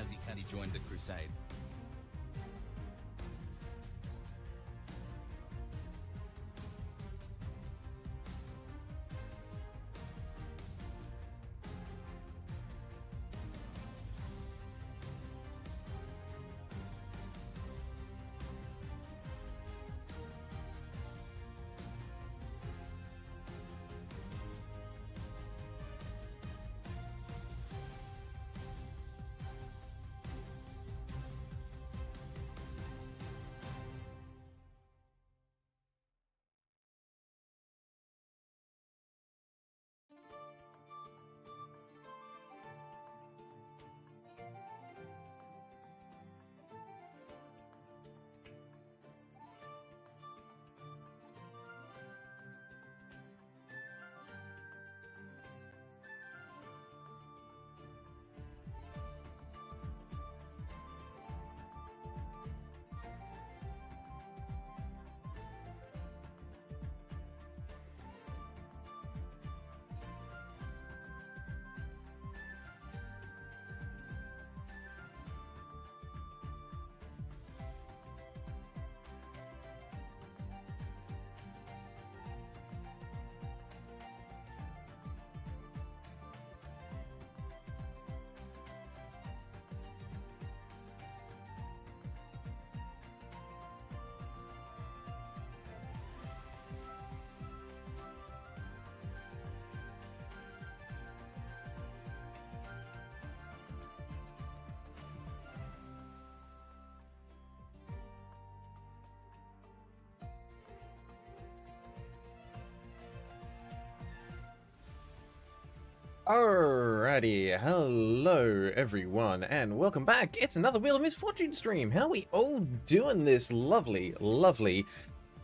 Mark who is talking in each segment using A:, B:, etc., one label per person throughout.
A: Jazzy Caddy joined the crusade.
B: Alrighty, hello everyone, and welcome back. It's another Wheel of Misfortune stream. How are we all doing this lovely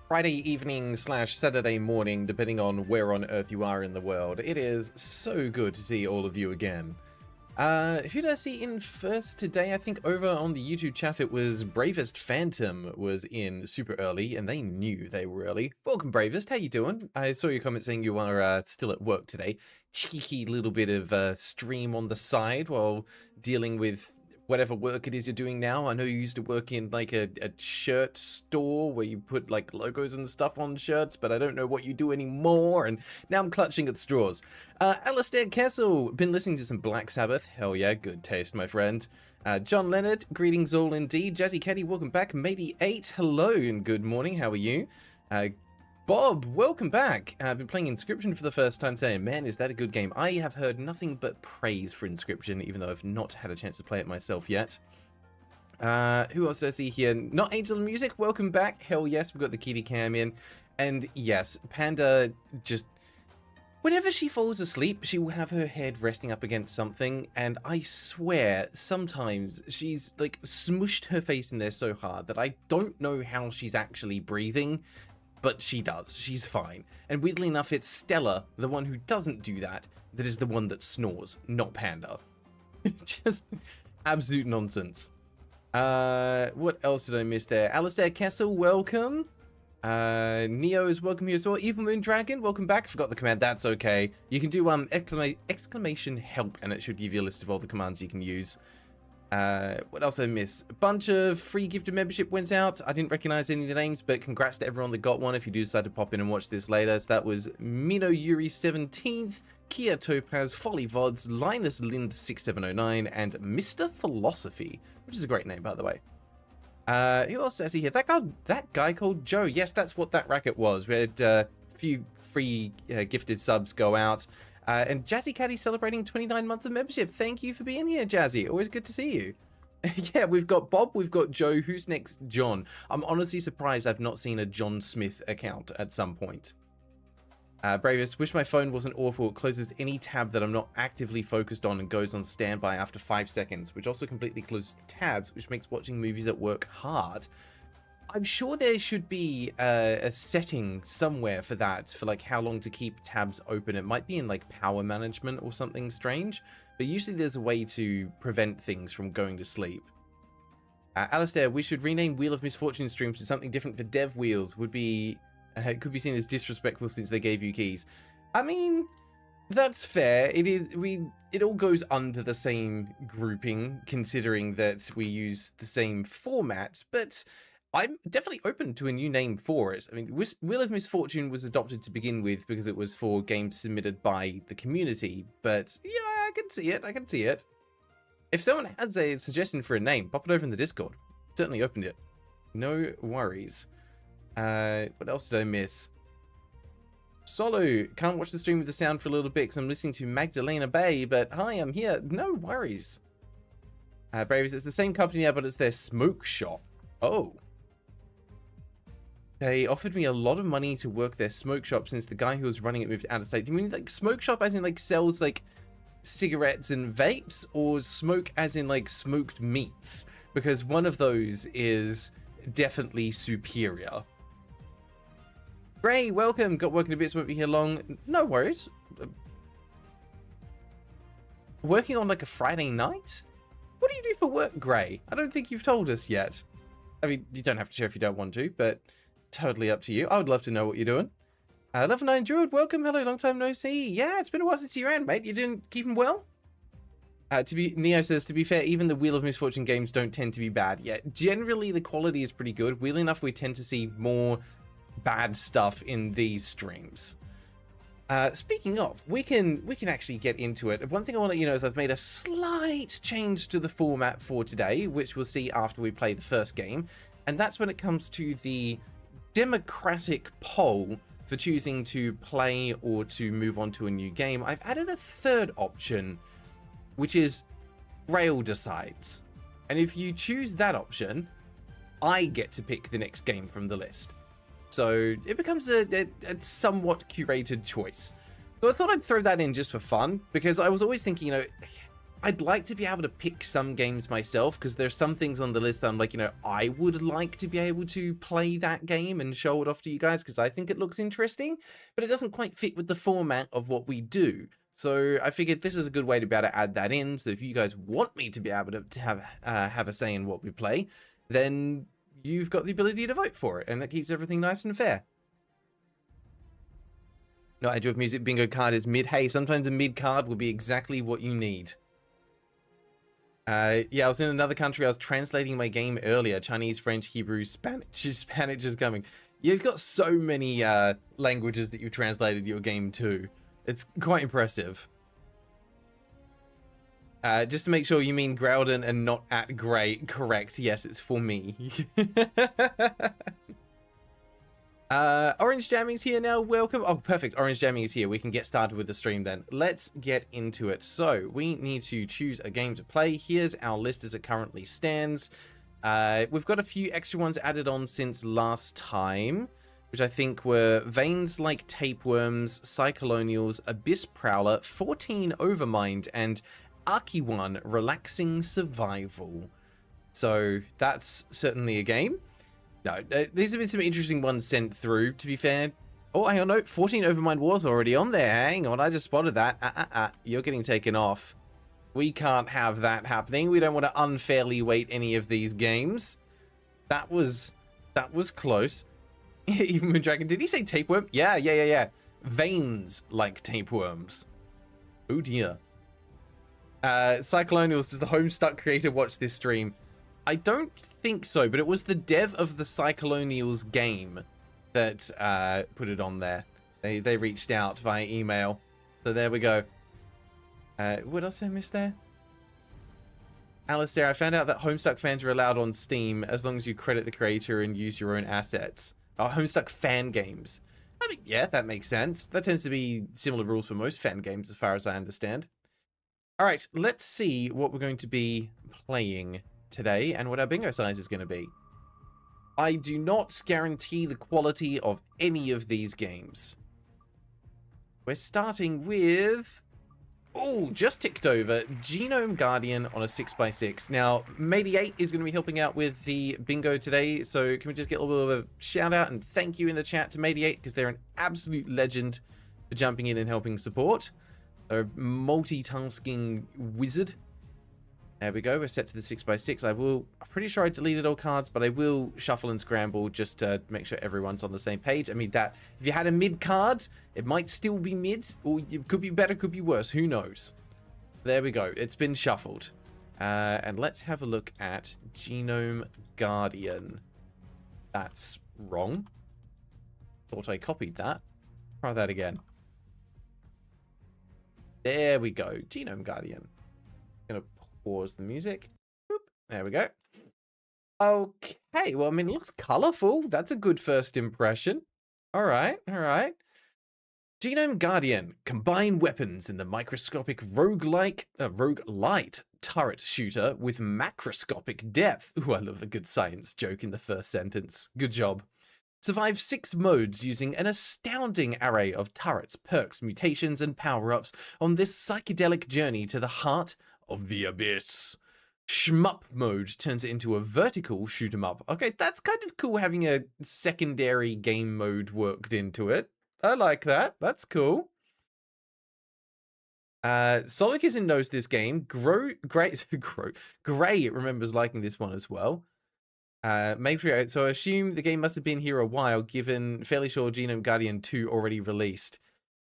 B: Friday evening / Saturday morning, depending on where on earth you are in the world? It is so good to see all of you again. Who did I see in first today? I think over on the YouTube chat it was Bravest Phantom was in super early, and they knew they were early. Welcome, Bravest. How you doing? I saw your comment saying you are still at work today. Cheeky little bit of stream on the side while dealing with whatever work it is you're doing now. I know you used to work in like a shirt store where you put like logos and stuff on shirts, but I don't know what you do anymore, and now I'm clutching at straws. Alistair Castle, been listening to some Black Sabbath. Hell yeah, good taste, my friend. John Leonard, greetings all indeed. Jazzy Caddy, welcome back. Matey8, hello and good morning, how are you? Bob, welcome back. I've been playing Inscription for the first time today, and man, is that a good game. I have heard nothing but praise for Inscription, even though I've not had a chance to play it myself yet. Who else do I see here? Not Angel of Music, welcome back. Hell yes, we've got the kitty cam in. And yes, Panda just... whenever she falls asleep, she will have her head resting up against something, and I swear, sometimes she's like smushed her face in there so hard that I don't know how she's actually breathing. But she does. She's fine. And weirdly enough, it's Stella, the one who doesn't do that, that is the one that snores, not Panda. Just absolute nonsense. What else did I miss there? Alistair Castle, welcome. Neo is welcome here as well. Evil Moon Dragon, welcome back. Forgot the command, that's okay. You can do exclamation help, and it should give you a list of all the commands you can use. What else did I miss? A bunch of free gifted membership went out. I didn't recognize any of the names, but congrats to everyone that got one if you do decide to pop in and watch this later. So that was Mino Yuri 17th, Kia Topaz, Folly Vods, Linus Lind 6709, and Mr. Philosophy, which is a great name, by the way. Who else did I see here? That guy called Joe. Yes, that's what that racket was. We had a few free gifted subs go out. And Jazzy Caddy celebrating 29 months of membership. Thank you for being here, Jazzy. Always good to see you. Yeah, we've got Bob, we've got Joe. Who's next? John. I'm honestly surprised I've not seen a John Smith account at some point. Bravest, wish my phone wasn't awful. It closes any tab that I'm not actively focused on and goes on standby after 5 seconds, which also completely closes the tabs, which makes watching movies at work hard. I'm sure there should be a setting somewhere for that, for like how long to keep tabs open. It might be in like power management or something strange, but usually there's a way to prevent things from going to sleep. Alistair, we should rename Wheel of Misfortune streams to something different for dev wheels. Would be, it could be seen as disrespectful since they gave you keys. I mean, That's fair. It all goes under the same grouping, considering that we use the same format, but I'm definitely open to a new name for it. I mean, Wheel of Misfortune was adopted to begin with because it was for games submitted by the community, but yeah, I can see it. I can see it. If someone has a suggestion for a name, pop it over in the Discord. Certainly opened it. No worries. What else did I miss? Solo, can't watch the stream with the sound for a little bit because I'm listening to Magdalena Bay, but hi, I'm here. No worries. Braves, it's the same company now, but it's their smoke shop. Oh. They offered me a lot of money to work their smoke shop since the guy who was running it moved out of state. Do you mean like smoke shop as in like sells like cigarettes and vapes, or smoke as in like smoked meats? Because one of those is definitely superior. Gray, welcome. Got working a bit, so won't be here long. No worries. Working on like a Friday night? What do you do for work, Gray? I don't think you've told us yet. I mean, you don't have to share if you don't want to, but totally up to you. I would love to know what you're doing. Level 9 Druid, welcome. Hello, long time no see. Yeah, it's been a while since you ran, mate. You doing keeping well? Neo says, to be fair, even the Wheel of Misfortune games don't tend to be bad. Yeah, generally the quality is pretty good. Weirdly enough, we tend to see more bad stuff in these streams. Speaking of, we can actually get into it. One thing I want to let you know is I've made a slight change to the format for today, which we'll see after we play the first game, and that's when it comes to the democratic poll for choosing to play or to move on to a new game. I've added a third option, which is Graeldon decides, and if you choose that option, I get to pick the next game from the list. So it becomes a somewhat curated choice. So I thought I'd throw that in just for fun, because I was always thinking, you know, I'd like to be able to pick some games myself, because there's some things on the list that I'm like, you know, I would like to be able to play that game and show it off to you guys, because I think it looks interesting, but it doesn't quite fit with the format of what we do. So I figured this is a good way to be able to add that in. So if you guys want me to be able to have a say in what we play, then you've got the ability to vote for it, and that keeps everything nice and fair. No, Edge of Music bingo card is mid. Hey, sometimes a mid card will be exactly what you need. Yeah, I was in another country. I was translating my game earlier. Chinese, French, Hebrew, Spanish. Spanish is coming. You've got so many languages that you've translated your game to. It's quite impressive. Just to make sure you mean Graeldon and not at Gray. Correct. Yes, it's for me. Orange Jamming's here now. Welcome. Oh, perfect. Orange Jamming is here. We can get started with the stream then. Let's get into it. So we need to choose a game to play. Here's our list as it currently stands. We've got a few extra ones added on since last time, which I think were Veins Like Tapeworms, Cyclonials, Abyss Prowler, 14 Overmind, and Archiwan Relaxing Survival. So that's certainly a game. No, these have been some interesting ones sent through, to be fair. Oh, hang on, no, 14 Overmind was already on there. Hang on, I just spotted that. You're getting taken off. We can't have that happening. We don't want to unfairly weight any of these games. That was close. Even when Dragon, did he say tapeworm? Yeah. Veins like tapeworms. Oh dear. Cyclonials, does the Homestuck creator watch this stream? I don't think so, but it was the dev of the Cyclonials game that put it on there. They reached out via email. So there we go. What else did I miss there? Alistair, I found out that Homestuck fans are allowed on Steam as long as you credit the creator and use your own assets. Oh, Homestuck fan games. I mean, yeah, that makes sense. That tends to be similar rules for most fan games as far as I understand. All right, let's see what we're going to be playing today and what our bingo size is going to be. I do not guarantee the quality of any of these games. We're starting with, oh, just ticked over, Genome Guardian on a 6x6. Now, Mediate is going to be helping out with the bingo today, so can we just get a little bit of a shout out and thank you in the chat to Mediate, because they're an absolute legend for jumping in and helping support. They're a multitasking wizard. There we go. We're set to the 6x6. I'm pretty sure I deleted all cards, but I will shuffle and scramble just to make sure everyone's on the same page. I mean, that if you had a mid card, it might still be mid, or it could be better, could be worse. Who knows? There we go. It's been shuffled. And let's have a look at Genome Guardian. That's wrong. Thought I copied that. Try that again. There we go. Genome Guardian. Gonna pause the music. Boop. There we go. Okay. Well, I mean, it looks colorful. That's a good first impression. All right. All right. Genome Guardian. Combine weapons in the microscopic roguelite turret shooter with macroscopic depth. Ooh, I love a good science joke in the first sentence. Good job. Survive 6 modes using an astounding array of turrets, perks, mutations, and power-ups on this psychedelic journey to the heart of the abyss. Shmup mode turns it into a vertical shoot-'em-up. Okay, that's kind of cool having a secondary game mode worked into it. I like that. That's cool. Solid knows this game. Gray remembers liking this one as well. Maybe so I assume the game must have been here a while, given fairly sure Genome Guardian 2 already released.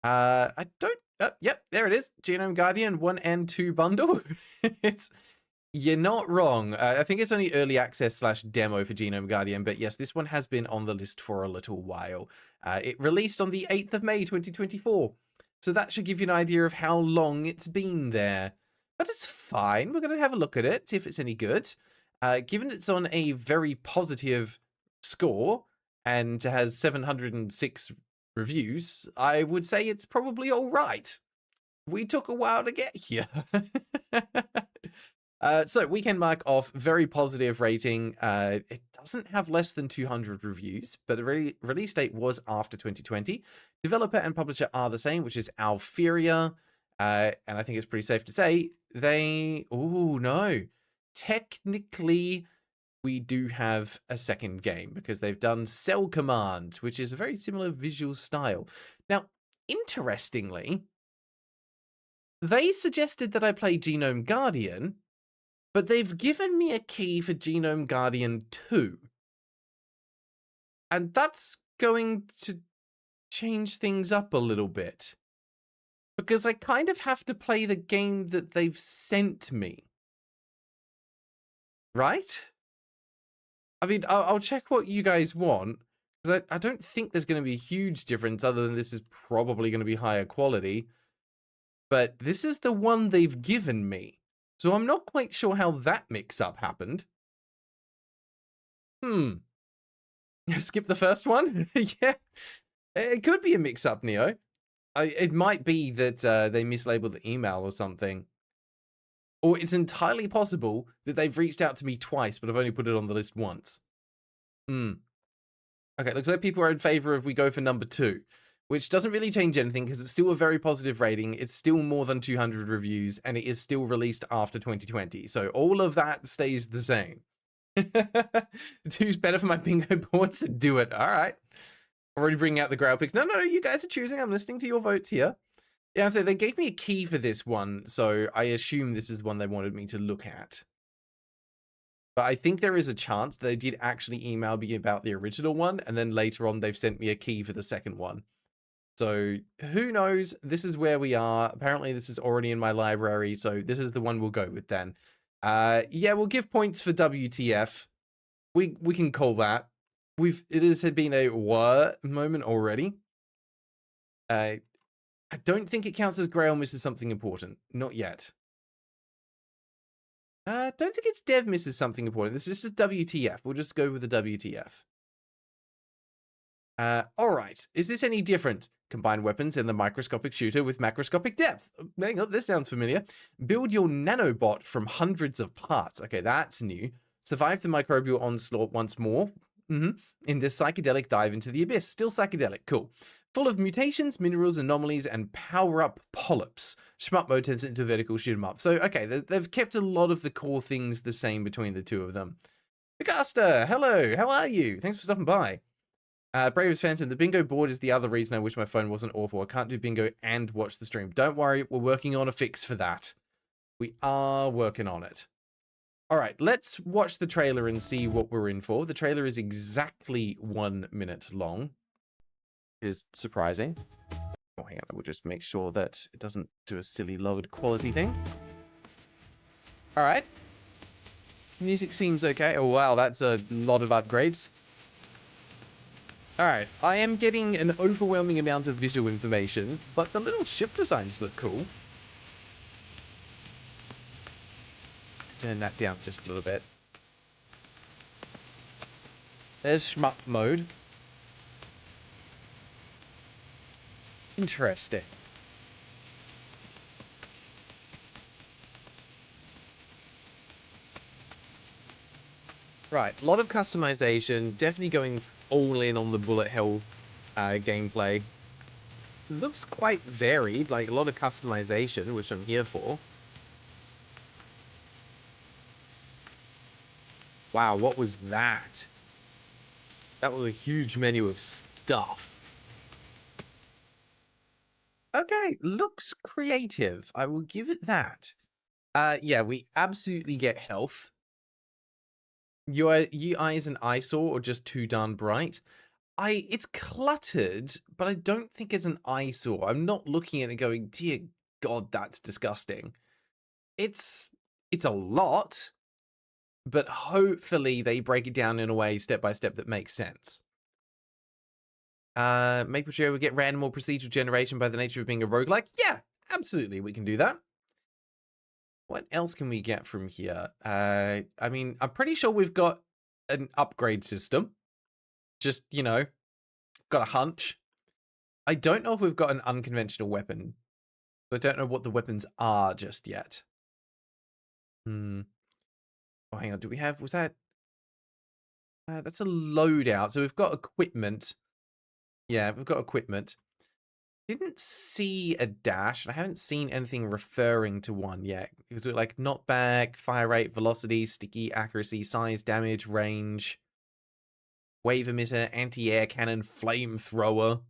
B: I don't. Yep, there it is. Genome Guardian 1 and 2 bundle. You're not wrong. I think it's only early access / demo for Genome Guardian, but yes, this one has been on the list for a little while. It released on the 8th of May 2024, so that should give you an idea of how long it's been there. But it's fine. We're going to have a look at it, see if it's any good. Given it's on a very positive score and has 706 reviews, I would say it's probably all right. We took a while to get here. So we can mark off very positive rating. It doesn't have less than 200 reviews, but the release date was after 2020. Developer and publisher are the same, which is Alphabetical. And I think it's pretty safe to say oh no. Technically, we do have a second game because they've done Cell Command, which is a very similar visual style. Now, interestingly, they suggested that I play Genome Guardian, but they've given me a key for Genome Guardian 2. And that's going to change things up a little bit, because I kind of have to play the game that they've sent me. Right? I mean, I'll check what you guys want, because I don't think there's going to be a huge difference other than this is probably going to be higher quality. But this is the one they've given me, so I'm not quite sure how that mix-up happened. Skip the first one? Yeah, it could be a mix-up, Neo. It might be that they mislabeled the email or something. Or it's entirely possible that they've reached out to me twice, but I've only put it on the list once. Okay, looks like people are in favor of we go for number 2, which doesn't really change anything because it's still a very positive rating. It's still more than 200 reviews, and it is still released after 2020. So all of that stays the same. 2's better for my bingo boards. Do it. All right. Already bringing out the Grail picks. No, you guys are choosing. I'm listening to your votes here. Yeah, so they gave me a key for this one, so I assume this is one they wanted me to look at. But I think there is a chance they did actually email me about the original one, and then later on they've sent me a key for the second one. So who knows? This is where we are. Apparently this is already in my library, so this is the one we'll go with then. Yeah, we'll give points for WTF. We can call that. It has been a what moment already. I don't think it counts as Grail misses something important. Not yet. Don't think it's Dev misses something important. This is just a WTF. We'll just go with the WTF. All right. Is this any different? Combine weapons in the microscopic shooter with macroscopic depth. Hang on, this sounds familiar. Build your nanobot from hundreds of parts. Okay, that's new. Survive the microbial onslaught once more. In this psychedelic dive into the abyss. Still psychedelic. Cool. Full of mutations, minerals, anomalies, and power-up polyps. Shmup mode turns into a vertical shoot-'em-up. So, okay, they've kept a lot of the core things the same between the two of them. Picaster, hello, how are you? Thanks for stopping by. Bravest Phantom, the bingo board is the other reason I wish my phone wasn't awful. I can't do bingo and watch the stream. Don't worry, we're working on a fix for that. We are working on it. All right, let's watch the trailer and see what we're in for. The trailer is exactly 1 minute long. Which is surprising. Oh, hang on, we'll just make sure that it doesn't do a silly lowered quality thing. All right. Music seems okay. Oh, wow, that's a lot of upgrades. All right, I am getting an overwhelming amount of visual information, but the little ship designs look cool. Turn that down just a little bit. There's shmup mode. Interesting. Right, a lot of customization. Definitely going all in on the bullet hell gameplay. Looks quite varied, like a lot of customization, which I'm here for. Wow, what was that? That was a huge menu of stuff. Okay, looks creative. I will give it that. Yeah, we absolutely get health. Your UI is an eyesore or just too darn bright? It's cluttered, but I don't think it's an eyesore. I'm not looking at it going, dear God, that's disgusting. It's a lot, but hopefully they break it down in a way step by step that makes sense. Maple sure we get random or procedural generation by the nature of being a roguelike. Yeah, absolutely, we can do that. What else can we get from here? I mean, I'm pretty sure we've got an upgrade system. Just, you know, got a hunch. I don't know if we've got an unconventional weapon. I don't know what the weapons are just yet. Oh, hang on. Do we have... Was that... that's a loadout. So we've got equipment. Yeah, we've got equipment. Didn't see a dash, and I haven't seen anything referring to one yet. It was like knockback, fire rate, velocity, sticky, accuracy, size, damage, range, wave emitter, anti-air cannon, flamethrower.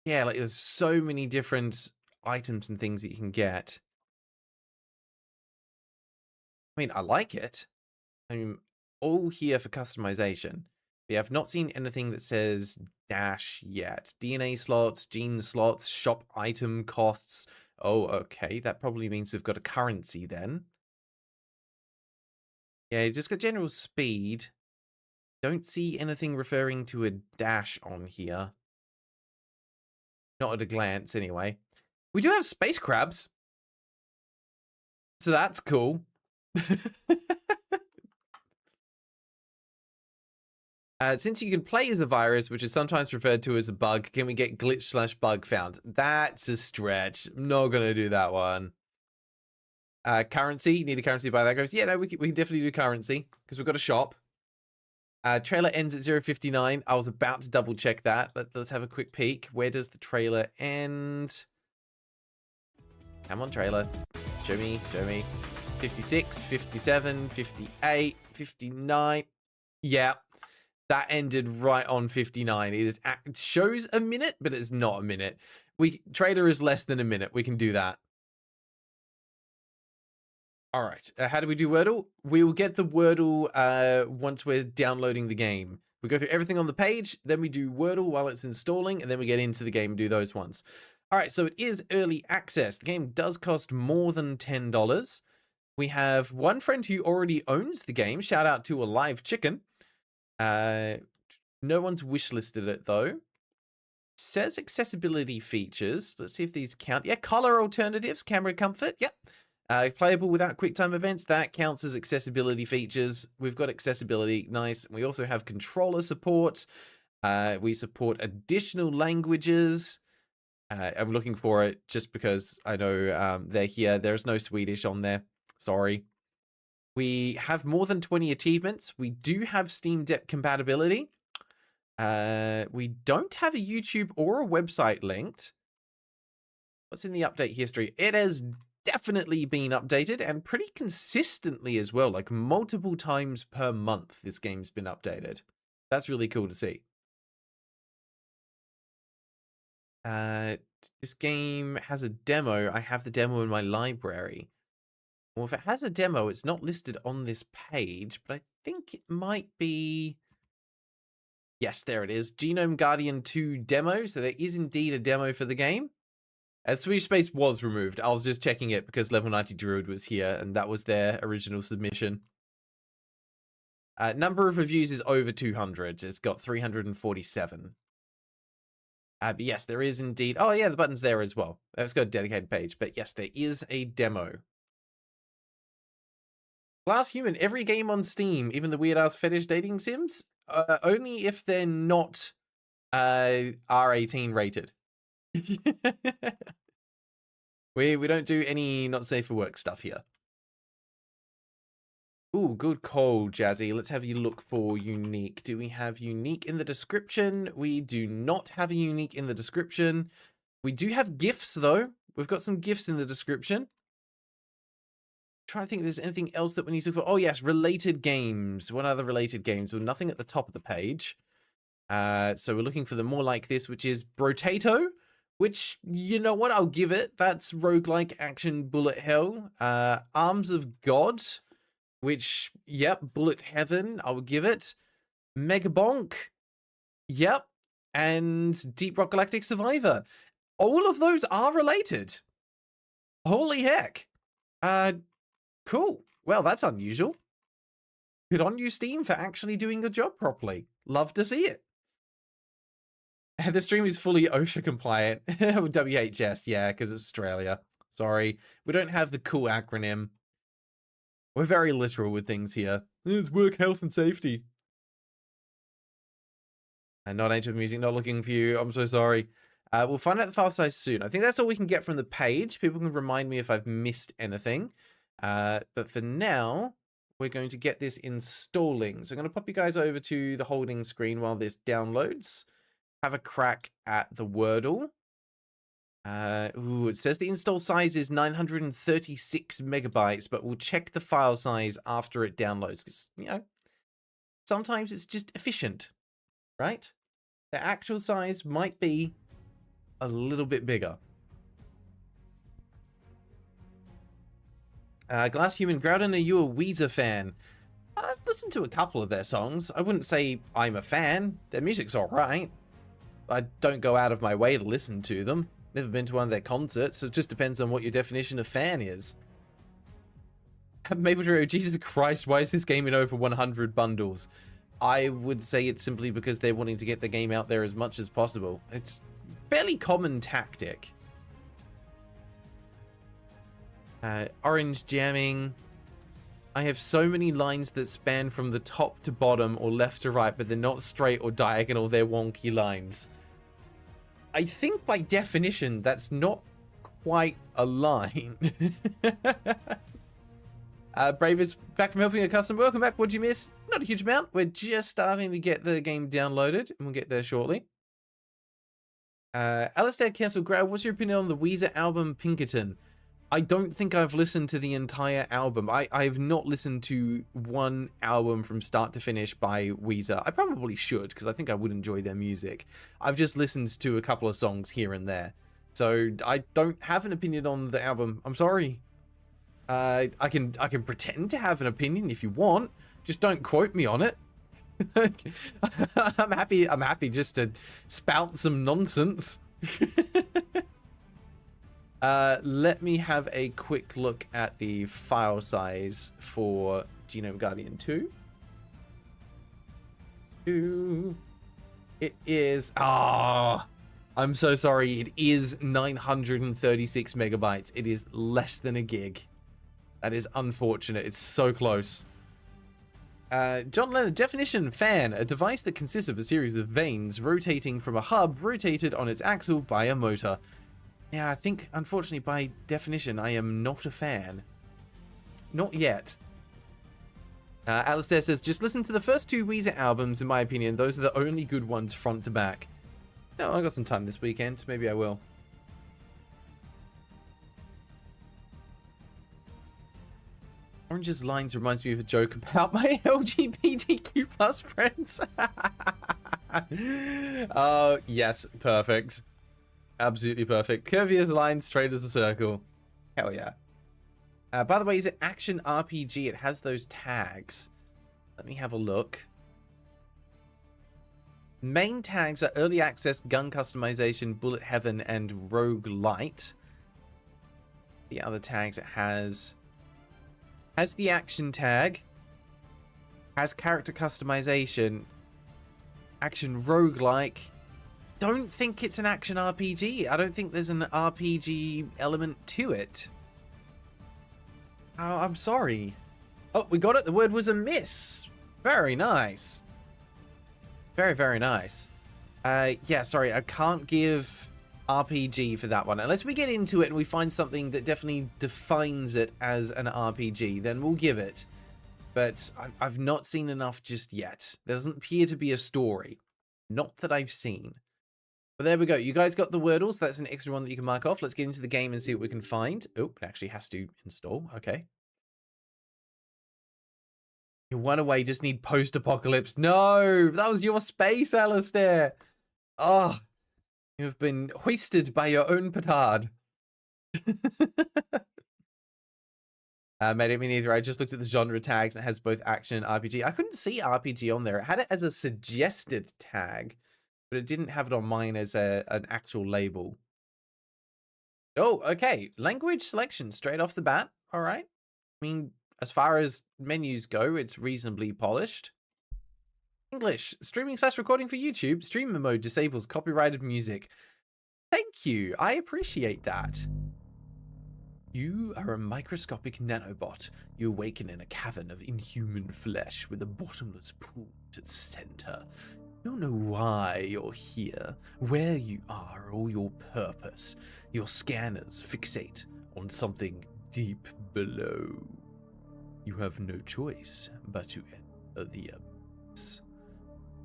B: Yeah, like there's so many different items and things that you can get. I mean, I like it. I'm all here for customization. We have not seen anything that says dash yet. DNA slots, gene slots, shop item costs. Oh, okay. That probably means we've got a currency then. Yeah, you just got general speed. Don't see anything referring to a dash on here. Not at a glance, anyway. We do have space crabs. So that's cool. Since you can play as a virus, which is sometimes referred to as a bug, can we get glitch/bug found? That's a stretch. I'm not going to do that one. Currency. Need a currency by that goes. Yeah, no, we can definitely do currency because we've got a shop. Trailer ends at 0:59. I was about to double check that. Let's have a quick peek. Where does the trailer end? Come on, trailer. Show me. 56, 57, 58, 59. Yeah. That ended right on 59. It shows a minute, but it's not a minute. Trailer is less than a minute. We can do that. All right. How do we do Wordle? We will get the Wordle once we're downloading the game. We go through everything on the page, then we do Wordle while it's installing, and then we get into the game and do those ones. All right, so it is early access. The game does cost more than $10. We have one friend who already owns the game. Shout out to Alive Chicken. No one's wishlisted it though. Says accessibility features. Let's see if these count. Yeah, color alternatives, camera comfort. Yep. Playable without QuickTime events. That counts as accessibility features. We've got accessibility. Nice. We also have controller support. We support additional languages. I'm looking for it just because I know they're here. There's no Swedish on there. Sorry. We have more than 20 achievements. We do have Steam Deck compatibility. We don't have a YouTube or a website linked. What's in the update history? It has definitely been updated and pretty consistently as well, like multiple times per month this game's been updated. That's really cool to see. This game has a demo. I have the demo in my library. Well, if it has a demo, it's not listed on this page, but I think it might be... Yes, there it is. Genome Guardian 2 demo. So there is indeed a demo for the game. Swedish Space was removed. I was just checking it because Level 90 Druid was here, and that was their original submission. Number of reviews is over 200. It's got 347. But yes, there is indeed... Oh, yeah, the button's there as well. It's got a dedicated page. But yes, there is a demo. Glass Human, every game on Steam, even the weird-ass fetish dating sims, only if they're not R18 rated. We don't do any not safe for work stuff here. Ooh, good call, Jazzy. Let's have you look for unique. Do we have unique in the description? We do not have a unique in the description. We do have GIFs, though. We've got some GIFs in the description. Trying to think if there's anything else that we need to look for. Oh, yes, related games. What other related games? Well, nothing at the top of the page. So we're looking for the more like this, which is Brotato, which, you know what, I'll give it. That's roguelike action bullet hell. Arms of God, which, yep, bullet heaven, I'll give it. Megabonk, yep. And Deep Rock Galactic Survivor. All of those are related. Holy heck. Cool. Well, that's unusual. Good on you, Steam, for actually doing the job properly. Love to see it. The stream is fully OSHA compliant. WHS, yeah, because it's Australia. Sorry. We don't have the cool acronym. We're very literal with things here. It's work, health, and safety. And not Ancient Music, not looking for you. I'm so sorry. We'll find out the file size soon. I think that's all we can get from the page. People can remind me if I've missed anything. But for now, we're going to get this installing. So I'm going to pop you guys over to the holding screen while this downloads. Have a crack at the Wordle. It says the install size is 936 megabytes, but we'll check the file size after it downloads. Because, you know, sometimes it's just efficient, right? The actual size might be a little bit bigger. Glass Human, Graeldon, are you a Weezer fan? I've listened to a couple of their songs. I wouldn't say I'm a fan. Their music's alright. I don't go out of my way to listen to them. Never been to one of their concerts, so it just depends on what your definition of fan is. Maple Tree, Jesus Christ, why is this game in over 100 bundles? I would say it's simply because they're wanting to get the game out there as much as possible. It's a fairly common tactic. Orange jamming. I have so many lines that span from the top to bottom or left to right, but they're not straight or diagonal, they're wonky lines. I think by definition, that's not quite a line. Brave is back from helping a customer. Welcome back. What'd you miss? Not a huge amount. We're just starting to get the game downloaded, and we'll get there shortly. Alistair Castle Grab, what's your opinion on the Weezer album Pinkerton? I don't think I've listened to the entire album. I have not listened to one album from start to finish by Weezer. I probably should, because I think I would enjoy their music. I've just listened to a couple of songs here and there. So I don't have an opinion on the album. I'm sorry. I can pretend to have an opinion if you want. Just don't quote me on it. I'm happy just to spout some nonsense. Let me have a quick look at the file size for Genome Guardian 2. It is... I'm so sorry. It is 936 megabytes. It is less than a gig. That is unfortunate. It's so close. John Leonard, definition, fan, a device that consists of a series of vanes rotating from a hub rotated on its axle by a motor. Yeah, I think, unfortunately, by definition, I am not a fan. Not yet. Alistair says, just listen to the first two Weezer albums, in my opinion. Those are the only good ones front to back. No, I got some time this weekend. Maybe I will. Orange's lines reminds me of a joke about my LGBTQ plus friends. Oh, yes, perfect. Absolutely perfect. Curvy as a line, straight as a circle. Hell yeah. By the way, is it Action RPG? It has those tags. Let me have a look. Main tags are Early Access, Gun Customization, Bullet Heaven, and Rogue Light. The other tags it has the action tag, has character customization, action roguelike. Don't think it's an action RPG. I don't think there's an RPG element to it. Oh, I'm sorry. Oh, we got it. The word was a miss. Very nice. Very, very nice. Yeah, sorry. I can't give RPG for that one. Unless we get into it and we find something that definitely defines it as an RPG, then we'll give it. But I've not seen enough just yet. There doesn't appear to be a story. Not that I've seen. But there we go. You guys got the Wordle, so that's an extra one that you can mark off. Let's get into the game and see what we can find. Oh, it actually has to install. Okay. You're one away, just need post-apocalypse. No, that was your space, Alistair. Oh, you've been hoisted by your own petard. Made me neither. I just looked at the genre tags and it has both action and RPG. I couldn't see RPG on there. It had it as a suggested tag, but it didn't have it on mine as an actual label. Oh, okay. Language selection straight off the bat. All right. I mean, as far as menus go, it's reasonably polished. English, streaming/recording for YouTube. Streamer mode disables copyrighted music. Thank you. I appreciate that. You are a microscopic nanobot. You awaken in a cavern of inhuman flesh with a bottomless pool at its center. You don't know why you're here, where you are, or your purpose. Your scanners fixate on something deep below. You have no choice but to enter the abyss.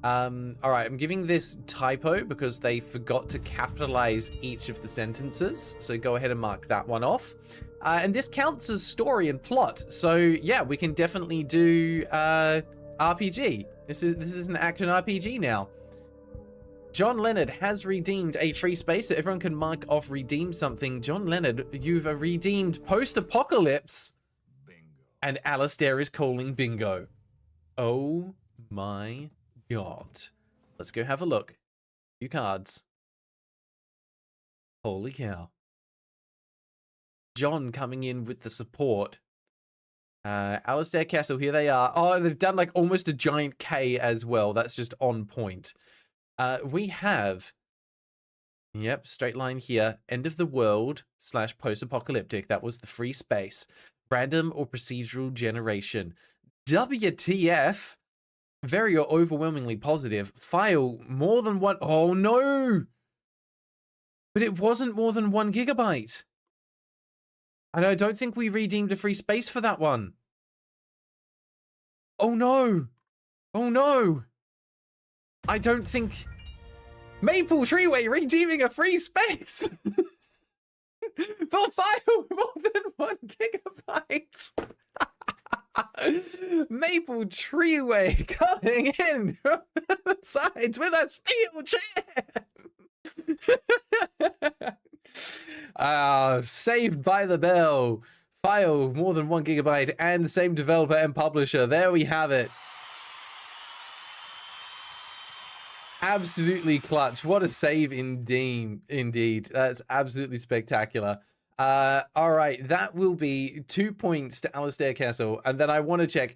B: Alright, I'm giving this typo because they forgot to capitalize each of the sentences. So go ahead and mark that one off. And this counts as story and plot. So yeah, we can definitely do RPG. This is an action RPG now. John Leonard has redeemed a free space, so everyone can mark off redeem something. John Leonard, you've redeemed post-apocalypse. And Alistair is calling bingo. Oh my god. Let's go have a look. Few cards. Holy cow. John coming in with the support. Alistair Castle, here they are. Oh, they've done like almost a giant K as well. That's just on point. We have... Yep, straight line here. End of the world / post-apocalyptic. That was the free space. Random or procedural generation. WTF? Very or overwhelmingly positive. File more than one. Oh no! But it wasn't more than 1 gigabyte. And I don't think we redeemed a free space for that one. Oh no! Oh no! I don't think... Maple Treeway redeeming a free space! For file more than 1 gigabyte. Maple Treeway coming in from the sides with a steel chair. Saved by the bell. File more than 1 gigabyte and same developer and publisher. There we have it. Absolutely clutch. What a save indeed. That's absolutely spectacular. All right, that will be 2 points to Alistair Castle. And then I want to check,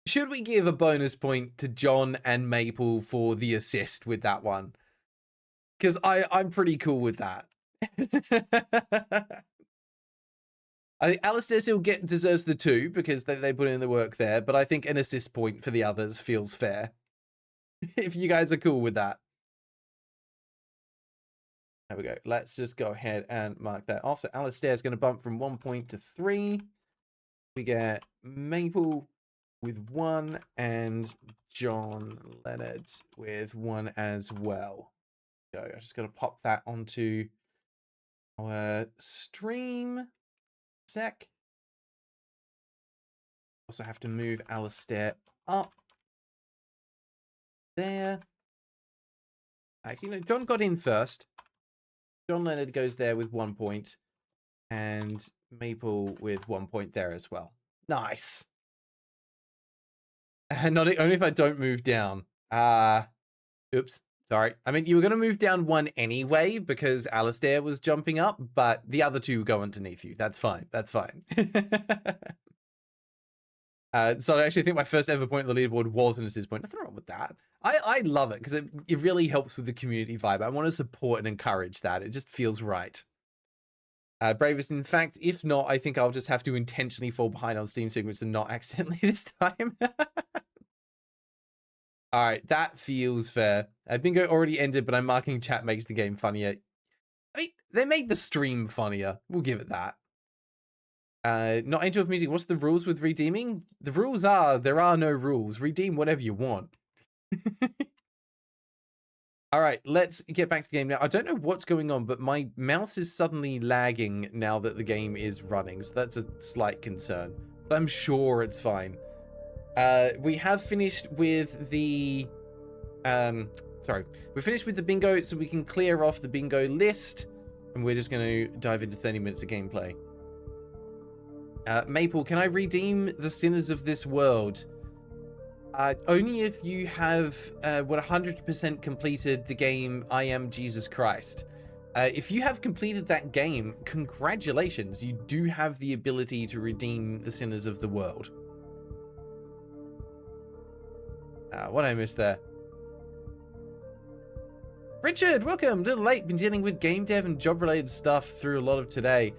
B: should we give a bonus point to John and Maple for the assist with that one? Because I'm pretty cool with that. I think Alistair still deserves the 2 because they put in the work there. But I think an assist point for the others feels fair. If you guys are cool with that. There we go. Let's just go ahead and mark that off. So Alistair is going to bump from 1 point to 3. We get Maple with 1 and John Leonard with 1 as well. So I just got to pop that onto our stream. Sec. Also have to move Alistair up. There. Actually, no, John got in first. John Leonard goes there with 1 point. And Maple with 1 point there as well. Nice. And not only if I don't move down. Oops. Sorry. I mean, you were going to move down 1 anyway because Alistair was jumping up, but the other 2 go underneath you. That's fine. That's fine. So I actually think my first ever point on the leaderboard was an assist point. Nothing wrong with that. I love it because it really helps with the community vibe. I want to support and encourage that. It just feels right. Bravest, in fact, if not, I think I'll just have to intentionally fall behind on Steam segments and not accidentally this time. All right, that feels fair. Bingo already ended, but I'm marking chat makes the game funnier. I mean, they made the stream funnier. We'll give it that. Not Angel of Music. What's the rules with redeeming? The rules are, there are no rules. Redeem whatever you want. All right, let's get back to the game now. I don't know what's going on, but my mouse is suddenly lagging now that the game is running. So that's a slight concern, but I'm sure it's fine. We have finished with the, we finished with the bingo, so we can clear off the bingo list. And we're just going to dive into 30 minutes of gameplay. Maple, can I redeem the sinners of this world? Only if you have 100% completed the game I Am Jesus Christ. If you have completed that game, congratulations, you do have the ability to redeem the sinners of the world. What I missed there? Richard, welcome. A little late. Been dealing with game dev and job-related stuff through a lot of today.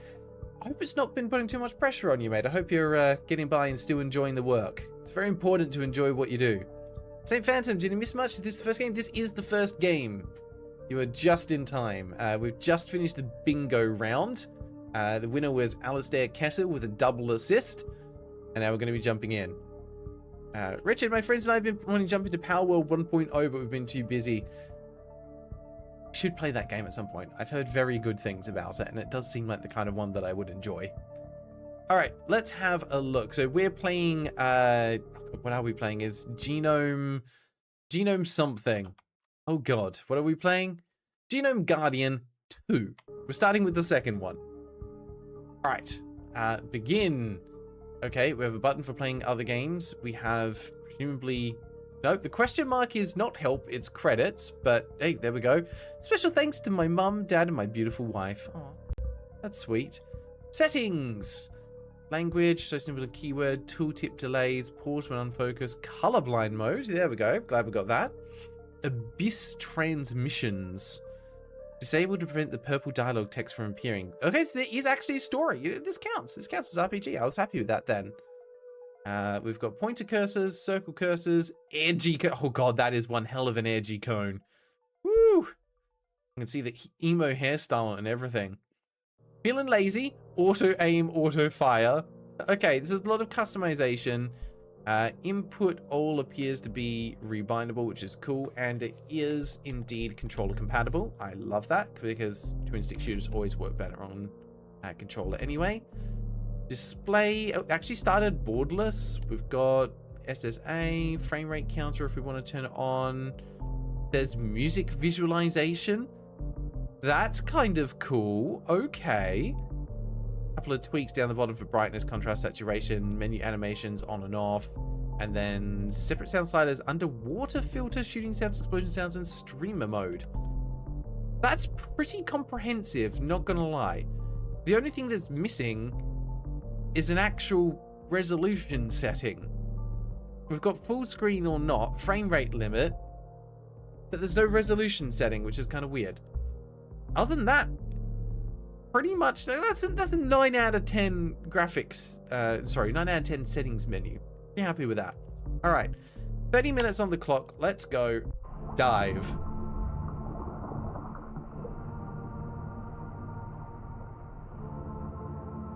B: I hope it's not been putting too much pressure on you, mate. I hope you're getting by and still enjoying the work. It's very important to enjoy what you do. St. Phantom, did you miss much? Is this the first game? This is the first game. You are just in time. We've just finished the bingo round. The winner was Alistair Kessel with a double assist. And now we're going to be jumping in. Richard, my friends and I have been wanting to jump into Power World 1.0, but we've been too busy. Should play that game at some point. I've heard very good things about it, and it does seem like the kind of one that I would enjoy. All right, let's have a look. So we're playing, what are we playing? It's Genome something. Oh God, what are we playing? Genome Guardian 2. We're starting with the second one. All right, begin. Okay, we have a button for playing other games. We have presumably... No, the question mark is not help, it's credits. But hey, there we go. Special thanks to my mum, dad, and my beautiful wife. Oh, that's sweet. Settings. Language, so simple a keyword. Tooltip delays. Pause when unfocused. Colorblind mode. There we go. Glad we got that. Abyss transmissions. Disabled to prevent the purple dialogue text from appearing. Okay, so there is actually a story. This counts. This counts as RPG. I was happy with that then. We've got pointer cursors, circle cursors, edgy. Oh God, that is one hell of an edgy cone. Woo! You can see the emo hairstyle and everything. Feeling lazy. Auto aim, auto fire. Okay, this is a lot of customization. Input all appears to be rebindable, which is cool, and it is indeed controller compatible. I love that because twin stick shooters always work better on controller anyway. Display actually started borderless. We've got SSA, frame rate counter if we want to turn it on. There's music visualization. That's kind of cool. Okay. Couple of tweaks down the bottom for brightness, contrast, saturation, menu animations on and off, and then separate sound sliders, underwater filter, shooting sounds, explosion sounds, and streamer mode. That's pretty comprehensive, not gonna lie. The only thing that's missing is an actual resolution setting. We've got full screen or not, frame rate limit, but there's no resolution setting, which is kind of weird. Other than that, pretty much, that's a 9 out of 10 graphics, 9 out of 10 settings menu. Pretty happy with that. All right, 30 minutes on the clock. Let's go dive.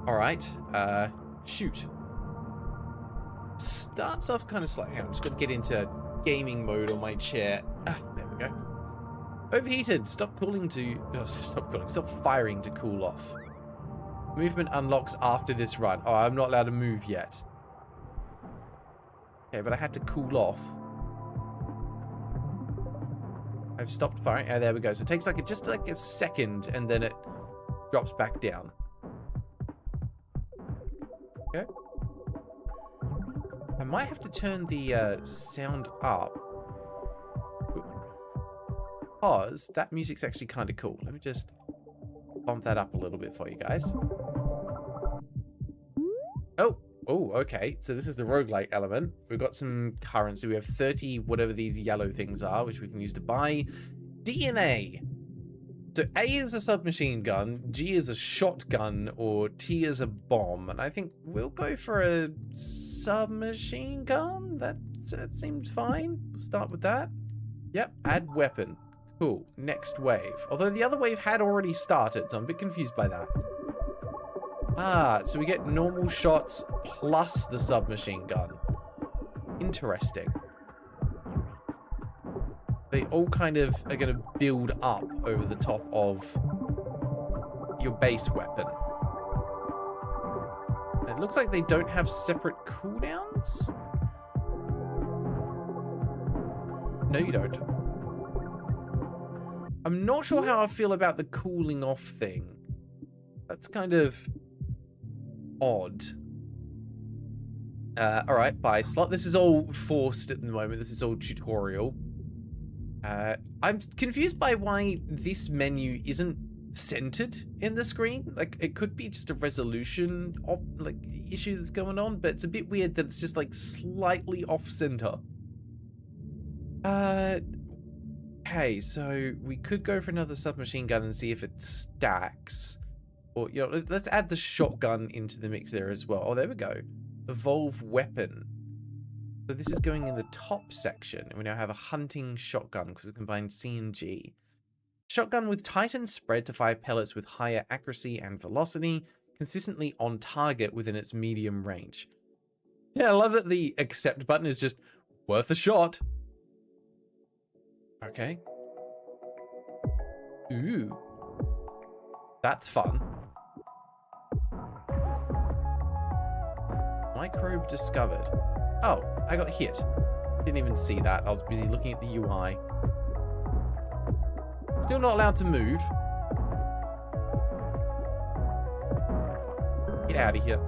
B: All right, shoot. Starts off kind of slightly. I'm just gonna get into gaming mode on my chair. There we go. Overheated. Stop cooling to. Oh, stop firing to cool off. Movement unlocks after this run. Oh, I'm not allowed to move yet. Okay, but I had to cool off. I've stopped firing. Oh, there we go. So it takes like just like a second, and then it drops back down. Okay. I might have to turn the sound up, because that music's actually kind of cool. Let me just bump that up a little bit for you guys. Oh, okay. So this is the roguelite element. We've got some currency. We have 30, whatever these yellow things are, which we can use to buy DNA. So A is a submachine gun, G is a shotgun, or T is a bomb. And I think we'll go for a submachine gun. That seems fine. We'll start with that. Yep, add weapon. Cool. Next wave. Although the other wave had already started, so I'm a bit confused by that. Ah, so we get normal shots plus the submachine gun. Interesting. They all kind of are going to build up over the top of your base weapon. It looks like they don't have separate cooldowns. No, you don't. I'm not sure how I feel about the cooling off thing. That's kind of odd. All right, buy slot. This is all forced at the moment. This is all tutorial. I'm confused by why this menu isn't centered in the screen. Like, it could be just a resolution issue that's going on, but it's a bit weird that it's just like slightly off center. Okay, so we could go for another submachine gun and see if it stacks. Or, you know, let's add the shotgun into the mix there as well. Oh, there we go. Evolve weapon. So this is going in the top section. And we now have a hunting shotgun because it combines C and G. Shotgun with tightened spread to fire pellets with higher accuracy and velocity, consistently on target within its medium range. Yeah, I love that the accept button is just worth a shot. Okay. Ooh. That's fun. Microbe discovered. Oh, I got hit. Didn't even see that. I was busy looking at the UI. Still not allowed to move. Get out of here.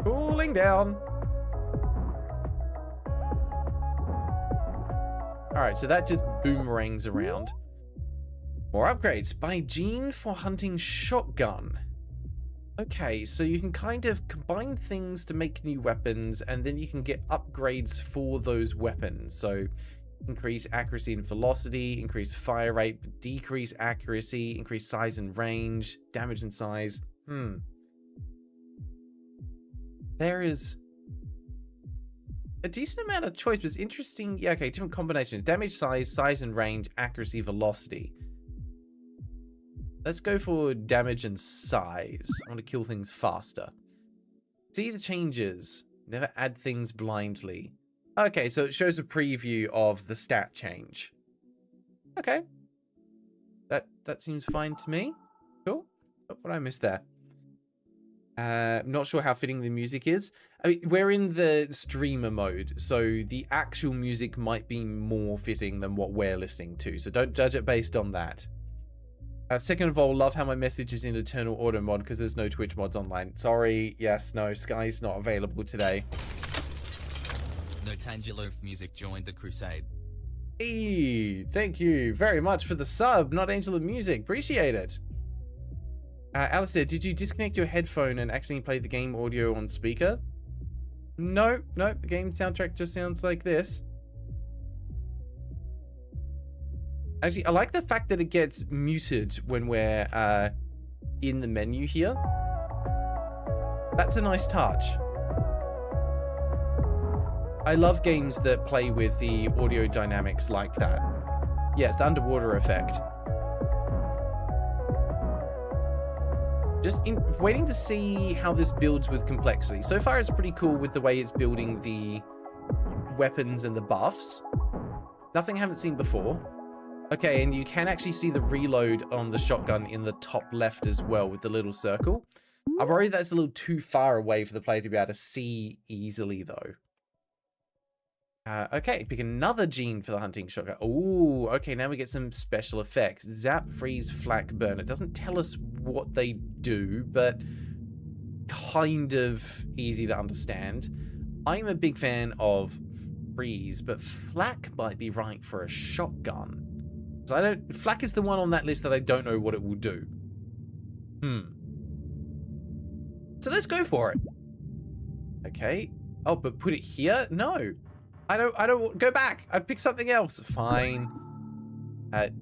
B: Cooling down. Alright, so that just boomerangs around. More upgrades. Buy gene for hunting shotgun. Okay, so you can kind of combine things to make new weapons, and then you can get upgrades for those weapons. So increase accuracy and velocity, increase fire rate, decrease accuracy, increase size and range, damage and size. There is a decent amount of choice, but it's interesting. Yeah, okay, different combinations. Damage, size and range, accuracy, velocity. Let's go for damage and size. I want to kill things faster. See the changes. Never add things blindly. Okay, so it shows a preview of the stat change. Okay. That seems fine to me. Cool. Oh, what did I miss there? I'm not sure how fitting the music is. I mean, we're in the streamer mode, so the actual music might be more fitting than what we're listening to. So don't judge it based on that. Second of all, love how my message is in Eternal Auto mod because there's no Twitch mods online. Sorry, yes, no, Sky's not available today.
A: No Tangelo music joined the crusade.
B: Hey, thank you very much for the sub, Not Angel of Music. Appreciate it. Alistair, did you disconnect your headphone and accidentally play the game audio on speaker? No, the game soundtrack just sounds like this. Actually, I like the fact that it gets muted when we're in the menu here. That's a nice touch. I love games that play with the audio dynamics like that. Yeah, it's the underwater effect. Just waiting to see how this builds with complexity. So far, it's pretty cool with the way it's building the weapons and the buffs. Nothing I haven't seen before. Okay, and you can actually see the reload on the shotgun in the top left as well with the little circle. I'm worried that's a little too far away for the player to be able to see easily, though. Okay, pick another gene for the hunting shotgun. Oh, okay, now we get some special effects. Zap, freeze, flak, burn. It doesn't tell us what they do, but kind of easy to understand. I'm a big fan of freeze, but flak might be right for a shotgun. So flak is the one on that list that I don't know what it will do. So let's go for it. Okay. Oh, but put it here? No. I don't go back. I'd pick something else. Fine.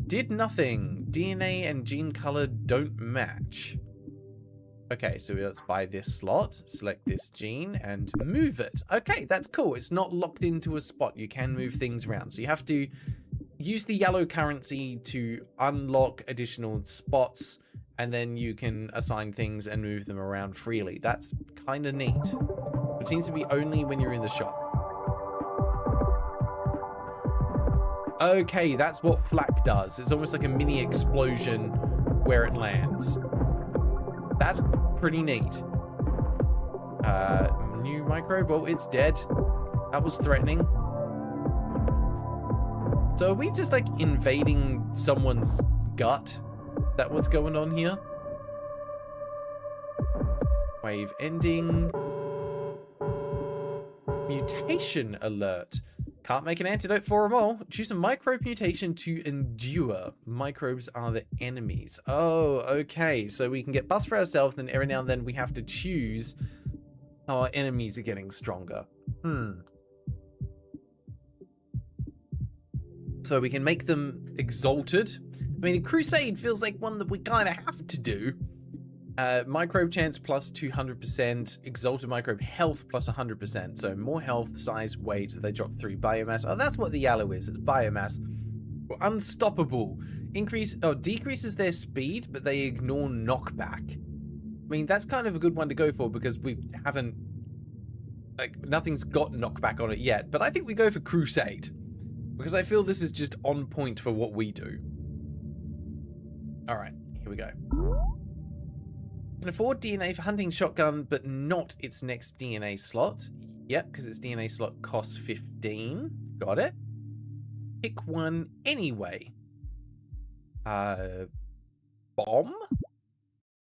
B: Did nothing. DNA and gene color don't match. Okay, so let's buy this slot, select this gene, and move it. Okay, that's cool. It's not locked into a spot. You can move things around. So you have to use the yellow currency to unlock additional spots, and then you can assign things and move them around freely. That's kind of neat. It seems to be only when you're in the shop. Okay, that's what flak does. It's almost like a mini explosion where it lands. That's pretty neat. New microbe? Well, it's dead. That was threatening. So are we just like invading someone's gut? Is that what's going on here? Wave ending. Mutation alert. Can't make an antidote for them all. Choose a microbe mutation to endure. Microbes are the enemies. Oh, okay. So we can get buffs for ourselves, then every now and then we have to choose how our enemies are getting stronger. So we can make them exalted. I mean, a crusade feels like one that we kind of have to do. Microbe chance plus 200%, exalted microbe health plus 100%. So more health, size, weight. They drop 3 biomass. Oh, that's what the yellow is. It's biomass. Unstoppable. Decreases their speed, but they ignore knockback. I mean, that's kind of a good one to go for because we haven't, like, nothing's got knockback on it yet. But I think we go for crusade because I feel this is just on point for what we do. All right, here we go. Can afford DNA for hunting shotgun, but not its next DNA slot. Yep, because its DNA slot costs 15. Got it. Pick one anyway. Bomb?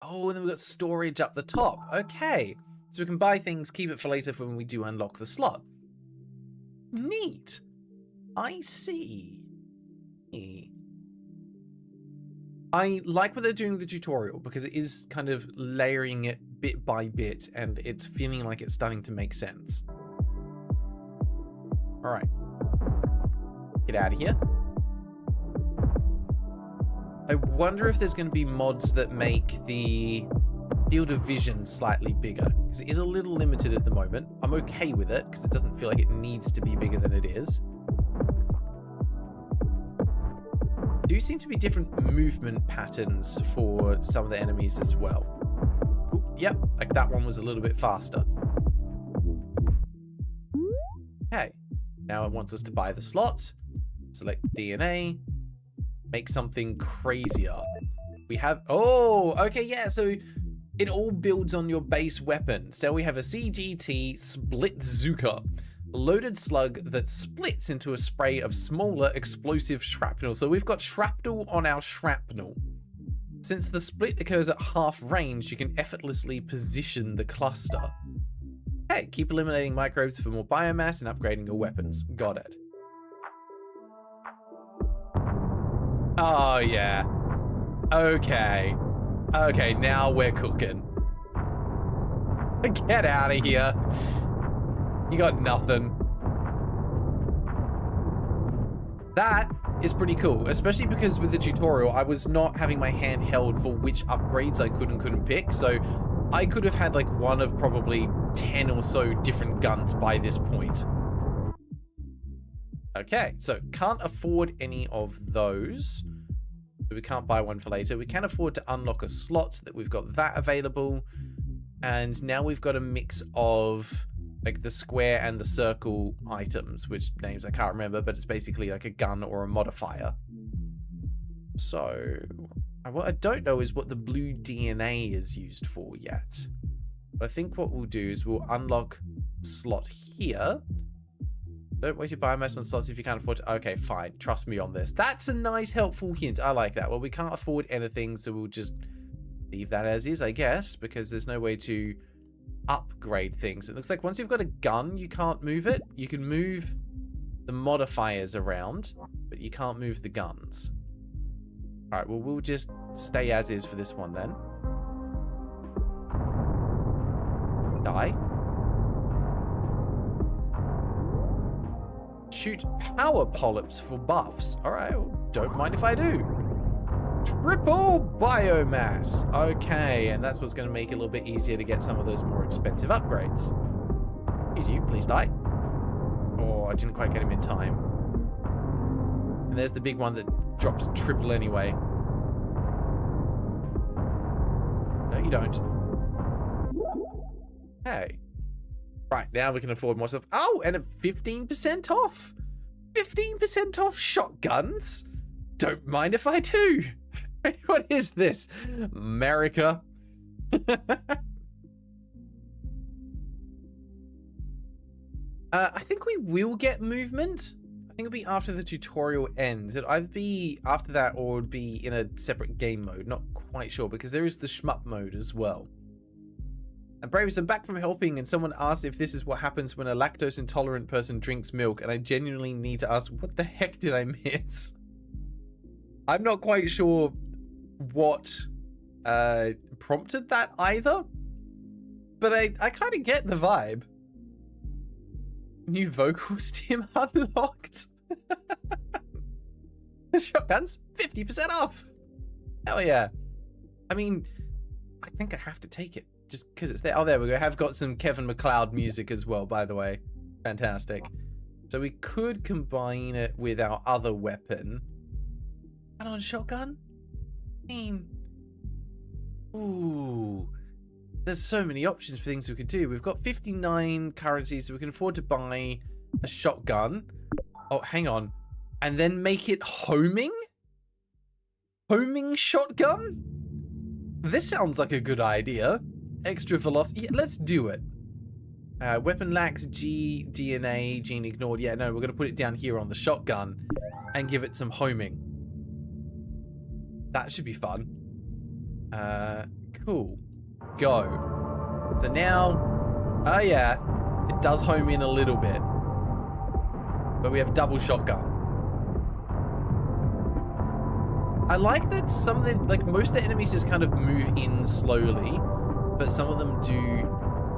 B: Oh, and then we've got storage up the top. Okay. So we can buy things, keep it for later for when we do unlock the slot. Neat. I see. I like what they're doing with the tutorial because it is kind of layering it bit by bit and it's feeling like it's starting to make sense. All right. Get out of here. I wonder if there's going to be mods that make the field of vision slightly bigger because it is a little limited at the moment. I'm okay with it because it doesn't feel like it needs to be bigger than it is. Do seem to be different movement patterns for some of the enemies as well. Ooh, yep, like that one was a little bit faster. Okay, now it wants us to buy the slot, select the DNA, make something crazier. We have, oh, okay, yeah, so it all builds on your base weapon. So we have a CGT Split Zuka. A loaded slug that splits into a spray of smaller explosive shrapnel. So we've got shrapnel on our shrapnel. Since the split occurs at half range, you can effortlessly position the cluster. Hey, keep eliminating microbes for more biomass and upgrading your weapons. Got it. Oh, yeah. Okay. Okay, now we're cooking. Get out of here. You got nothing. That is pretty cool, especially because with the tutorial, I was not having my hand held for which upgrades I could and couldn't pick. So I could have had like one of probably 10 or so different guns by this point. Okay, so can't afford any of those. So we can't buy one for later. We can afford to unlock a slot so that we've got that available. And now we've got a mix of like the square and the circle items, which names I can't remember, but it's basically like a gun or a modifier. So what I don't know is what the blue DNA is used for yet. But I think what we'll do is we'll unlock a slot here. Don't waste your biomass on slots if you can't afford to. Okay, fine. Trust me on this. That's a nice, helpful hint. I like that. Well, we can't afford anything, so we'll just leave that as is, I guess, because there's no way to upgrade things. It looks like once you've got a gun, you can't move it. You can move the modifiers around, but you can't move the guns. All right, well, we'll just stay as is for this one then. Die. Shoot power polyps for buffs. All right, well, don't mind if I do. Triple biomass. Okay, and that's what's going to make it a little bit easier to get some of those more expensive upgrades. Excuse you, please die. Oh, I didn't quite get him in time. And there's the big one that drops triple anyway. No, you don't. Hey. Right, now we can afford more stuff. Oh, and a 15% off. 15% off shotguns. Don't mind if I do. What is this? America? I think we will get movement. I think it'll be after the tutorial ends. It'll either be after that or it'll be in a separate game mode. Not quite sure, because there is the shmup mode as well. And Bravis, I'm back from helping, and someone asked if this is what happens when a lactose intolerant person drinks milk, and I genuinely need to ask, what the heck did I miss? I'm not quite sure what prompted that either, but I kind of get the vibe. New vocal stim unlocked. Shotguns, 50% off. Hell yeah. I mean, I think I have to take it just because it's there. Oh, there we go. I have got some Kevin MacLeod music as well, by the way. Fantastic. So we could combine it with our other weapon. And on shotgun? I mean, ooh, there's so many options for things we could do. We've got 59 currencies, so we can afford to buy a shotgun. Oh, hang on. And then make it homing? Homing shotgun? This sounds like a good idea. Extra velocity. Yeah, let's do it. Weapon lacks G, DNA, gene ignored. Yeah, no, we're going to put it down here on the shotgun and give it some homing. That should be fun. Cool. Go. So now, oh yeah, it does home in a little bit. But we have double shotgun. I like that some of the, like most of the enemies just kind of move in slowly, but some of them do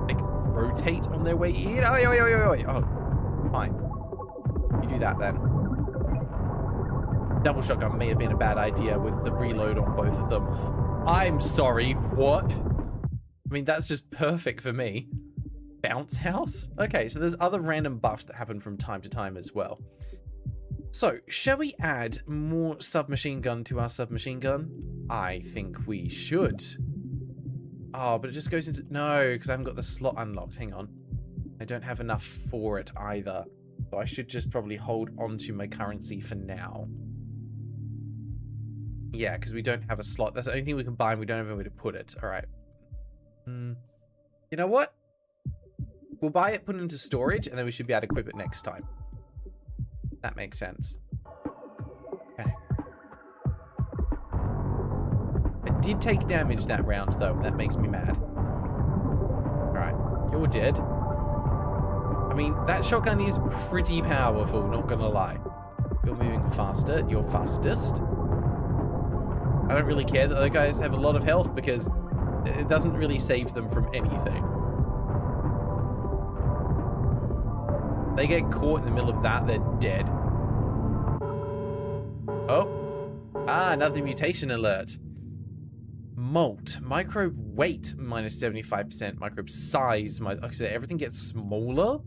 B: like rotate on their way in. Oh, fine. You do that then. Double shotgun may have been a bad idea with the reload on both of them. I'm sorry, what? I mean, that's just perfect for me. Bounce house? Okay, so there's other random buffs that happen from time to time as well. So, shall we add more submachine gun to our submachine gun? I think we should. Oh, but it just goes into... No, because I haven't got the slot unlocked. Hang on. I don't have enough for it either. So I should just probably hold on to my currency for now. Yeah, because we don't have a slot. That's the only thing we can buy and we don't have anywhere to put it. All right. You know what? We'll buy it, put it into storage, and then we should be able to equip it next time. That makes sense. Okay. I did take damage that round, though. That makes me mad. Alright. You're dead. I mean, that shotgun is pretty powerful, not gonna lie. You're moving faster. You're fastest. I don't really care that other guys have a lot of health because it doesn't really save them from anything. They get caught in the middle of that, they're dead. Oh. Ah, another mutation alert. Molt. Microbe weight minus 75%. Microbe size. Like I said, everything gets smaller.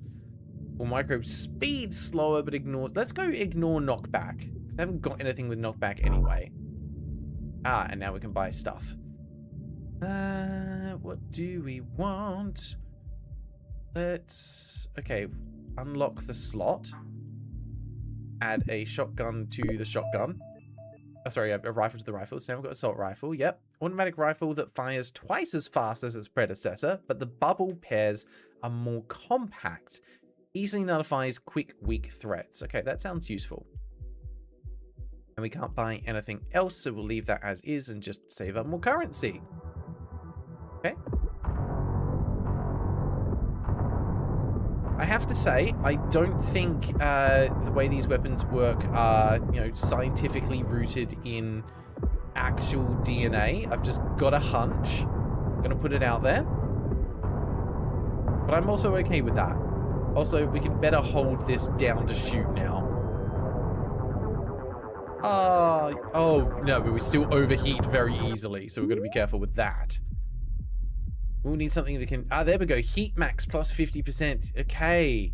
B: Or microbe speed slower, but ignore... Let's go ignore knockback. Because I haven't got anything with knockback anyway. Ah, and now we can buy stuff. What do we want? Let's... Okay. Unlock the slot. Add a shotgun to the shotgun. Oh, sorry, a rifle to the rifle. So now we've got assault rifle. Yep. Automatic rifle that fires twice as fast as its predecessor, but the bubble pairs are more compact. Easily nullifies quick, weak threats. Okay, that sounds useful. And we can't buy anything else, so we'll leave that as is and just save up more currency. Okay. I have to say, I don't think the way these weapons work are, you know, scientifically rooted in actual DNA. I've just got a hunch. I'm gonna put it out there. But I'm also okay with that. Also, we can better hold this down to shoot now. Oh, no, but we still overheat very easily, so we've got to be careful with that. We'll need something that can... there we go. Heat max plus 50%. Okay.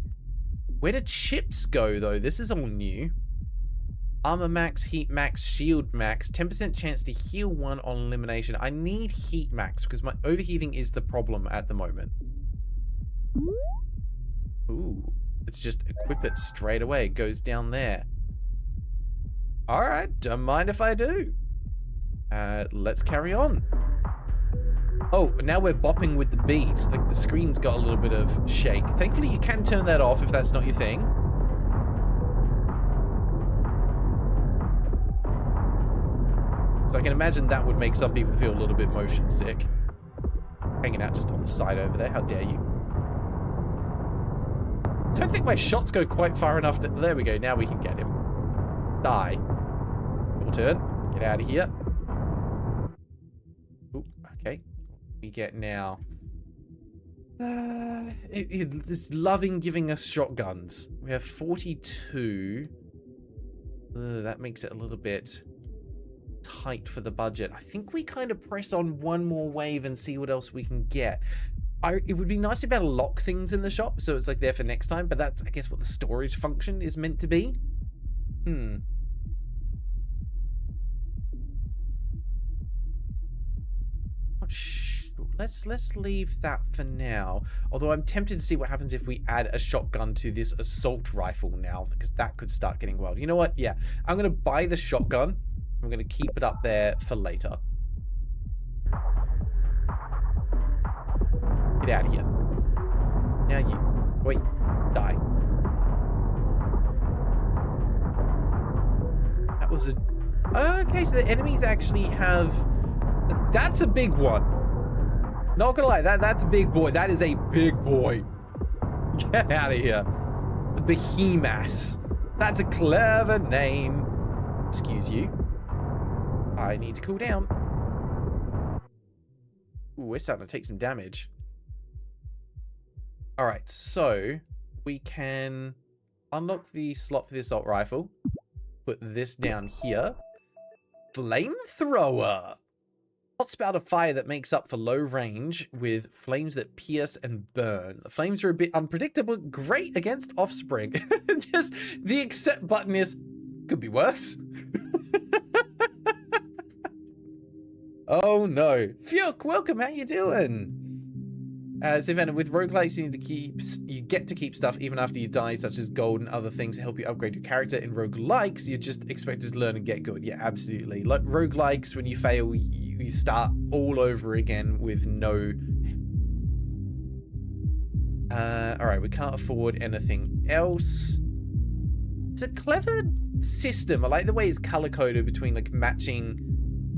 B: Where did chips go, though? This is all new. Armor max, heat max, shield max. 10% chance to heal one on elimination. I need heat max because my overheating is the problem at the moment. Ooh. Let's just equip it straight away. It goes down there. Alright, don't mind if I do. Let's carry on. Oh, now we're bopping with the beats. Like, the screen's got a little bit of shake. Thankfully, you can turn that off if that's not your thing. So I can imagine that would make some people feel a little bit motion sick. Hanging out just on the side over there. How dare you? I don't think my shots go quite far enough to... There we go. Now we can get him. Die. Double turn. Get out of here. Ooh, okay. We get now. It's loving giving us shotguns. We have 42. That makes it a little bit tight for the budget. I think we kind of press on one more wave and see what else we can get. It would be nice to be able to lock things in the shop, so it's like there for next time, but that's, I guess, what the storage function is meant to be. Let's leave that for now. Although I'm tempted to see what happens if we add a shotgun to this assault rifle now, because that could start getting wild. You know what? Yeah, I'm going to buy the shotgun. I'm going to keep it up there for later. Get out of here. Now you. Wait. Die. That was a... Okay, so the enemies actually have... That's a big one. Not gonna lie, that's a big boy. That is a big boy. Get out of here. The Behemoth. That's a clever name. Excuse you. I need to cool down. Ooh, we're starting to take some damage. Alright, so we can unlock the slot for the assault rifle. Put this down here. Flamethrower. Hot spout of fire that makes up for low range with flames that pierce and burn. The flames are a bit unpredictable, great against offspring. Just the accept button is, could be worse. Oh no. Fuke, welcome, how you doing? Savannah, with roguelikes you get to keep stuff even after you die, such as gold and other things to help you upgrade your character. In roguelikes, you're just expected to learn and get good. Yeah, absolutely. Like roguelikes, when you fail, you start all over again with no... Alright, we can't afford anything else. It's a clever system. I like the way it's color-coded between like matching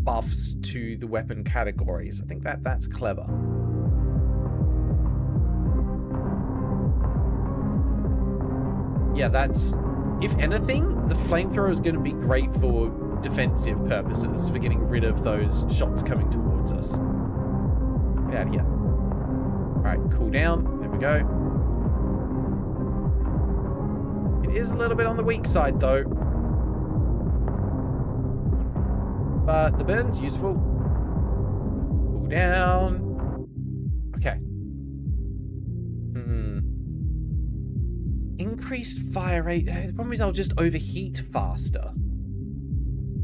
B: buffs to the weapon categories. I think that's clever. Yeah, that's... If anything, the flamethrower is going to be great for defensive purposes, for getting rid of those shots coming towards us. Get out of here. Alright, cool down. There we go. It is a little bit on the weak side, though. But the burn's useful. Cool down. Okay. Increased fire rate. The problem is I'll just overheat faster.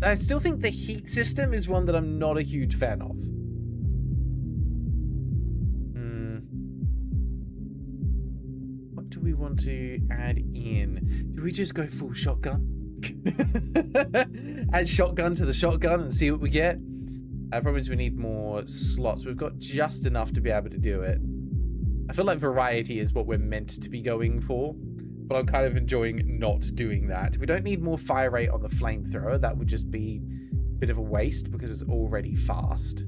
B: I still think the heat system is one that I'm not a huge fan of. What do we want to add in? Do we just go full shotgun? Add shotgun to the shotgun and see what we get? Problem is we need more slots. We've got just enough to be able to do it. I feel like variety is what we're meant to be going for. but I'm kind of enjoying not doing that. We don't need more fire rate on the flamethrower. That would just be a bit of a waste because it's already fast.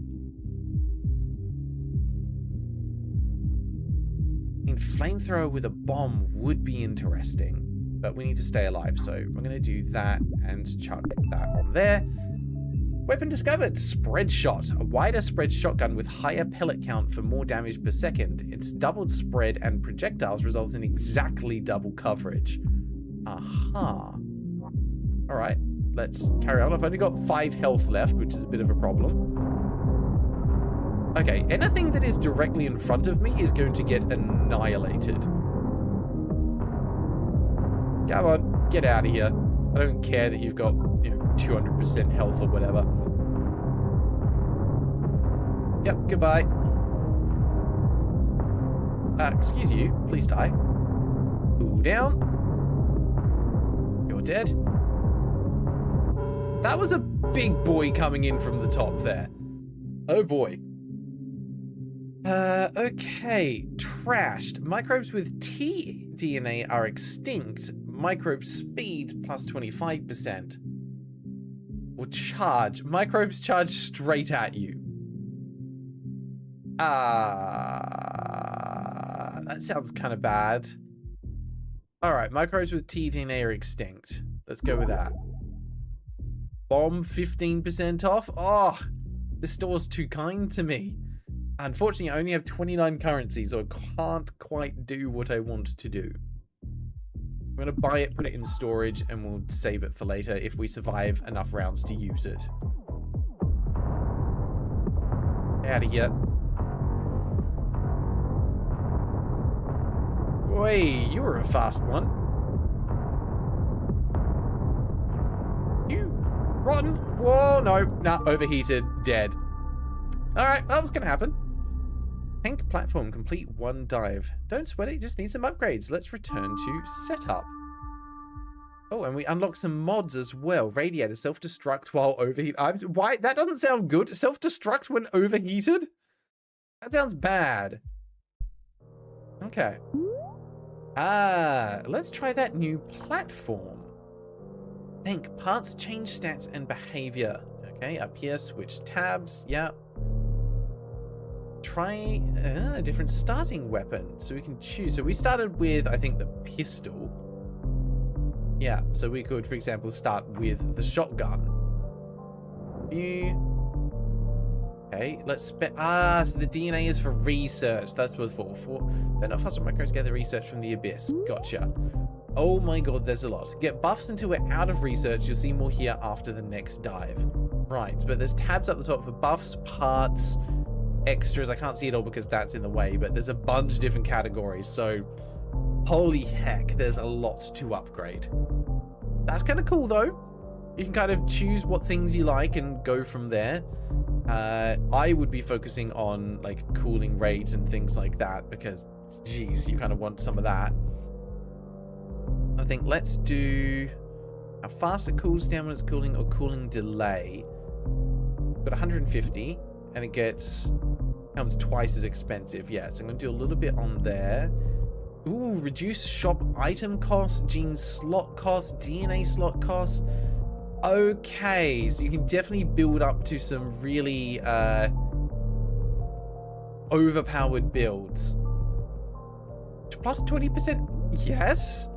B: I mean, flamethrower with a bomb would be interesting, but we need to stay alive, so I'm going to do that and chuck that on there. Weapon discovered, spread shot, a wider spread shotgun with higher pellet count for more damage per second. Its doubled spread and projectiles results in exactly double coverage. Aha. All right, let's carry on. I've only got 5 health left, which is a bit of a problem. Okay, anything that is directly in front of me is going to get annihilated. Come on, get out of here. I don't care that you've got, 200% health or whatever. Yep, goodbye. Excuse you, please die. Ooh, down. You're dead. That was a big boy coming in from the top there. Oh boy. Okay. Trashed. Microbes with T DNA are extinct. Microbe speed plus 25%. Or charge. Microbes charge straight at you. That sounds kind of bad. Alright, microbes with T DNA are extinct. Let's go with that. Bomb 15% off? Oh, this store's too kind to me. Unfortunately, I only have 29 currency, so I can't quite do what I want to do. I'm going to buy it, put it in storage, and we'll save it for later if we survive enough rounds to use it. Out of here. Boy, you were a fast one. You rotten. Whoa, no. Nah, overheated. Dead. Alright, that was going to happen. Pink platform, complete 1 dive. Don't sweat it, just need some upgrades. Let's return to setup. Oh, and we unlock some mods as well. Radiator, self-destruct while overheated. Why? That doesn't sound good. Self-destruct when overheated? That sounds bad. Okay. Let's try that new platform. Think, parts change stats and behavior. Okay, up here, switch tabs. Yeah. Try a different starting weapon so we can choose. So we started with, I think, the pistol. Yeah, so we could, for example, start with the shotgun. Okay, let's so the DNA is for research. That's what it's for. They're not faster microbes gather research from the abyss. Gotcha. Oh my god, there's a lot. Get buffs until we're out of research. You'll see more here after the next dive. Right, but there's tabs up the top for buffs, parts, extras. I can't see it all because that's in the way, but there's a bunch of different categories, so holy heck, there's a lot to upgrade. That's kind of cool though. You can kind of choose what things you like and go from there. I would be focusing on like cooling rate and things like that because geez, you kind of want some of that. I think let's do how fast it cools down when it's cooling or cooling delay. Got 150 and it becomes twice as expensive. Yeah, so I'm going to do a little bit on there. Ooh, reduce shop item cost, gene slot cost, DNA slot cost. Okay, so you can definitely build up to some really overpowered builds. Plus 20%, yes.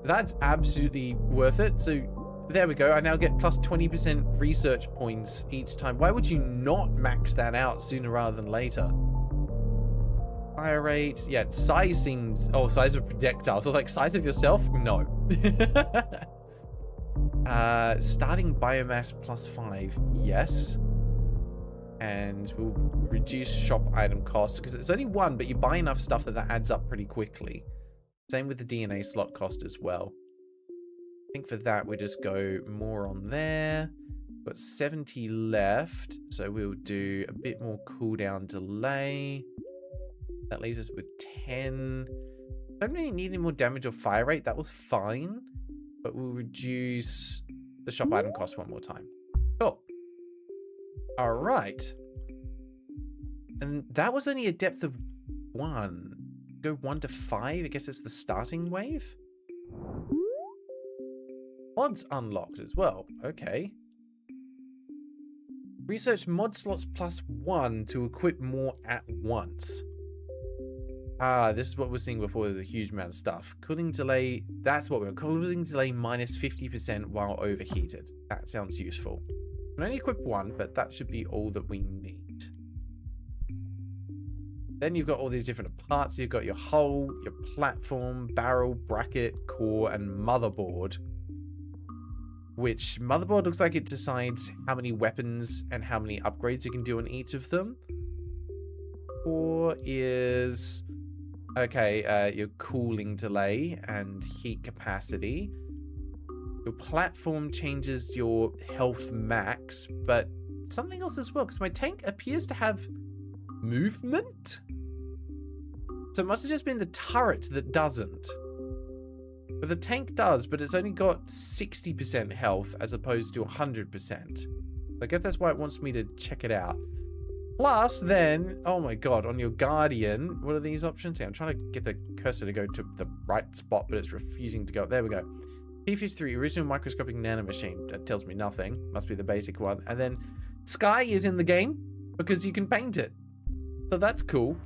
B: That's absolutely worth it. So there we go. I now get plus 20% research points each time. Why would you not max that out sooner rather than later? Fire rate. Yeah, size seems... Oh, size of projectiles. So like size of yourself? No. Starting biomass plus 5. Yes. And we'll reduce shop item cost because it's only 1, but you buy enough stuff that adds up pretty quickly. Same with the DNA slot cost as well. I think for that, we just go more on there. Got 70 left, so we'll do a bit more cooldown delay. That leaves us with 10. Don't really need any more damage or fire rate. That was fine, but we'll reduce the shop item cost 1 more time. Cool. All right. And that was only a depth of 1. Go 1 to 5. I guess it's the starting wave. Mods unlocked as well. Okay. Research mod slots +1 to equip more at once. Ah, this is what we're seeing before. There's a huge amount of stuff. Cooling delay. That's what we're cooling delay minus 50% while overheated. That sounds useful. We can only equip one, but that should be all that we need. Then you've got all these different parts. You've got your hull, your platform, barrel, bracket, core, and motherboard. Which motherboard looks like it decides how many weapons and how many upgrades you can do on each of them. Core is... okay, your cooling delay and heat capacity. Your platform changes your health max, but something else as well, because my tank appears to have movement? So it must have just been the turret that doesn't. But the tank does, but it's only got 60% health as opposed to 100%. I guess that's why it wants me to check it out. Plus, then, oh my god, on your Guardian, what are these options? Yeah, I'm trying to get the cursor to go to the right spot, but it's refusing to go. There we go. P53, original microscopic nanomachine. That tells me nothing. Must be the basic one. And then Sky is in the game because you can paint it. So that's cool.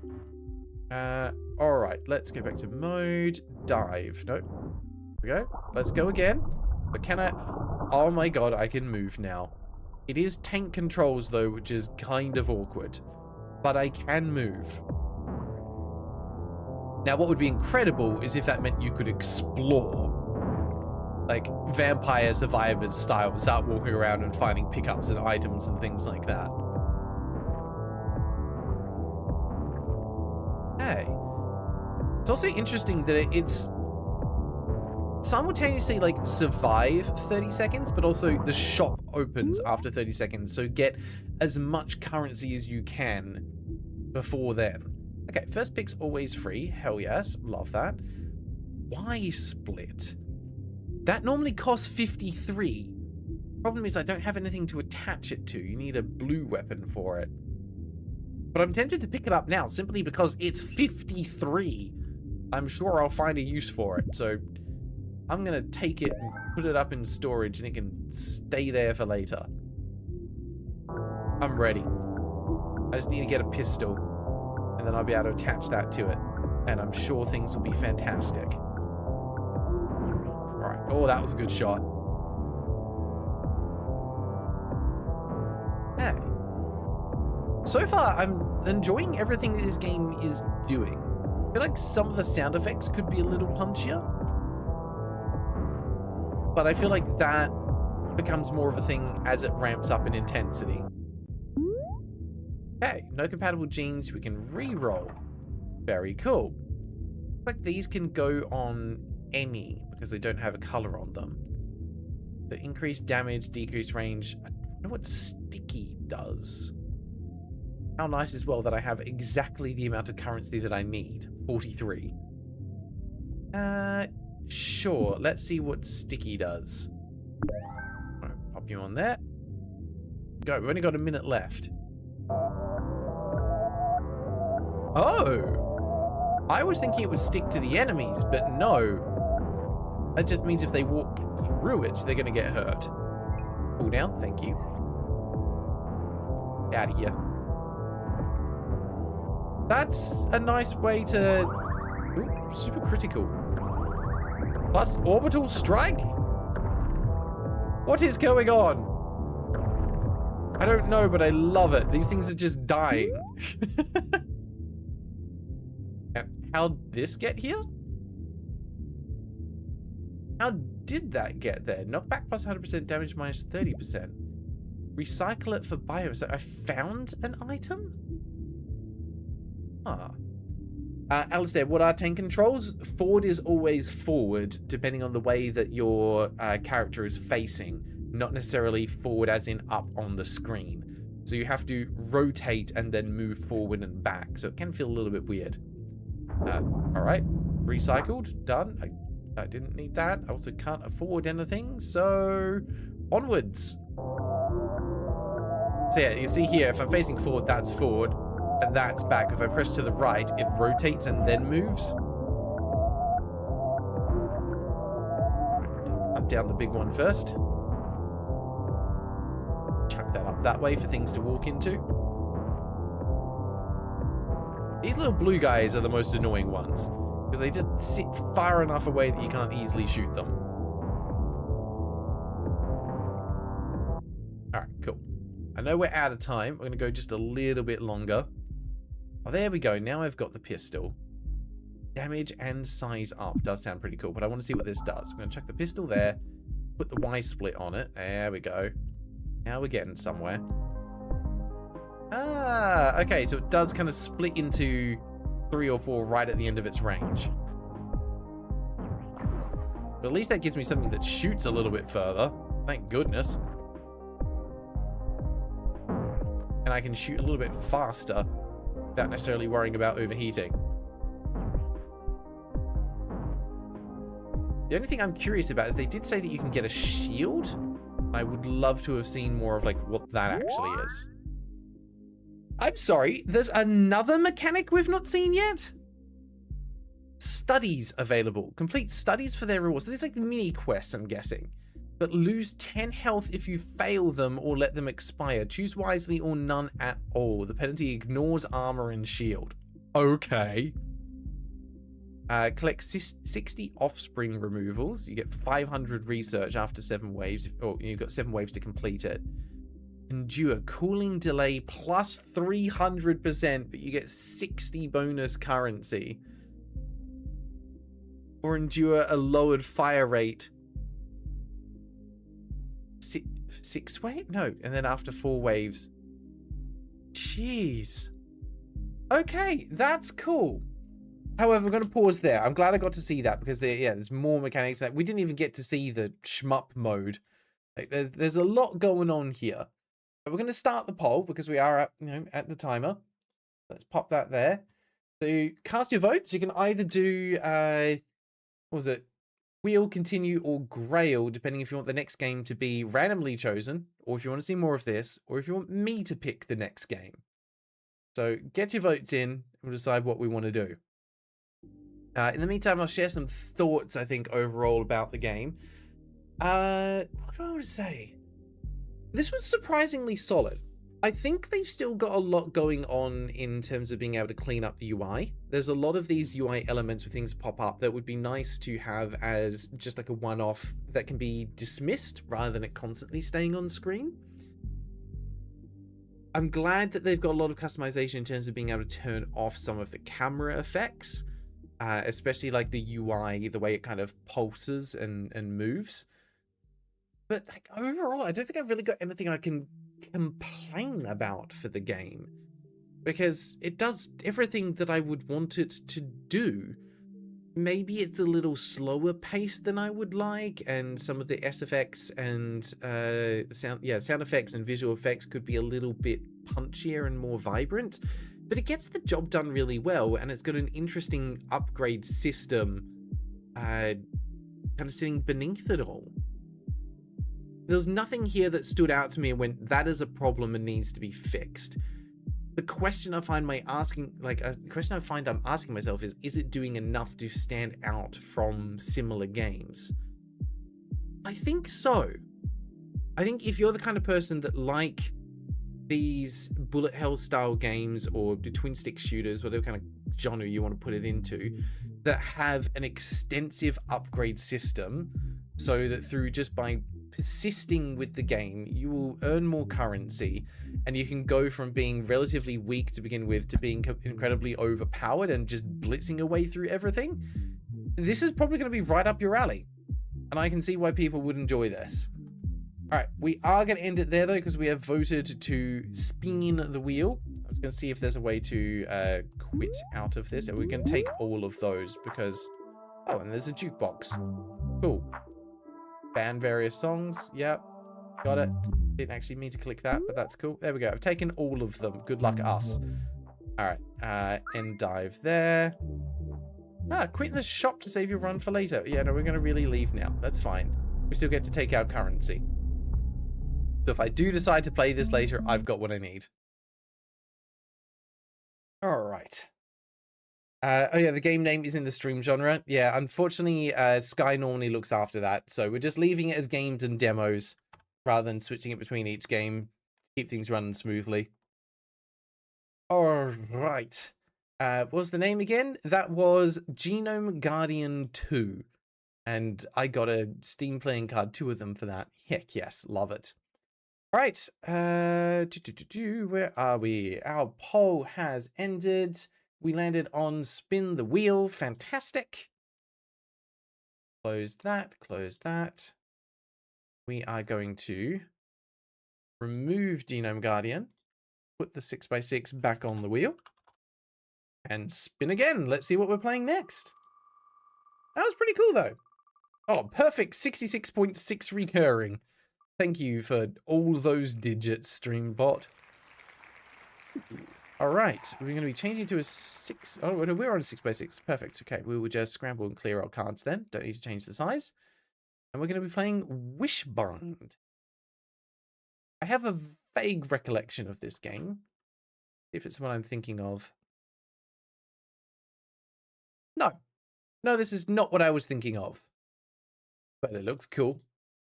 B: Alright, let's go back to mode. Dive. Nope. There we go. Let's go again. But can I... oh my god, I can move now. It is tank controls though, which is kind of awkward. But I can move. Now what would be incredible is if that meant you could explore. Like Vampire Survivors style, start walking around and finding pickups and items and things like that. Hey. It's also interesting that it's simultaneously like survive 30 seconds, but also the shop opens after 30 seconds. So get as much currency as you can before then. Okay, first pick's always free. Hell yes, love that. Why split? That normally costs 53. Problem is I don't have anything to attach it to. You need a blue weapon for it. But I'm tempted to pick it up now simply because it's 53. I'm sure I'll find a use for it. So I'm going to take it and put it up in storage and it can stay there for later. I'm ready. I just need to get a pistol and then I'll be able to attach that to it. And I'm sure things will be fantastic. Alright. Oh, that was a good shot. Hey. So far, I'm enjoying everything that this game is doing. I feel like some of the sound effects could be a little punchier. But I feel like that becomes more of a thing as it ramps up in intensity. Okay, no compatible genes. We can re-roll. Very cool. Like these can go on any because they don't have a color on them. So increased damage, decreased range. I don't know what sticky does. How nice as well that I have exactly the amount of currency that I need. 43. Sure. Let's see what sticky does. Right, pop you on there. Go. We've only got a minute left. Oh! I was thinking it would stick to the enemies, but no. That just means if they walk through it, they're going to get hurt. Cool down. Thank you. Out of here. That's a nice way to... ooh, super critical. Plus orbital strike? What is going on? I don't know, but I love it. These things are just dying. How'd this get here? How did that get there? Knockback plus 100%, damage minus 30%. Recycle it for bio. So I found an item? Ah. Alistair, what are tank controls? Forward is always forward, depending on the way that your character is facing. Not necessarily forward as in up on the screen. So you have to rotate and then move forward and back. So it can feel a little bit weird. Alright. Recycled. Done. I didn't need that. I also can't afford anything. So onwards. So yeah, you see here, if I'm facing forward, that's forward. And that's back. If I press to the right, it rotates and then moves. down the big one first. Chuck that up that way for things to walk into. These little blue guys are the most annoying ones, because they just sit far enough away that you can't easily shoot them. Alright, cool. I know we're out of time. We're going to go just a little bit longer. Oh, there we go. Now I've got the pistol. Damage and size up does sound pretty cool, but I want to see what this does. I'm going to chuck the pistol there, put the Y split on it. There we go. Now we're getting somewhere. Ah, okay, so it does kind of split into 3 or 4 right at the end of its range. But at least that gives me something that shoots a little bit further. Thank goodness. And I can shoot a little bit faster without necessarily worrying about overheating. The only thing I'm curious about is they did say that you can get a shield. I would love to have seen more of like what that actually is. I'm sorry, there's another mechanic we've not seen yet? Studies available. Complete studies for their rewards. So there's like mini quests, I'm guessing. But lose 10 health if you fail them or let them expire. Choose wisely or none at all. The penalty ignores armor and shield. Okay. Collect 60 offspring removals. You get 500 research after 7 waves. Or you've got 7 waves to complete it. Endure cooling delay plus 300%, but you get 60 bonus currency. Or endure a lowered fire rate. 6 wave? No, and then after 4 waves. Jeez. Okay, that's cool. However, we're going to pause there. I'm glad I got to see that because there's more mechanics. We didn't even get to see the shmup mode. Like, there's a lot going on here. But we're going to start the poll because we are at the timer. Let's pop that there. So cast your votes. You can either do what was it? Wheel, continue, or Grail, depending if you want the next game to be randomly chosen, or if you want to see more of this, or if you want me to pick the next game. So get your votes in. We'll decide what we want to do. In the meantime, I'll share some thoughts, I think, overall about the game. What do I want to say? This was surprisingly solid. I think they've still got a lot going on in terms of being able to clean up the UI. There's a lot of these UI elements where things pop up that would be nice to have as just like a one-off that can be dismissed rather than it constantly staying on screen. I'm glad that they've got a lot of customization in terms of being able to turn off some of the camera effects, especially like the UI, the way it kind of pulses and moves. But like overall, I don't think I've really got anything I can complain about for the game, because it does everything that I would want it to do. Maybe it's a little slower paced than I would like, and some of the SFX and sound effects and visual effects could be a little bit punchier and more vibrant, but it gets the job done really well, and it's got an interesting upgrade system kind of sitting beneath it all. There's nothing here that stood out to me and went, that is a problem and needs to be fixed. The question I find I'm asking myself is it doing enough to stand out from similar games? I think so. I think if you're the kind of person that like these bullet hell style games or the twin stick shooters, whatever kind of genre you want to put it into, that have an extensive upgrade system, so that through just by persisting with the game, you will earn more currency, and you can go from being relatively weak to begin with to being incredibly overpowered and just blitzing away through everything. This is probably going to be right up your alley, and I can see why people would enjoy this. All right, we are going to end it there though, because we have voted to spin the wheel. I was going to see if there's a way to quit out of this, and we can take all of those because, oh, and there's a jukebox. Cool. Ban various songs. Yep. Got it. Didn't actually mean to click that, but that's cool. There we go. I've taken all of them. Good luck us. All right. End dive there. Quit the shop to save your run for later. Yeah, no, we're going to really leave now. That's fine. We still get to take our currency. So if I do decide to play this later, I've got what I need. All right. Oh yeah, the game name is in the stream genre. Yeah, unfortunately, Sky normally looks after that, so we're just leaving it as games and demos rather than switching it between each game to keep things running smoothly. All right. What was the name again? That was Genome Guardian 2. And I got a Steam playing card, 2 of them for that. Heck yes, love it. All right. Where are we? Our poll has ended. We landed on spin the wheel. Fantastic. Close that. Close that. We are going to remove Genome Guardian. Put the 6x6 back on the wheel. And spin again. Let's see what we're playing next. That was pretty cool, though. Oh, perfect. 66.6 recurring. Thank you for all those digits, StreamBot. All right. We're going to be changing to a 6. Oh, no, we're on a 6x6. Perfect. Okay. We will just scramble and clear our cards then. Don't need to change the size. And we're going to be playing Wishbind. I have a vague recollection of this game. If it's what I'm thinking of. No. No, this is not what I was thinking of. But it looks cool.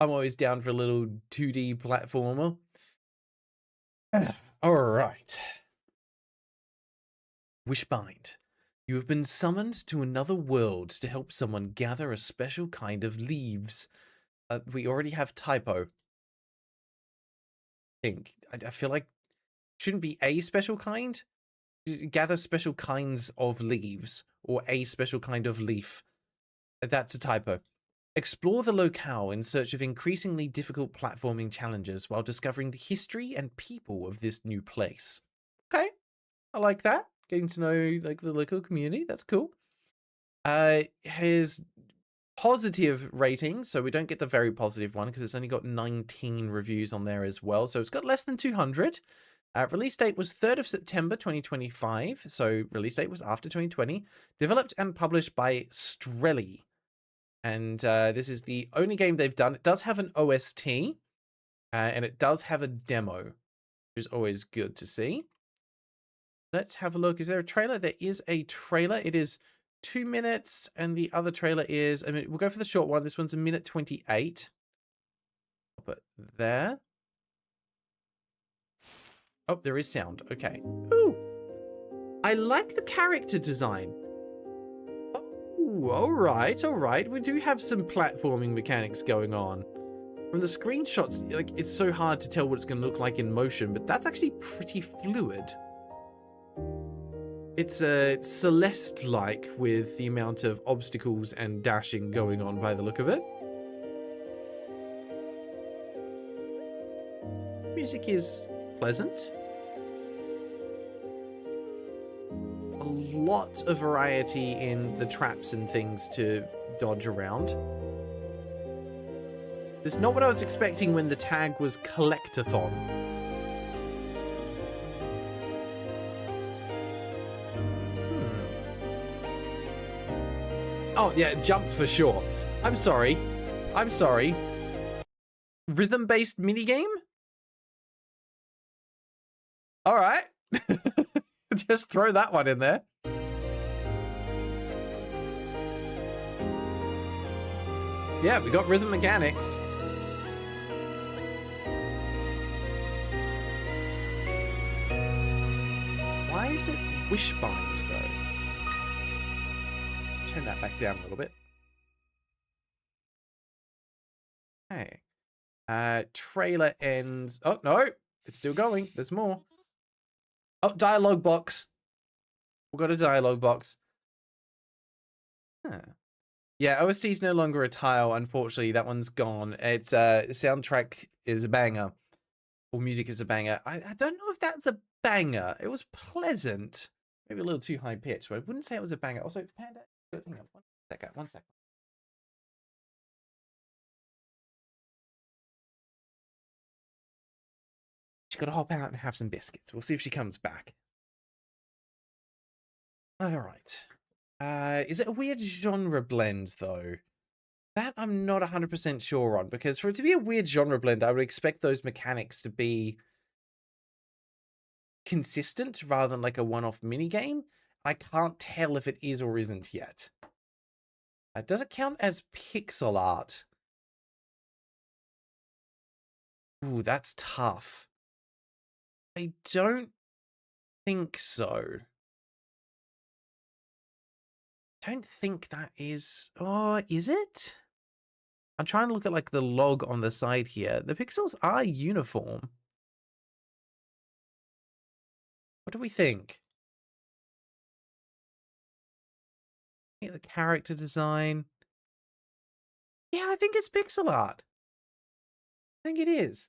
B: I'm always down for a little 2D platformer. All right. Wishbind. You have been summoned to another world to help someone gather a special kind of leaves. We already have typo. I feel like shouldn't be a special kind. Gather special kinds of leaves or a special kind of leaf. That's a typo. Explore the locale in search of increasingly difficult platforming challenges while discovering the history and people of this new place. Okay, I like that. Getting to know like the local community. That's cool. His positive ratings, so we don't get the very positive one because it's only got 19 reviews on there as well. So it's got less than 200. Release date was 3rd of September 2025. So release date was after 2020. Developed and published by Strelly. And this is the only game they've done. It does have an OST, and it does have a demo, which is always good to see. Let's have a look. Is there a trailer? There is a trailer. It is 2 minutes, and the other trailer is, I mean, we'll go for the short one. This one's 1:28. I'll put there. Oh, there is sound. Okay. Ooh. I like the character design. Ooh, all right. We do have some platforming mechanics going on. From the screenshots, like it's so hard to tell what it's going to look like in motion, but that's actually pretty fluid. It's Celeste-like with the amount of obstacles and dashing going on by the look of it. Music is pleasant. A lot of variety in the traps and things to dodge around. This is not what I was expecting when the tag was Collectathon. Oh, yeah, jump for sure. I'm sorry. Rhythm-based minigame? All right. Just throw that one in there. Yeah, we got rhythm mechanics. Why is it Wishbind, though? Turn that back down a little bit. Okay. Trailer ends. Oh, no. It's still going. There's more. Oh, dialogue box. We've got a dialogue box. Huh. Yeah, OST is no longer a tile. Unfortunately, that one's gone. It's soundtrack is a banger. Or music is a banger. I don't know if that's a banger. It was pleasant. Maybe a little too high pitched, but I wouldn't say it was a banger. Also, Panda, hang on, one second. She's got to hop out and have some biscuits. We'll see if she comes back. All right. Is it a weird genre blend, though? That I'm not 100% sure on, because for it to be a weird genre blend, I would expect those mechanics to be consistent rather than like a one-off minigame. I can't tell if it is or isn't yet. Does it count as pixel art? Ooh, that's tough. I don't think so. Don't think that is... Oh, is it? I'm trying to look at like the log on the side here. The pixels are uniform. What do we think? The character design. Yeah, I think it's pixel art. I think it is.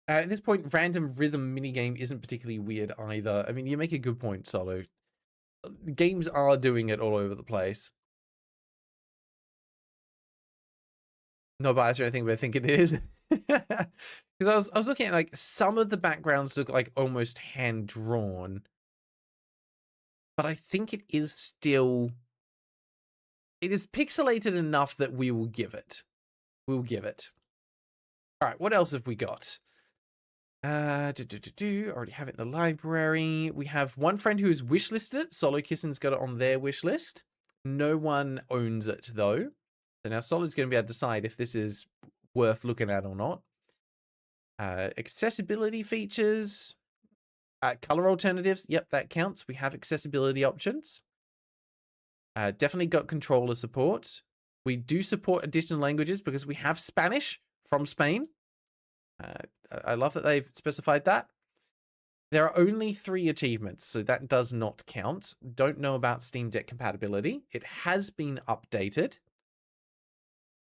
B: At this point, random rhythm minigame isn't particularly weird either. I mean, you make a good point, Solo. Games are doing it all over the place. Not biased or anything, but I think it is. Because I was looking at, like, some of the backgrounds look like almost hand-drawn. But I think it is still... It is pixelated enough that we will give it. We'll give it. All right, what else have we got? Already have it in the library. We have one friend who has wishlisted it. Solo Kissen's got it on their wish list. No one owns it, though. So now Solo's going to be able to decide if this is worth looking at or not. Accessibility features. Color alternatives. Yep, that counts. We have accessibility options. Definitely got controller support. We do support additional languages because we have Spanish from Spain. I love that they've specified that. There are only 3 achievements, so that does not count. Don't know about Steam Deck compatibility. It has been updated.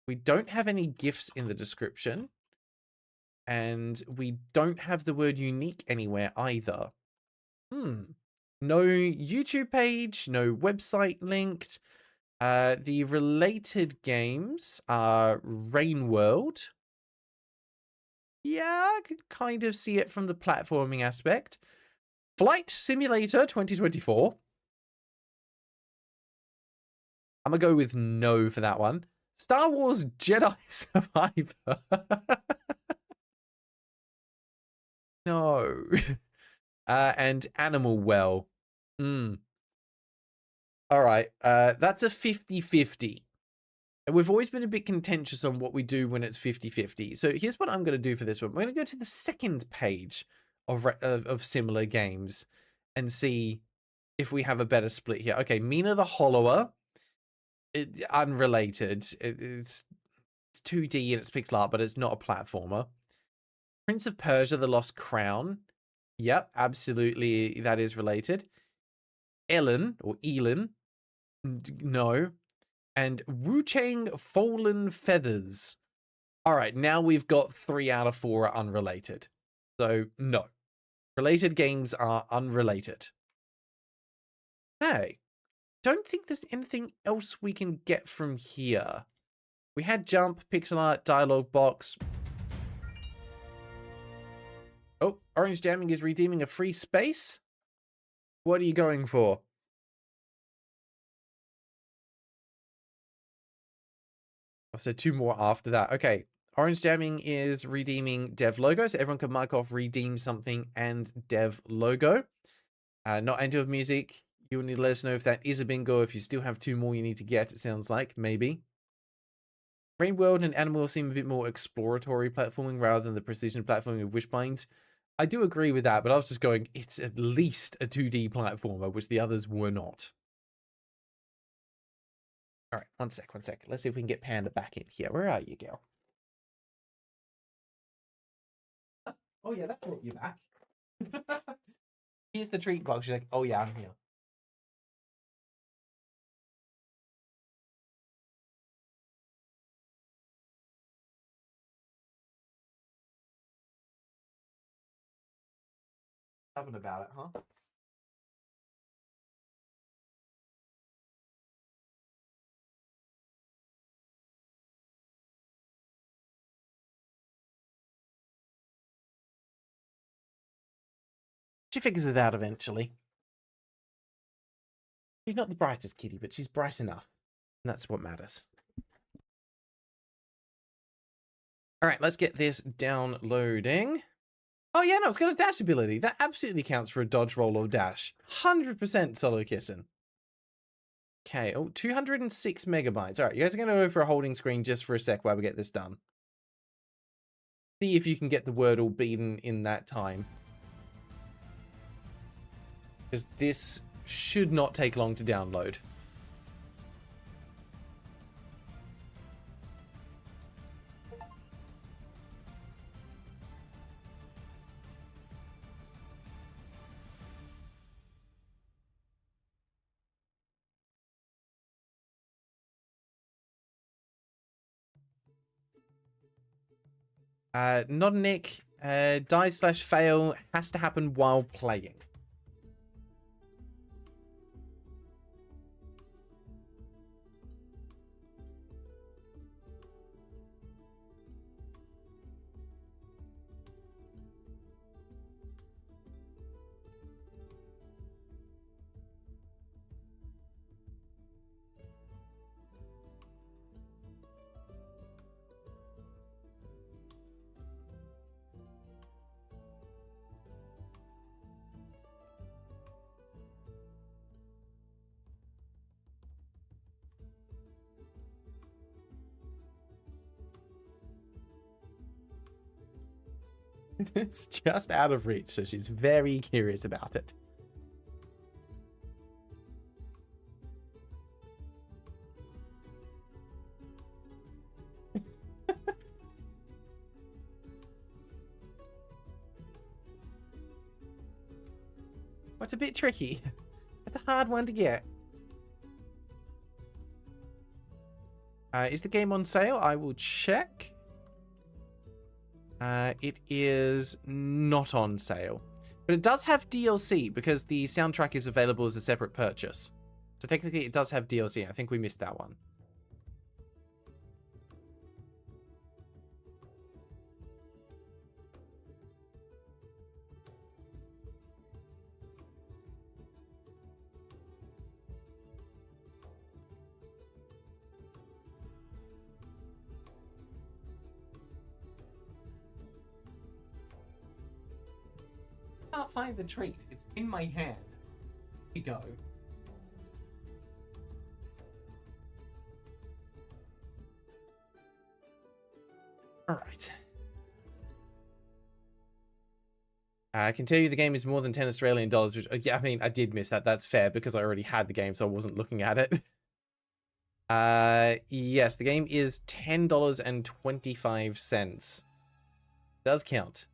B: We don't have any GIFs in the description. And we don't have the word unique anywhere either. No YouTube page, no website linked. The related games are Rain World. Yeah, I could kind of see it from the platforming aspect. Flight Simulator 2024. I'm going to go with no for that one. Star Wars Jedi Survivor. No. And Animal Well. All right. That's a 50-50. And we've always been a bit contentious on what we do when it's 50-50. So here's what I'm going to do for this one. We're going to go to the second page of similar games and see if we have a better split here. Okay, Mina the Hollower. Unrelated. It's 2D and it's pixel art, but it's not a platformer. Prince of Persia, The Lost Crown. Yep, absolutely, that is related. Ellen, or Elin. No. And Wu-Chang Fallen Feathers. All right, now we've got 3 out of 4 are unrelated. So, no. Related games are unrelated. Hey, don't think there's anything else we can get from here. We had Jump, Pixel Art, Dialogue Box. Oh, Orange Jamming is redeeming a free space. What are you going for? So 2 more after that. Okay. Orange Jamming is redeeming dev logo. So everyone can mark off redeem something and dev logo. Not Angel of Music. You will need to let us know if that is a bingo. If you still have 2 more you need to get, it sounds like. Maybe. Rain World and Animal seem a bit more exploratory platforming rather than the precision platforming of Wishbind. I do agree with that, but I was just going, it's at least a 2D platformer, which the others were not. All right, one sec. Let's see if we can get Panda back in here. Where are you, girl? Oh, yeah, that brought you back. Here's the treat box. She's like, oh, yeah, I'm here. Something about it, huh? She figures it out eventually. She's not the brightest kitty, but she's bright enough. And that's what matters. All right, let's get this downloading. Oh, yeah, no, it's got a dash ability. That absolutely counts for a dodge, roll, or dash. 100% solo kissing. Okay, oh, 206 megabytes. All right, you guys are going to go for a holding screen just for a sec while we get this done. See if you can get the Wordle beaten in that time. Because this should not take long to download. Not a nick. Die/fail has to happen while playing. It's just out of reach, so she's very curious about it. It's a bit tricky. It's a hard one to get. Is the game on sale? I will check. It is not on sale. But it does have DLC because the soundtrack is available as a separate purchase. So technically it does have DLC. I think we missed that one. Can't find the treat. It's in my hand. Here we go. All right. I can tell you the game is more than 10 Australian dollars, which, yeah, I mean, I did miss that. That's fair because I already had the game, so I wasn't looking at it. Yes, the game is $10.25. Does count.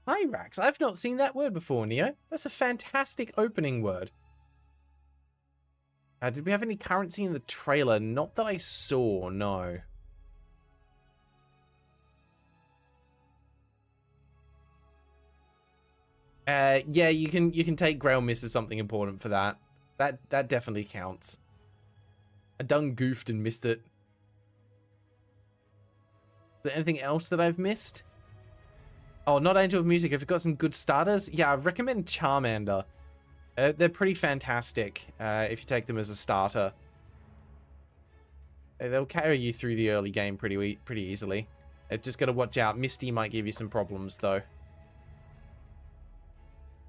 B: Hyrax. I've not seen that word before, Neo. That's a fantastic opening word. Did we have any currency in the trailer? Not that I saw, no. Yeah, you can take Grail Miss as something important for that. That definitely counts. I done goofed and missed it. Is there anything else that I've missed? Oh, not Angel of Music. Have you got some good starters? Yeah, I recommend Charmander. They're pretty fantastic if you take them as a starter. They'll carry you through the early game pretty easily. Just got to watch out. Misty might give you some problems, though.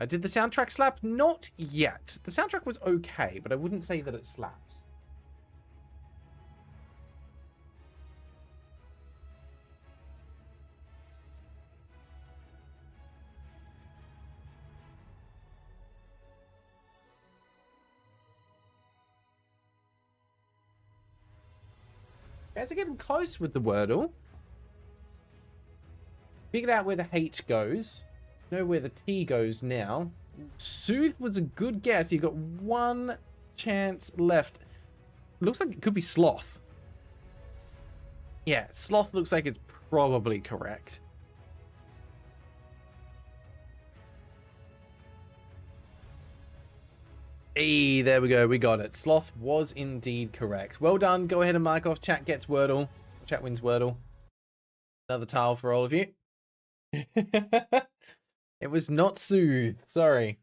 B: Did the soundtrack slap? Not yet. The soundtrack was okay, but I wouldn't say that it slaps. Guys are getting close with the Wordle. Figured out where the H goes. Know where the T goes now. Soothe was a good guess. You've got one chance left. Looks like it could be Sloth. Yeah, Sloth looks like it's probably correct. Hey, there we go. We got it. Sloth was indeed correct. Well done. Go ahead and mark off. Chat gets Wordle. Chat wins Wordle. Another tile for all of you. It was not Soothe. Sorry.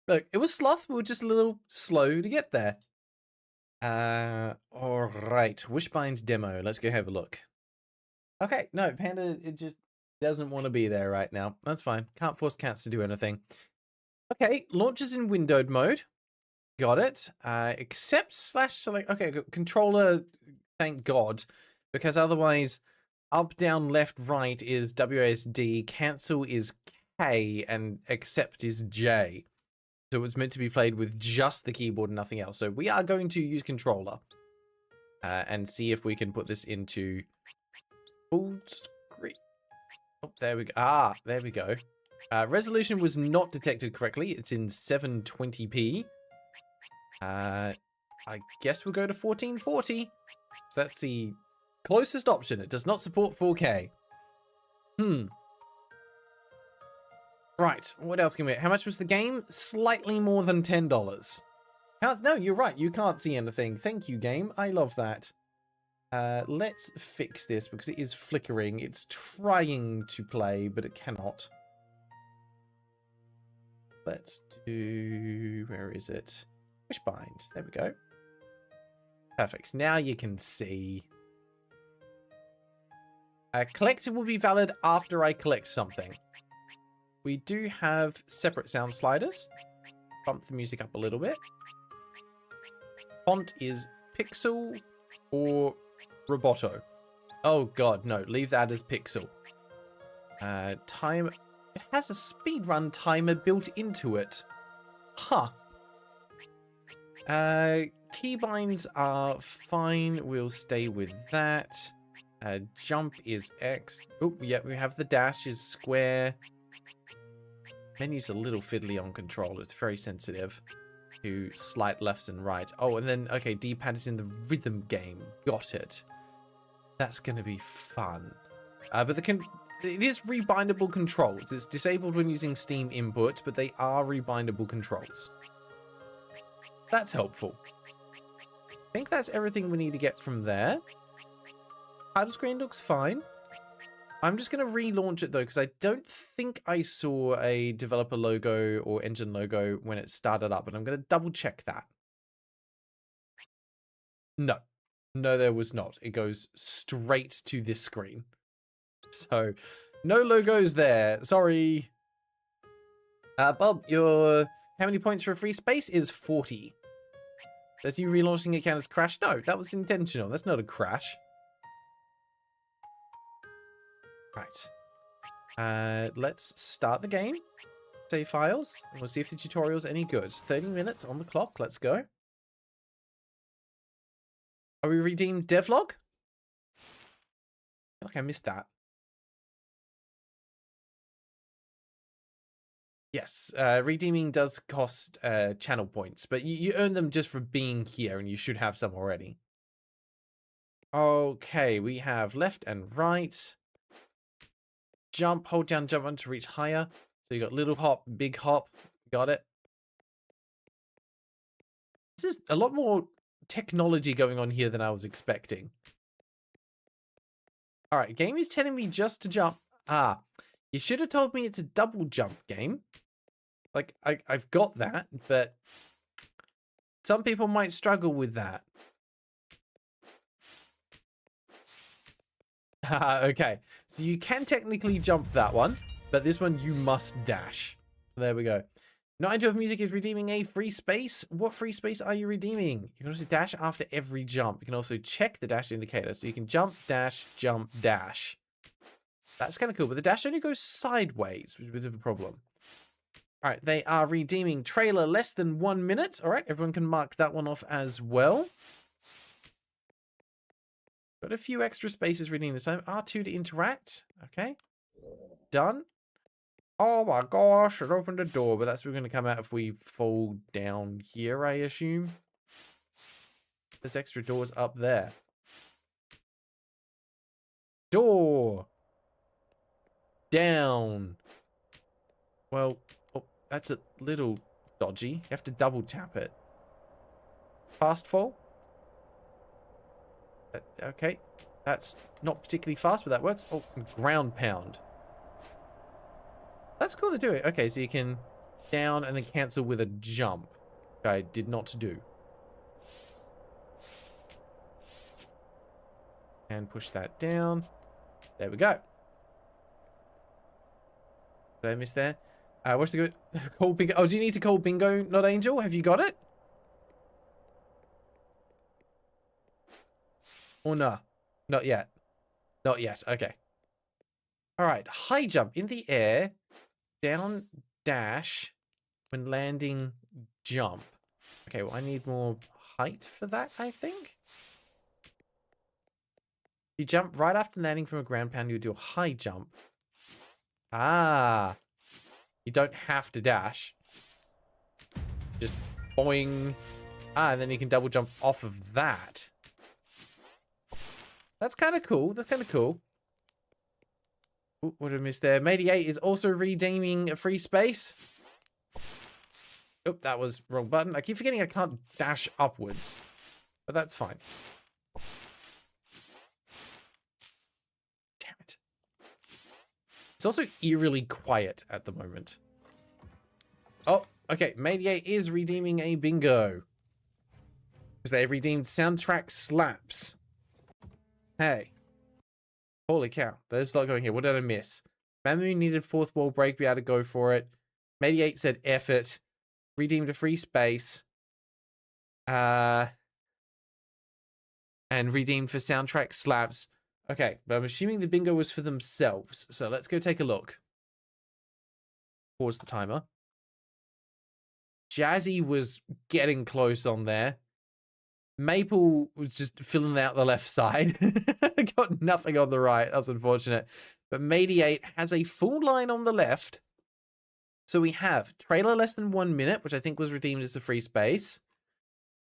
B: Look, it was Sloth. We were just a little slow to get there. All right. Wishbind demo. Let's go have a look. Okay. No, Panda, it just... Doesn't want to be there right now. That's fine. Can't force cats to do anything. Okay, launches in windowed mode. Got it. Accept / select. Okay, controller, thank God. Because otherwise, up, down, left, right is WASD, cancel is K, and accept is J. So it's meant to be played with just the keyboard and nothing else. So we are going to use controller. And see if we can put this into full screen. Oh, there we go. Ah, there we go. Resolution was not detected correctly. It's in 720p. I guess we'll go to 1440. So that's the closest option. It does not support 4K. Right, what else can we... How much was the game? Slightly more than $10. No, you're right. You can't see anything. Thank you, game. I love that. Let's fix this because it is flickering. It's trying to play, but it cannot. Let's do... Where is it? Wishbind. There we go. Perfect. Now you can see. Collector will be valid after I collect something. We do have separate sound sliders. Bump the music up a little bit. Font is Pixel or Roboto. Oh god, no. Leave that as Pixel. Time. It has a speedrun timer built into it. Huh. Keybinds are fine. We'll stay with that. Jump is X. Oh, yeah, we have the dash is square. Menu's a little fiddly on control. It's very sensitive to slight lefts and right. Oh, and then, okay, D-pad is in the rhythm game. Got it. That's going to be fun. But it is rebindable controls. It's disabled when using Steam input, but they are rebindable controls. That's helpful. I think that's everything we need to get from there. Title screen looks fine. I'm just going to relaunch it though, because I don't think I saw a developer logo or engine logo when it started up, and I'm going to double check that. No. No, there was not. It goes straight to this screen. So, no logos there. Sorry. Bob, how many points for a free space is 40. Does you relaunching it count as crash? No, that was intentional. That's not a crash. Right. Let's start the game. Save files. And we'll see if the tutorial's any good. 30 minutes on the clock. Let's go. Are we redeemed devlog? I feel like I missed that. Yes, redeeming does cost channel points, but you earn them just for being here, and you should have some already. Okay, we have left and right. Jump, hold down jump button to reach higher. So you got little hop, big hop. Got it. This is a lot more technology going on here than I was expecting. All right, game is telling me just to jump. Ah, you should have told me it's a double jump game. Like, I've got that, but some people might struggle with that. Okay, so you can technically jump that one, but this one you must dash. There we go. Night of Music is redeeming a free space. What free space are you redeeming? You can also dash after every jump. You can also check the dash indicator. So you can jump, dash, dash. That's kind of cool, but the dash only goes sideways, which is a bit of a problem. All right, they are redeeming trailer less than 1 minute. All right, everyone can mark that one off as well. Got a few extra spaces redeemed this time. R2 to interact. Okay. Done. Oh my gosh, it opened a door, but that's what's going to come out if we fall down here, I assume. There's extra doors up there. Door. Down. Well, oh, that's a little dodgy. You have to double tap it. Fast fall. Okay. That's not particularly fast, but that works. Oh, ground pound. That's cool to do it. Okay, so you can down and then cancel with a jump. Which I did not do. And push that down. There we go. Did I miss there? What's the good? Call bingo. Oh, do you need to call bingo, not angel? Have you got it? Or no? Not yet. Not yet. Okay. All right. High jump in the air. Down dash. When landing, jump. Okay, well, I need more height for that, I think. You jump right after landing from a ground pound, you do a high jump. Ah. You don't have to dash. Just boing. Ah, and then you can double jump off of that. That's kind of cool. That's kind of cool. Ooh, what did I miss there? Matey 8 is also redeeming a free space. Oh, that was wrong button. I keep forgetting I can't dash upwards. But that's fine. Damn it. It's also eerily quiet at the moment. Oh, okay. Matey 8 is redeeming a bingo. Because they redeemed soundtrack slaps. Hey. Holy cow. There's a lot going here. What did I miss? Mamu needed fourth wall break. Be able to go for it. Matey 8 said F it. Redeemed a free space. And redeemed for soundtrack slaps. Okay, but I'm assuming the bingo was for themselves. So let's go take a look. Pause the timer. Jazzy was getting close on there. Maple was just filling out the left side. Got nothing on the right. That's unfortunate. But Matey 8 has a full line on the left. So we have trailer less than 1 minute, which I think was redeemed as a free space.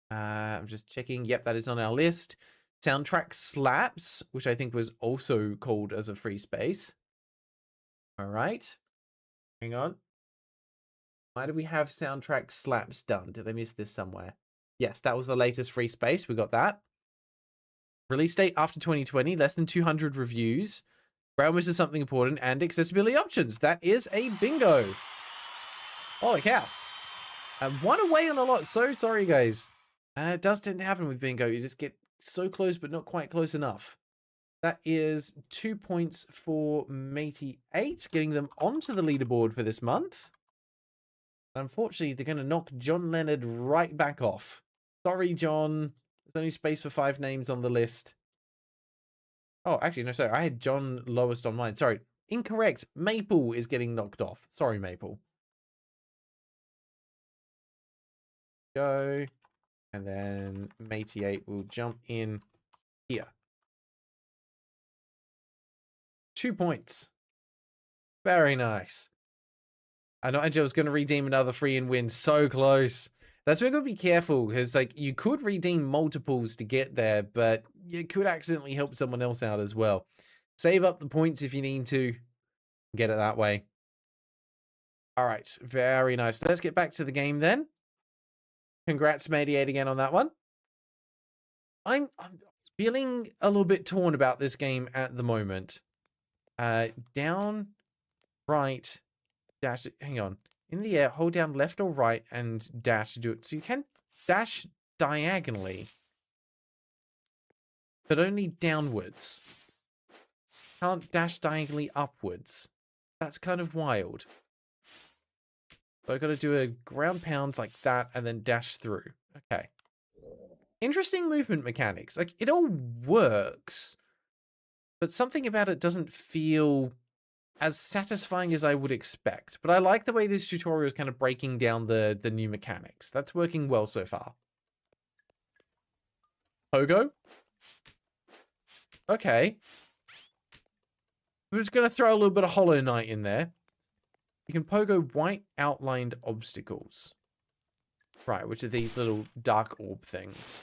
B: I'm just checking. Yep, that is on our list. Soundtrack slaps, which I think was also called as a free space. All right. Hang on. Why do we have soundtrack slaps done? Did I miss this somewhere? Yes, that was the latest free space. We got that. Release date after 2020, less than 200 reviews. Realm is something important and accessibility options. That is a bingo. Holy cow. One away on a lot. So sorry, guys. It does tend to happen with bingo. You just get so close, but not quite close enough. That is 2 points for Matey 8, getting them onto the leaderboard for this month. Unfortunately, they're going to knock John Leonard right back off. Sorry, John. There's only space for 5 names on the list. Oh, actually, no, sorry. I had John lowest on mine. Sorry. Incorrect. Maple is getting knocked off. Sorry, Maple. Go. And then Matey 8 will jump in here. 2 points. Very nice. I know Angel's going to redeem another free and win. So close. That's where we're going to be careful, because like you could redeem multiples to get there, but you could accidentally help someone else out as well. Save up the points if you need to. Get it that way. All right. Very nice. Let's get back to the game then. Congrats, Matey 8 again on that one. I'm feeling a little bit torn about this game at the moment. Down, right, dash. Hang on. In the air, hold down left or right and dash to do it. So you can dash diagonally, but only downwards. Can't dash diagonally upwards. That's kind of wild. So I've got to do a ground pound like that and then dash through. Okay. Interesting movement mechanics. Like, it all works, but something about it doesn't feel as satisfying as I would expect. But I like the way this tutorial is kind of breaking down the new mechanics. That's working well so far. Pogo? Okay. We're just going to throw a little bit of Hollow Knight in there. You can pogo white outlined obstacles. Right, which are these little dark orb things.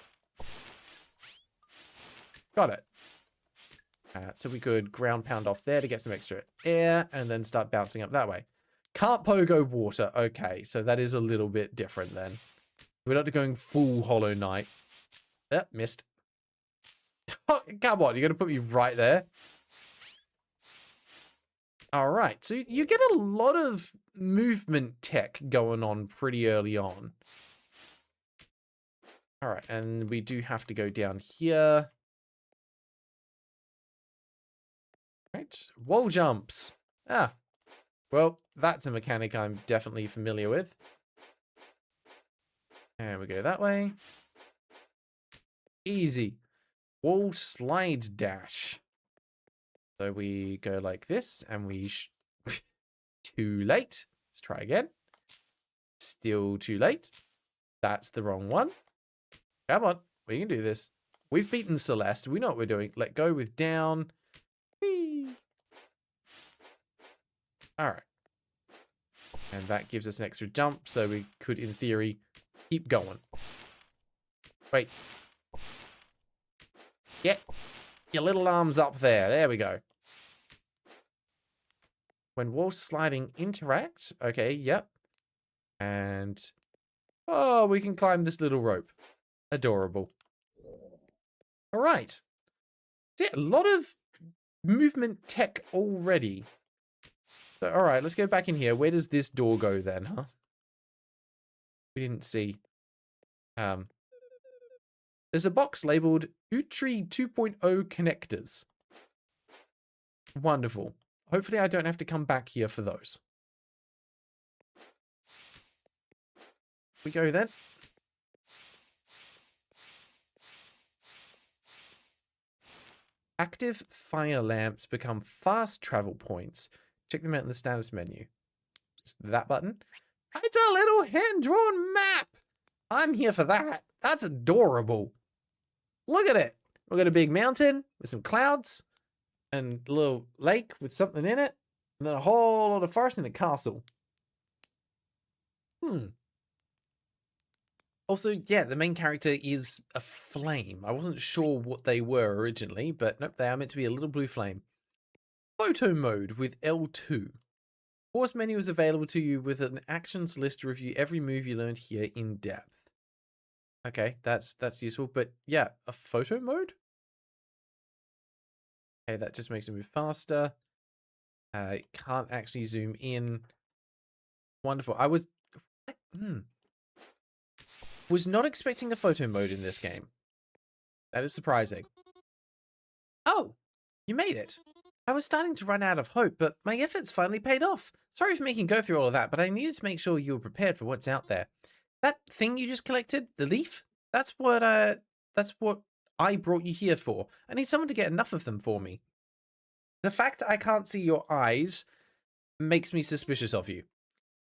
B: Got it. So we could ground pound off there to get some extra air and then start bouncing up that way. Can't pogo water. Okay, so that is a little bit different then. We're not going full Hollow Knight. Missed. Oh, come on, you're going to put me right there. All right, so you get a lot of movement tech going on pretty early on. All right, and we do have to go down here. Right, wall jumps. Ah, Well, that's a mechanic I'm definitely familiar with. And we go that way. Easy. Wall slide dash. So we go like this, and we... Too late. Let's try again. Still too late. That's the wrong one. Come on. We can do this. We've beaten Celeste. We know what we're doing. Let go with down. Whee! All right. And that gives us an extra jump, so we could, in theory, keep going. Wait. Get your little arms up there. There we go. When wall sliding interacts. Okay, yep. And... Oh, we can climb this little rope. Adorable. All right. See, a lot of movement tech already. So, all right, let's go back in here. Where does this door go then, huh? We didn't see. There's a box labeled Utri 2.0 connectors. Wonderful. Hopefully I don't have to come back here for those. We go then. Active fire lamps become fast travel points. Check them out in the status menu. It's that button. It's a little hand-drawn map. I'm here for that. That's adorable. Look at it. We've got a big mountain with some clouds and a little lake with something in it. And then a whole lot of forest and a castle. Also, yeah, the main character is a flame. I wasn't sure what they were originally, but nope, they are meant to be a little blue flame. Photo mode with L2. Course menu is available to you with an actions list to review every move you learned here in depth. Okay, that's useful, but yeah, a photo mode? Okay, that just makes it move faster. Can't actually zoom in. Wonderful. I was not expecting a photo mode in this game. That is surprising. Oh, you made it. I was starting to run out of hope, but my efforts finally paid off. Sorry for making you go through all of that, but I needed to make sure you were prepared for what's out there. That thing you just collected, the leaf, that's what I brought you here for. I need someone to get enough of them for me. The fact I can't see your eyes makes me suspicious of you.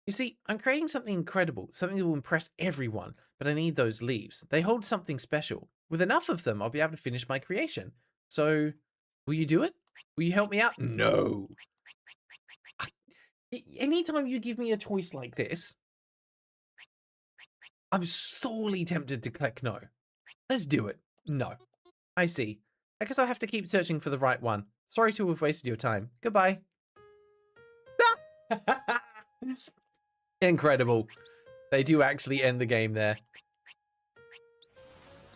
B: You see, I'm creating something incredible, something that will impress everyone, but I need those leaves. They hold something special. With enough of them, I'll be able to finish my creation. So, will you do it? Will you help me out? No. Anytime you give me a choice like this, I'm sorely tempted to click no. Let's do it. No. I see. I guess I'll have to keep searching for the right one. Sorry to have wasted your time. Goodbye. Incredible. They do actually end the game there.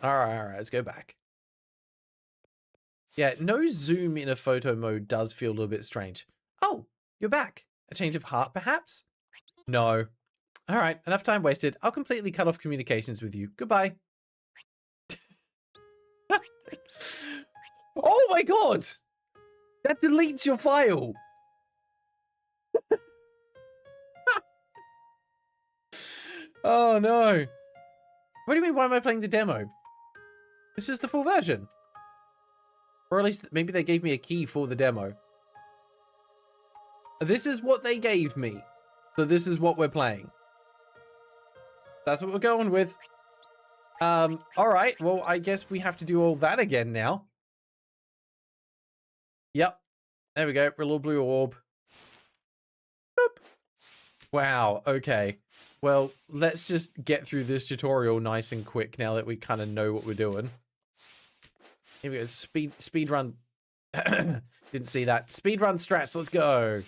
B: Alright, let's go back. Yeah, no zoom in a photo mode does feel a little bit strange. Oh, you're back. A change of heart, perhaps? No. Alright, enough time wasted. I'll completely cut off communications with you. Goodbye. Oh my god! That deletes your file! Oh no. What do you mean, why am I playing the demo? This is the full version. Or at least maybe they gave me a key for the demo. This is what they gave me. So this is what we're playing. That's what we're going with. Alright, well, I guess we have to do all that again now. Yep. There we go. A little blue orb. Boop. Wow, okay. Well, let's just get through this tutorial nice and quick now that we kind of know what we're doing. Here we go. Speed run. Didn't see that. Speed run strats. Let's go.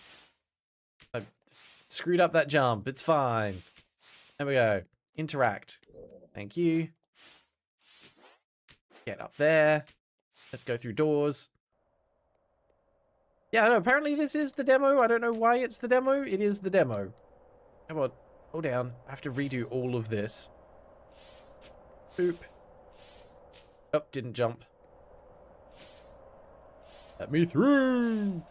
B: I screwed up that jump. It's fine. There we go. Interact. Thank you. Get up there. Let's go through doors. Yeah, no, apparently this is the demo. I don't know why it's the demo. It is the demo. Come on. Hold down. I have to redo all of this. Boop. Oh, didn't jump. Let me through.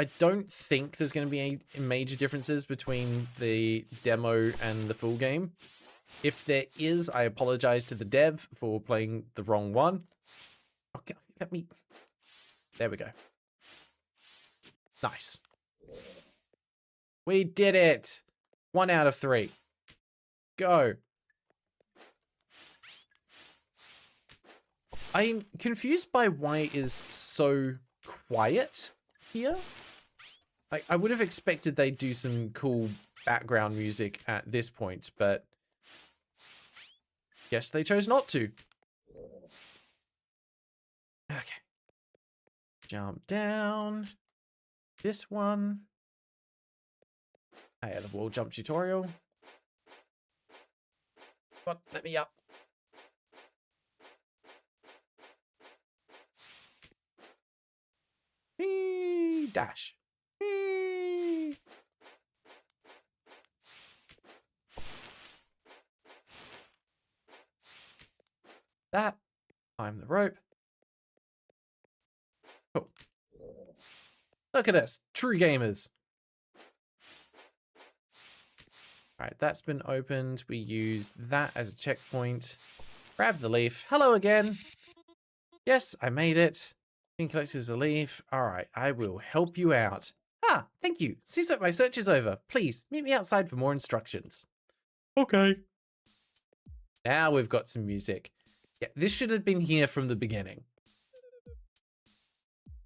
B: I don't think there's going to be any major differences between the demo and the full game. If there is, I apologize to the dev for playing the wrong one. Okay, let me... There we go. Nice. We did it! 1 out of 3. Go. I'm confused by why it is so quiet here. Like, I would have expected they'd do some cool background music at this point, but guess they chose not to. Okay. Jump down. This one. Hey, the wall jump tutorial. Come on, let me up. Whee! Dash. Whee! That. Climb the rope. Cool. Look at us, true gamers. Alright, that's been opened. We use that as a checkpoint. Grab the leaf. Hello again. Yes, I made it. Being collected as a leaf. Alright, I will help you out. Ah, thank you. Seems like my search is over. Please, meet me outside for more instructions. Okay. Now we've got some music. Yeah, this should have been here from the beginning.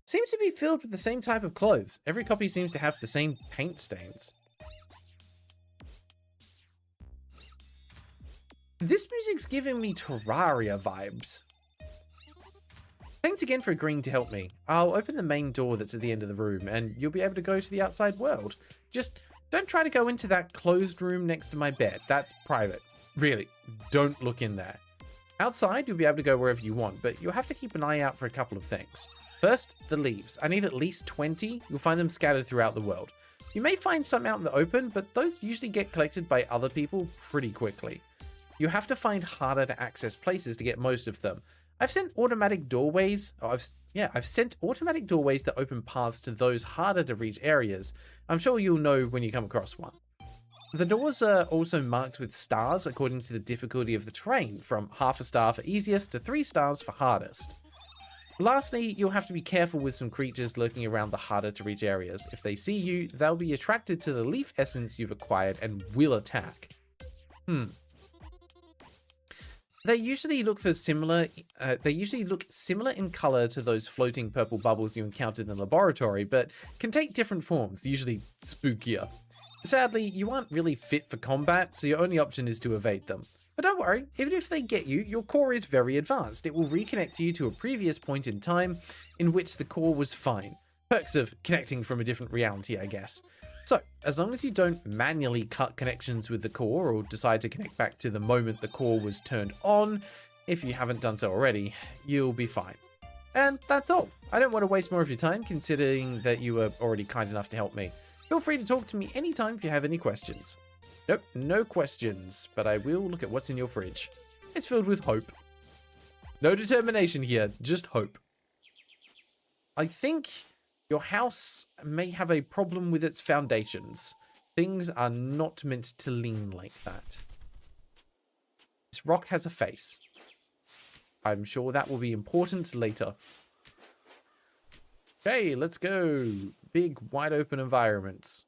B: Seems to be filled with the same type of clothes. Every copy seems to have the same paint stains. This music's giving me Terraria vibes. Thanks again for agreeing to help me. I'll open the main door that's at the end of the room and you'll be able to go to the outside world. Just don't try to go into that closed room next to my bed. That's private. Really, don't look in there. Outside, you'll be able to go wherever you want, but you'll have to keep an eye out for a couple of things. First, the leaves. I need at least 20. You'll find them scattered throughout the world. You may find some out in the open, but those usually get collected by other people pretty quickly. You have to find harder to access places to get most of them. I've sent automatic doorways. I've sent automatic doorways that open paths to those harder to reach areas. I'm sure you'll know when you come across one. The doors are also marked with stars according to the difficulty of the terrain, from half a star for easiest to 3 stars for hardest. Lastly, you'll have to be careful with some creatures lurking around the harder to reach areas. If they see you, they'll be attracted to the leaf essence you've acquired and will attack. They usually look similar in color to those floating purple bubbles you encountered in the laboratory, but can take different forms, usually spookier. Sadly, you aren't really fit for combat, so your only option is to evade them. But don't worry, even if they get you, your core is very advanced. It will reconnect you to a previous point in time in which the core was fine. Perks of connecting from a different reality, I guess. So, as long as you don't manually cut connections with the core or decide to connect back to the moment the core was turned on, if you haven't done so already, you'll be fine. And that's all. I don't want to waste more of your time, considering that you were already kind enough to help me. Feel free to talk to me anytime if you have any questions. Nope, no questions, but I will look at what's in your fridge. It's filled with hope. No determination here, just hope. I think your house may have a problem with its foundations. Things are not meant to lean like that. This rock has a face. I'm sure that will be important later. Okay, let's go. Big, wide open environments.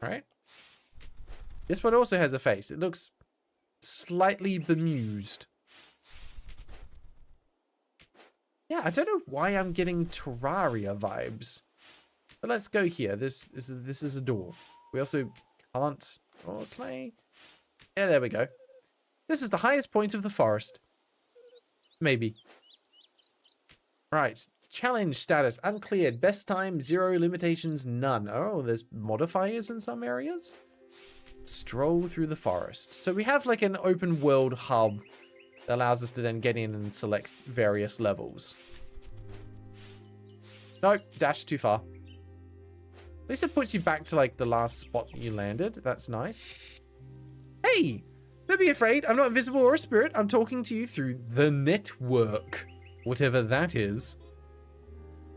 B: Alright. This one also has a face. It looks slightly bemused. Yeah, I don't know why I'm getting Terraria vibes. But let's go here. This is a door. We also can't... Oh, can I... Yeah, there we go. This is the highest point of the forest. Maybe. Right. Challenge status uncleared. Best time 0. Limitations none. Oh, there's modifiers in some areas. Stroll through the forest. So we have like an open world hub that allows us to then get in and select various levels. Nope, dash too far. At least it puts you back to like the last spot that you landed. That's nice. Hey, don't be afraid. I'm not invisible or a spirit. I'm talking to you through the network. Whatever that is.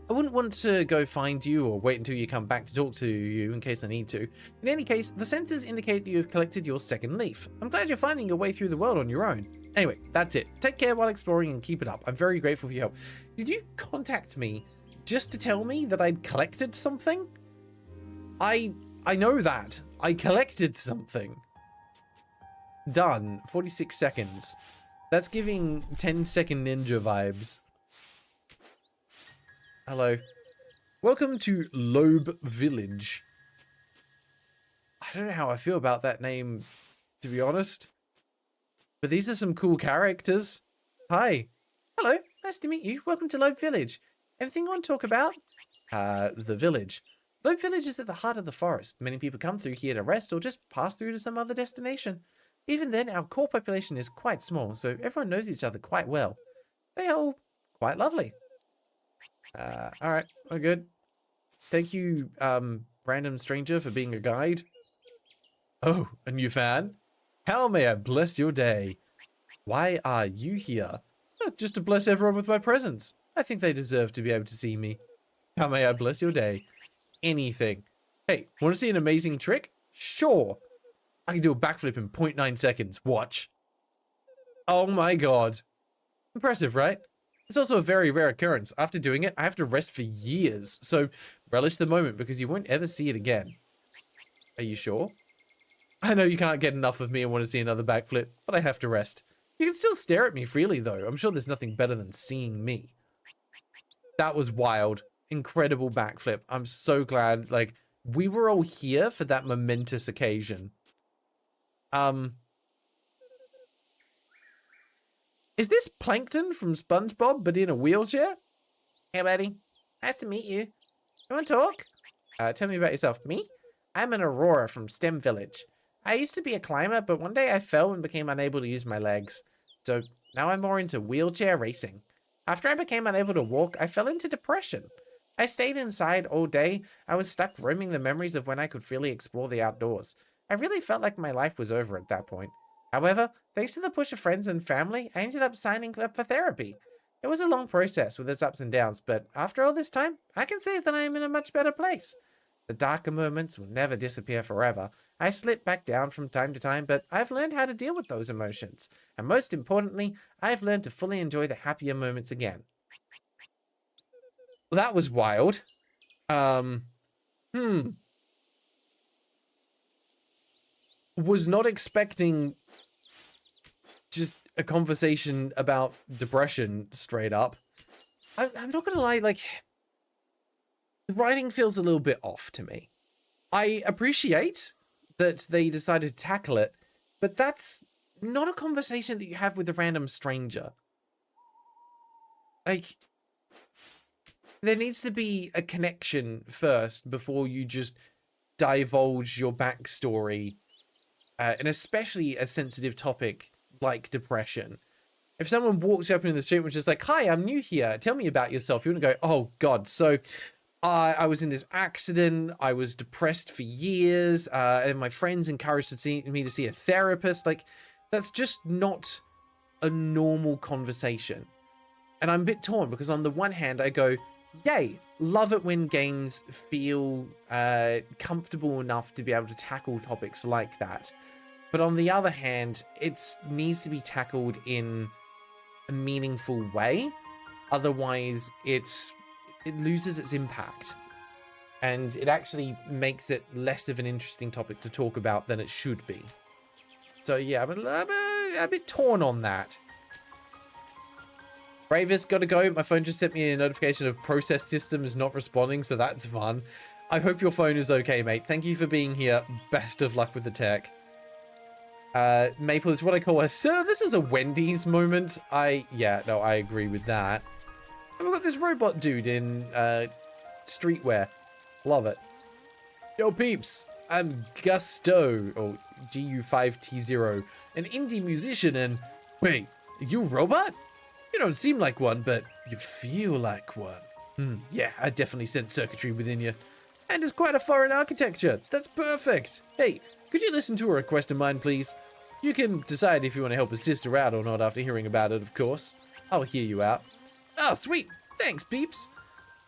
B: I wouldn't want to go find you or wait until you come back to talk to you in case I need to. In any case, the sensors indicate that you have collected your second leaf. I'm glad you're finding your way through the world on your own. Anyway, that's it. Take care while exploring and keep it up. I'm very grateful for your help. Did you contact me just to tell me that I'd collected something? I know that. I collected something. Done. 46 seconds. That's giving 10-second ninja vibes. Hello. Welcome to Loeb Village. I don't know how I feel about that name, to be honest. But these are some cool characters. Hi. Hello. Nice to meet you. Welcome to Loeb Village. Anything you want to talk about? The village. Loeb Village is at the heart of the forest. Many people come through here to rest or just pass through to some other destination. Even then, our core population is quite small, so everyone knows each other quite well. They are all quite lovely. Alright, we're good. Thank you, random stranger, for being a guide. Oh, a new fan? How may I bless your day? Why are you here? Just to bless everyone with my presence. I think they deserve to be able to see me. How may I bless your day? Anything. Hey, want to see an amazing trick? Sure. I can do a backflip in 0.9 seconds. Watch. Oh my god. Impressive, right? It's also a very rare occurrence. After doing it, I have to rest for years. So relish the moment because you won't ever see it again. Are you sure? I know you can't get enough of me and want to see another backflip, but I have to rest. You can still stare at me freely though. I'm sure there's nothing better than seeing me. That was wild. Incredible backflip. I'm so glad, like, we were all here for that momentous occasion. Is this Plankton from SpongeBob, but in a wheelchair? Hey, buddy. Nice to meet you. You want to talk? Tell me about yourself. Me? I'm an Aurora from STEM Village. I used to be a climber, but one day I fell and became unable to use my legs. So now I'm more into wheelchair racing. After I became unable to walk, I fell into depression. I stayed inside all day. I was stuck roaming the memories of when I could freely explore the outdoors. I really felt like my life was over at that point. However, thanks to the push of friends and family, I ended up signing up for therapy. It was a long process with its ups and downs, but after all this time, I can say that I am in a much better place. The darker moments will never disappear forever. I slip back down from time to time, but I've learned how to deal with those emotions. And most importantly, I've learned to fully enjoy the happier moments again. Well, that was wild. Was not expecting just a conversation about depression straight up. I'm not gonna lie, like, the writing feels a little bit off to me. I appreciate that they decided to tackle it, but that's not a conversation that you have with a random stranger. Like, there needs to be a connection first before you just divulge your backstory, and especially a sensitive topic like depression. If someone walks up in the street and was just like, "Hi, I'm new here. Tell me about yourself," you want to go, "Oh God, so I was in this accident. I was depressed for years, and my friends encouraged me to see a therapist." Like, that's just not a normal conversation. And I'm a bit torn because on the one hand, I go, yay, love it when games feel comfortable enough to be able to tackle topics like that. But on the other hand, it needs to be tackled in a meaningful way. Otherwise, it loses its impact. And it actually makes it less of an interesting topic to talk about than it should be. So yeah, I'm a bit torn on that. Bravest, gotta go. My phone just sent me a notification of process systems not responding, so that's fun. I hope your phone is okay, mate. Thank you for being here. Best of luck with the tech. Maple is what I call a "sir, this is a Wendy's" moment. Yeah, no, I agree with that. And we've got this robot dude in streetwear. Love it. Yo, peeps. I'm Gusto, or GU5T0, an indie musician, and wait, are you a robot? You don't seem like one, but you feel like one. Yeah, I definitely sense circuitry within you. And it's quite a foreign architecture. That's perfect. Hey, could you listen to a request of mine, please? You can decide if you want to help a sister out or not after hearing about it, of course. I'll hear you out. Oh, sweet. Thanks, peeps.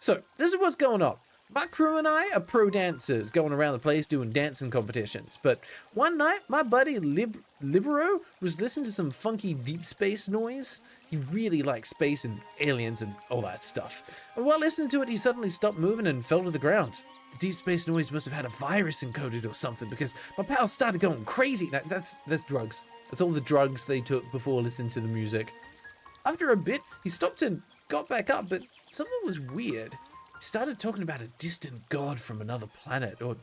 B: So, this is what's going on. My crew and I are pro dancers going around the place doing dancing competitions. But one night, my buddy Libero was listening to some funky deep space noise. He really likes space and aliens and all that stuff. And while listening to it, he suddenly stopped moving and fell to the ground. The deep space noise must have had a virus encoded or something, because my pal started going crazy. Now, that's drugs. That's all the drugs they took before listening to the music. After a bit, he stopped and got back up, but something was weird. He started talking about a distant god from another planet or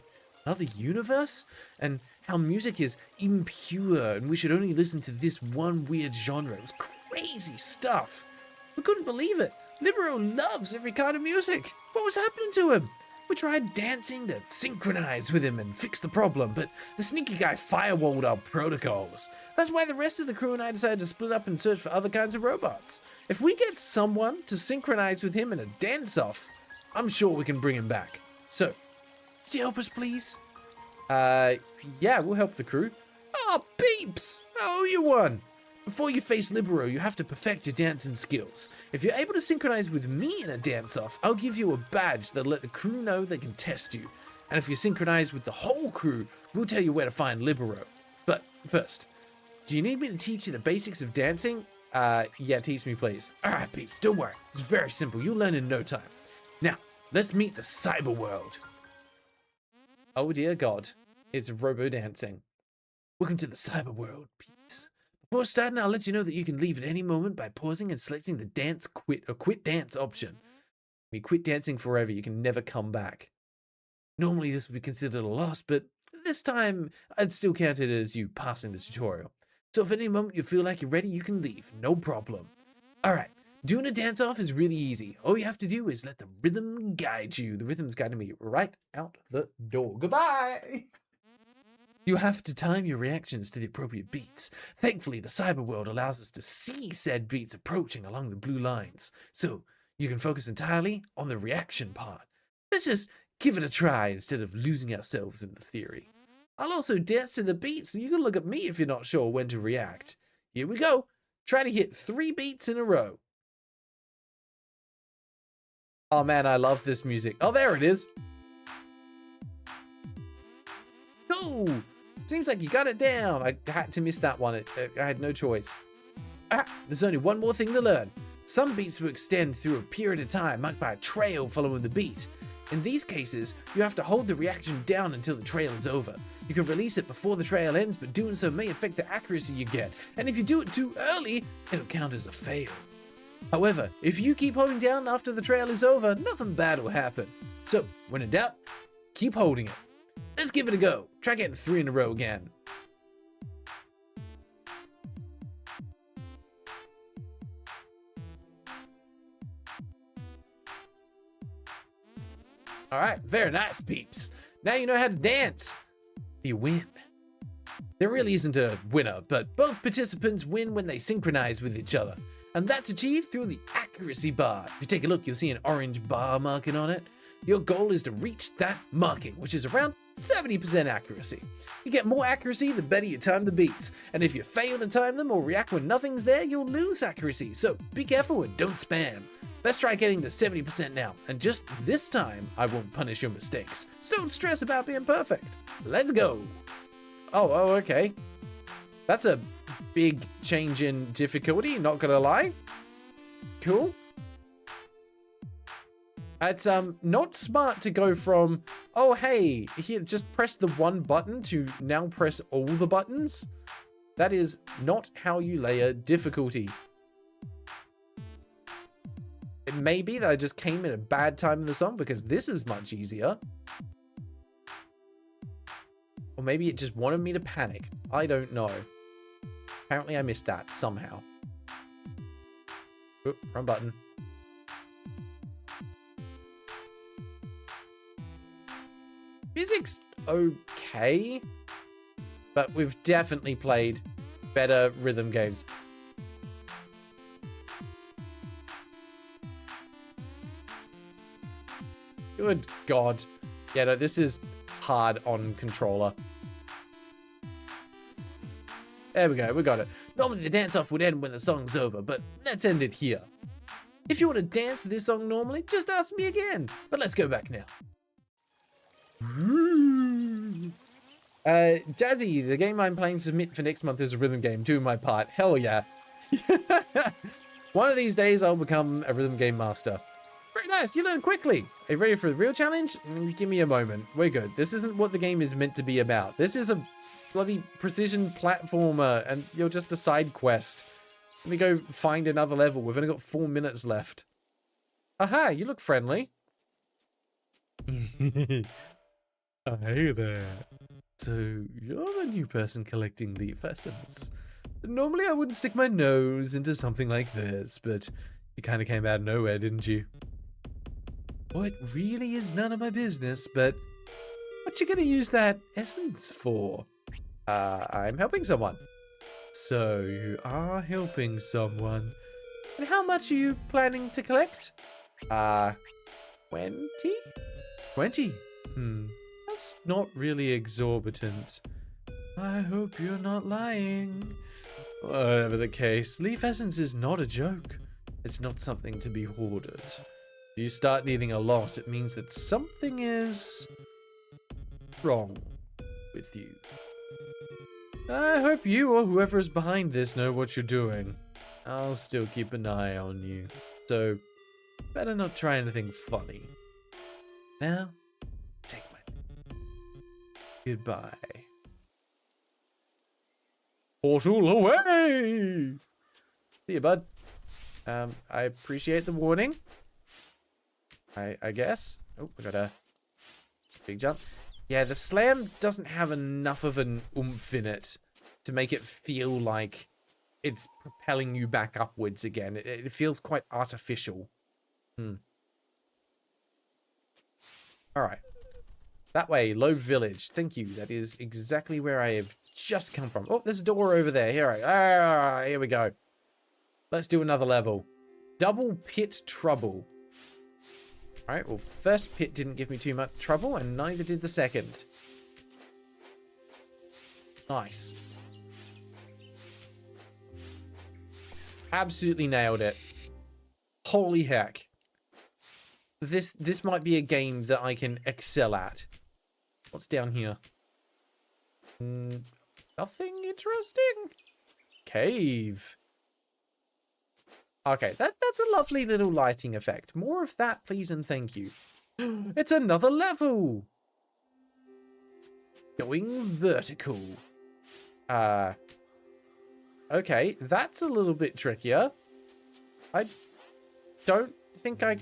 B: another universe, and how music is impure and we should only listen to this one weird genre. It was crazy stuff. We couldn't believe it. Libero loves every kind of music. What was happening to him? We tried dancing to synchronize with him and fix the problem, but the sneaky guy firewalled our protocols. That's why the rest of the crew and I decided to split up and search for other kinds of robots. If we get someone to synchronize with him in a dance-off, I'm sure we can bring him back. So, could you help us, please? Yeah, we'll help the crew. Oh, peeps! I owe you one! Before you face Libero, you have to perfect your dancing skills. If you're able to synchronize with me in a dance-off, I'll give you a badge that'll let the crew know they can test you. And if you synchronize with the whole crew, we'll tell you where to find Libero. But first, do you need me to teach you the basics of dancing? Yeah, teach me, please. Alright, peeps, don't worry. It's very simple. You'll learn in no time. Now, let's meet the cyber world. Oh dear God, it's robo dancing. Welcome to the cyber world, peeps. Before starting, I'll let you know that you can leave at any moment by pausing and selecting the dance quit dance option. If you quit dancing forever, you can never come back. Normally this would be considered a loss, but this time I'd still count it as you passing the tutorial. So if at any moment you feel like you're ready, you can leave, no problem. Alright, doing a dance off is really easy. All you have to do is let the rhythm guide you. The rhythm's guiding me right out the door. Goodbye! You have to time your reactions to the appropriate beats. Thankfully, the cyber world allows us to see said beats approaching along the blue lines, so you can focus entirely on the reaction part. Let's just give it a try instead of losing ourselves in the theory. I'll also dance to the beats, so you can look at me if you're not sure when to react. Here we go. Try to hit 3 beats in a row. Oh man, I love this music. Oh, there it is. Cool. Seems like you got it down. I had to miss that one. I had no choice. There's only one more thing to learn. Some beats will extend through a period of time marked by a trail following the beat. In these cases, you have to hold the reaction down until the trail is over. You can release it before the trail ends, but doing so may affect the accuracy you get. And if you do it too early, it'll count as a fail. However, if you keep holding down after the trail is over, nothing bad will happen. So, when in doubt, keep holding it. Let's give it a go. Try getting 3 in a row again. Alright, very nice, peeps. Now you know how to dance. You win. There really isn't a winner, but both participants win when they synchronize with each other. And that's achieved through the accuracy bar. If you take a look, you'll see an orange bar marking on it. Your goal is to reach that marking, which is around 70% accuracy. You get more accuracy the better you time the beats, and if you fail to time them or react when nothing's there, you'll lose accuracy, so be careful and don't spam. Let's try getting to 70% now, and just this time, I won't punish your mistakes, so don't stress about being perfect. Let's go. Oh, okay. That's a big change in difficulty, not gonna lie. Cool. It's not smart to go from, oh hey, here, just press the one button to now press all the buttons. That is not how you layer difficulty. It may be that I just came in a bad time in the song because this is much easier. Or maybe it just wanted me to panic. I don't know. Apparently I missed that somehow. Oop, wrong button. Music's okay, but we've definitely played better rhythm games. Good God. Yeah, no, this is hard on controller. There we go, we got it. Normally the dance-off would end when the song's over, but let's end it here. If you want to dance to this song normally, just ask me again. But let's go back now. Jazzy, the game I'm playing to submit for next month is a rhythm game. Doing my part. Hell yeah. One of these days, I'll become a rhythm game master. Very nice. You learn quickly. Are you ready for the real challenge? Give me a moment. We're good. This isn't what the game is meant to be about. This is a bloody precision platformer, and you're just a side quest. Let me go find another level. We've only got 4 minutes left. Aha, you look friendly. Oh, hey there. So, you're the new person collecting leaf essence. Normally I wouldn't stick my nose into something like this, but you kind of came out of nowhere, didn't you? Oh, it really is none of my business, but what you gonna use that essence for? I'm helping someone. So, you are helping someone. And how much are you planning to collect? 20? 20? That's not really exorbitant. I hope you're not lying. Whatever the case, leaf essence is not a joke. It's not something to be hoarded. If you start needing a lot, it means that something is wrong with you. I hope you or whoever is behind this know what you're doing. I'll still keep an eye on you, so better not try anything funny. Now, take my leave. Goodbye. Portal away! See you, bud. I appreciate the warning. I guess. Oh, we got a big jump. Yeah, the slam doesn't have enough of an oomph in it to make it feel like it's propelling you back upwards again. It feels quite artificial. Alright. That way, Low Village. Thank you. That is exactly where I have just come from. Oh, there's a door over there. Here we go. Let's do another level. Double Pit Trouble. Alright, well, first pit didn't give me too much trouble, and neither did the second. Nice. Absolutely nailed it. Holy heck. This might be a game that I can excel at. What's down here? Nothing interesting? Cave. Okay, that's a lovely little lighting effect. More of that, please and thank you. It's another level! Going vertical. Okay, that's a little bit trickier. I don't think I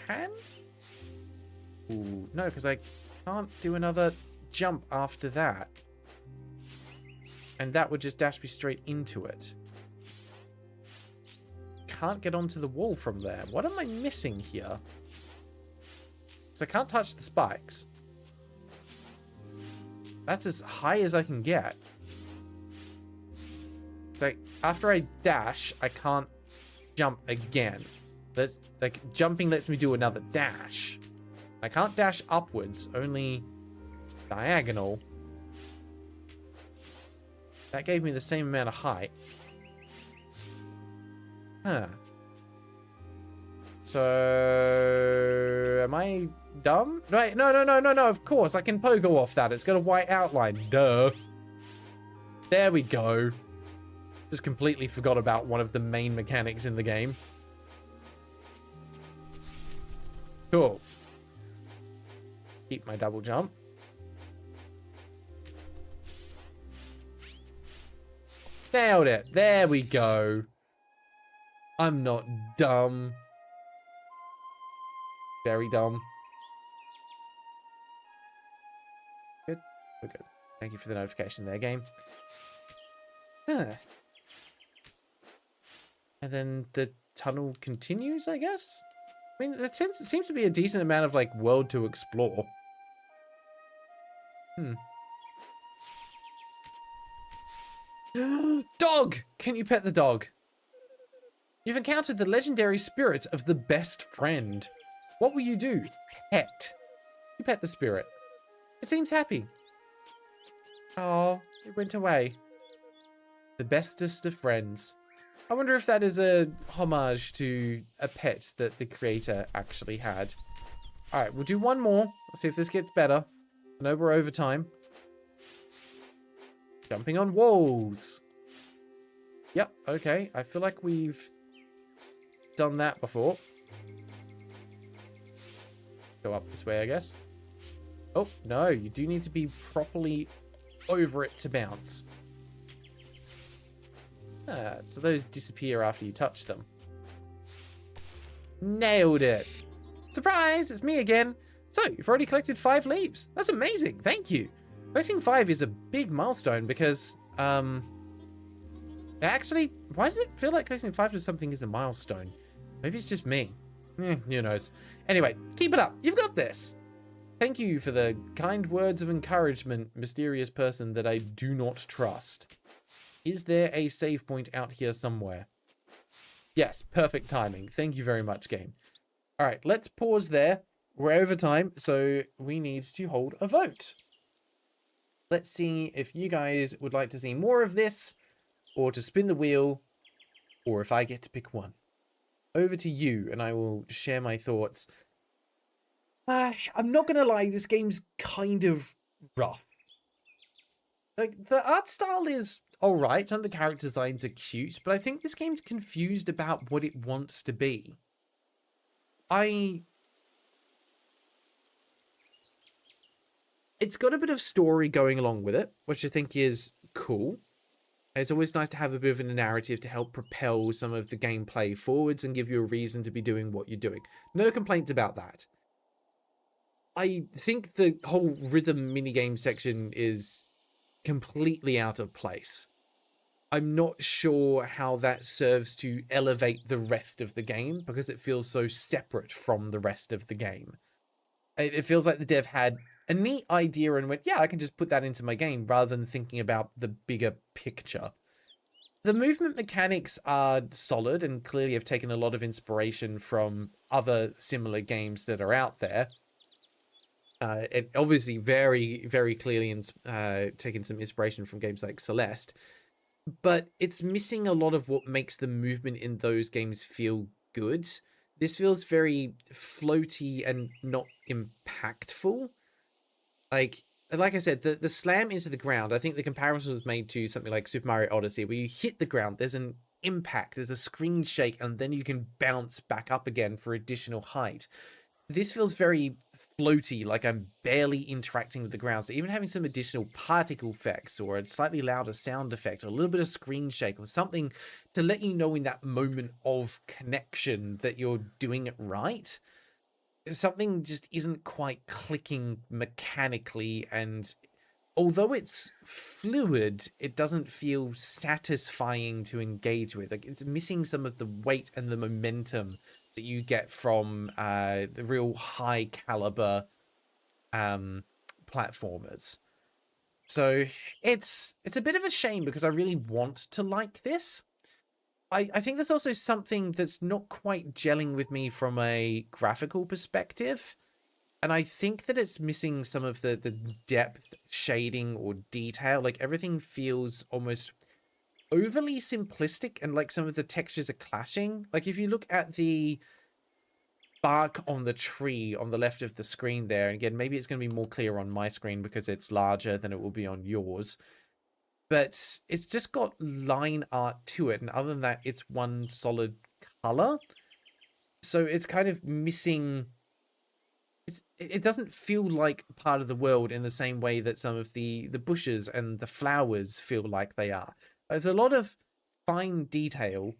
B: can? Ooh, no, because I can't do another jump after that. And that would just dash me straight into it. Can't get onto the wall from there. What am I missing here? Because I can't touch the spikes. That's as high as I can get. It's like, after I dash, I can't jump again. Jumping lets me do another dash. I can't dash upwards, only diagonal. That gave me the same amount of height. Huh. So, am I dumb? Right, no, of course, I can pogo off that. It's got a white outline, duh. There we go. Just completely forgot about one of the main mechanics in the game. Cool. Keep my double jump. Nailed it. There we go. I'm not dumb. Very dumb. Good. We're good. Thank you for the notification there, game. Huh. And then the tunnel continues, I guess? I mean, it seems to be a decent amount of, like, world to explore. Dog! Can you pet the dog? You've encountered the legendary spirit of the best friend. What will you do? Pet. You pet the spirit. It seems happy. Oh, it went away. The bestest of friends. I wonder if that is a homage to a pet that the creator actually had. All right, we'll do one more. Let's see if this gets better. I know we're over time. Jumping on walls. Yep, okay. I feel like we've done that before. Go up this way, I guess. Oh, no, you do need to be properly over it to bounce. Ah, so those disappear after you touch them. Nailed it. Surprise, it's me again. So, you've already collected 5 leaves. That's amazing, thank you. Collecting 5 is a big milestone because, actually, why does it feel like collecting 5 of something is a milestone? Maybe it's just me. Who knows. Anyway, keep it up. You've got this. Thank you for the kind words of encouragement, mysterious person that I do not trust. Is there a save point out here somewhere? Yes, perfect timing. Thank you very much, game. All right, let's pause there. We're over time, so we need to hold a vote. Let's see if you guys would like to see more of this, or to spin the wheel, or if I get to pick one. Over to you, and I will share my thoughts. I'm not going to lie, this game's kind of rough. Like, the art style is alright, some of the character designs are cute, but I think this game's confused about what it wants to be. It's got a bit of story going along with it, which I think is cool. It's always nice to have a bit of a narrative to help propel some of the gameplay forwards and give you a reason to be doing what you're doing. No complaints about that. I think the whole rhythm minigame section is completely out of place. I'm not sure how that serves to elevate the rest of the game because it feels so separate from the rest of the game. It feels like the dev had a neat idea and went, yeah, I can just put that into my game rather than thinking about the bigger picture. The movement mechanics are solid and clearly have taken a lot of inspiration from other similar games that are out there. It obviously very, very clearly taken some inspiration from games like Celeste, but it's missing a lot of what makes the movement in those games feel good. This feels very floaty and not impactful. Like I said, the slam into the ground, I think the comparison was made to something like Super Mario Odyssey, where you hit the ground, there's an impact, there's a screen shake, and then you can bounce back up again for additional height. This feels very floaty, like I'm barely interacting with the ground. So even having some additional particle effects or a slightly louder sound effect or a little bit of screen shake or something to let you know in that moment of connection that you're doing it right, something just isn't quite clicking mechanically. And although it's fluid, it doesn't feel satisfying to engage with. Like, it's missing some of the weight and the momentum that you get from the real high caliber platformers. So it's a bit of a shame because I really want to like this. I think there's also something that's not quite gelling with me from a graphical perspective. And I think that it's missing some of the depth, shading, or detail. Like, everything feels almost overly simplistic, and like some of the textures are clashing. Like, if you look at the bark on the tree on the left of the screen there, and again, maybe it's going to be more clear on my screen because it's larger than it will be on yours, but it's just got line art to it, and other than that, it's one solid color. So it's kind of missing. It doesn't feel like part of the world in the same way that some of the bushes and the flowers feel like they are. There's a lot of fine detail,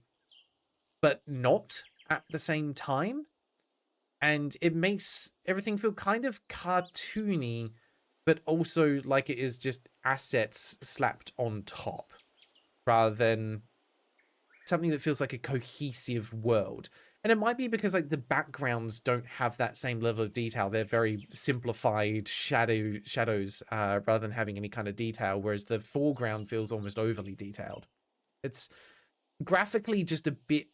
B: but not at the same time. And it makes everything feel kind of cartoony, but also like it is just assets slapped on top, rather than something that feels like a cohesive world. And it might be because like the backgrounds don't have that same level of detail. They're very simplified shadows rather than having any kind of detail, whereas the foreground feels almost overly detailed. It's graphically just a bit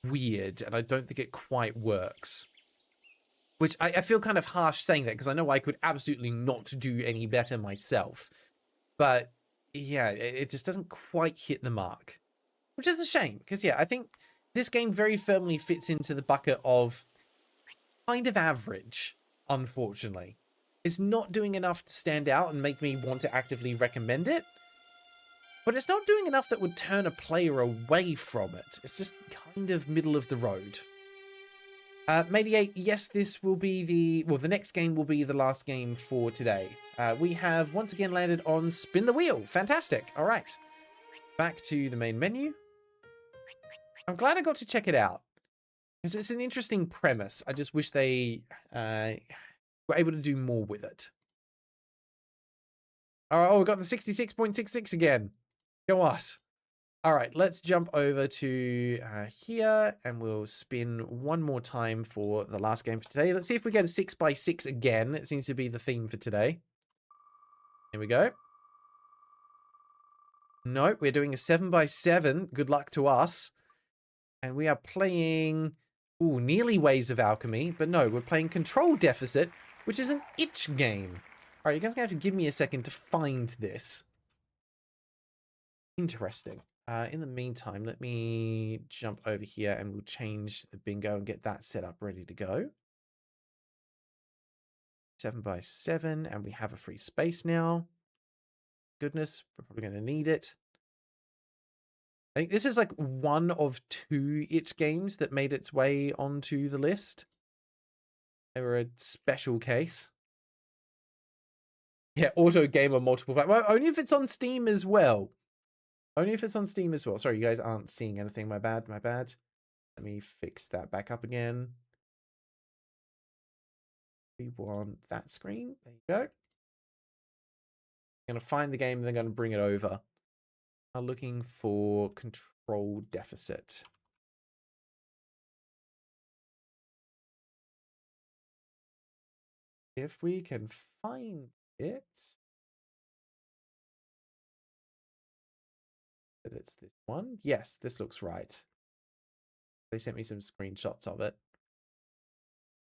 B: weird, and I don't think it quite works. Which I feel kind of harsh saying that, because I know I could absolutely not do any better myself. But yeah, it just doesn't quite hit the mark. which is a shame because, yeah, I think this game very firmly fits into the bucket of kind of average, unfortunately. It's not doing enough to stand out and make me want to actively recommend it, but it's not doing enough that would turn a player away from it. It's just kind of middle of the road. Mediate, yes, this will be the next game will be the last game for today. We have once again landed on Spin the Wheel. Fantastic. All right. Back to the main menu. I'm glad I got to check it out. Because it's an interesting premise. I just wish they were able to do more with it. All right, oh, we got the 66.66 again. Go us. All right, let's jump over to here, and we'll spin one more time for the last game for today. Let's see if we get a 6x6 again. It seems to be the theme for today. Here we go. Nope, we're doing a 7x7. Good luck to us. And we are playing, ooh, nearly Ways of Alchemy, but no, we're playing Control Deficit, which is an itch game. All right, you guys are going to have to give me a second to find this. Interesting. In the meantime, let me jump over here and we'll change the bingo and get that set up ready to go. 7x7, and we have a free space now. Goodness, we're probably going to need it. I think this is like one of 2 itch games that made its way onto the list. They were a special case. Yeah, auto game on multiple platforms. Well, only if it's on Steam as well. Only if it's on Steam as well. Sorry, you guys aren't seeing anything. My bad, my bad. Let me fix that back up again. We want that screen. There you go. I'm going to find the game and then going to bring it over. I'm looking for Control Deficit. If we can find it. That it's this one. Yes, this looks right. They sent me some screenshots of it.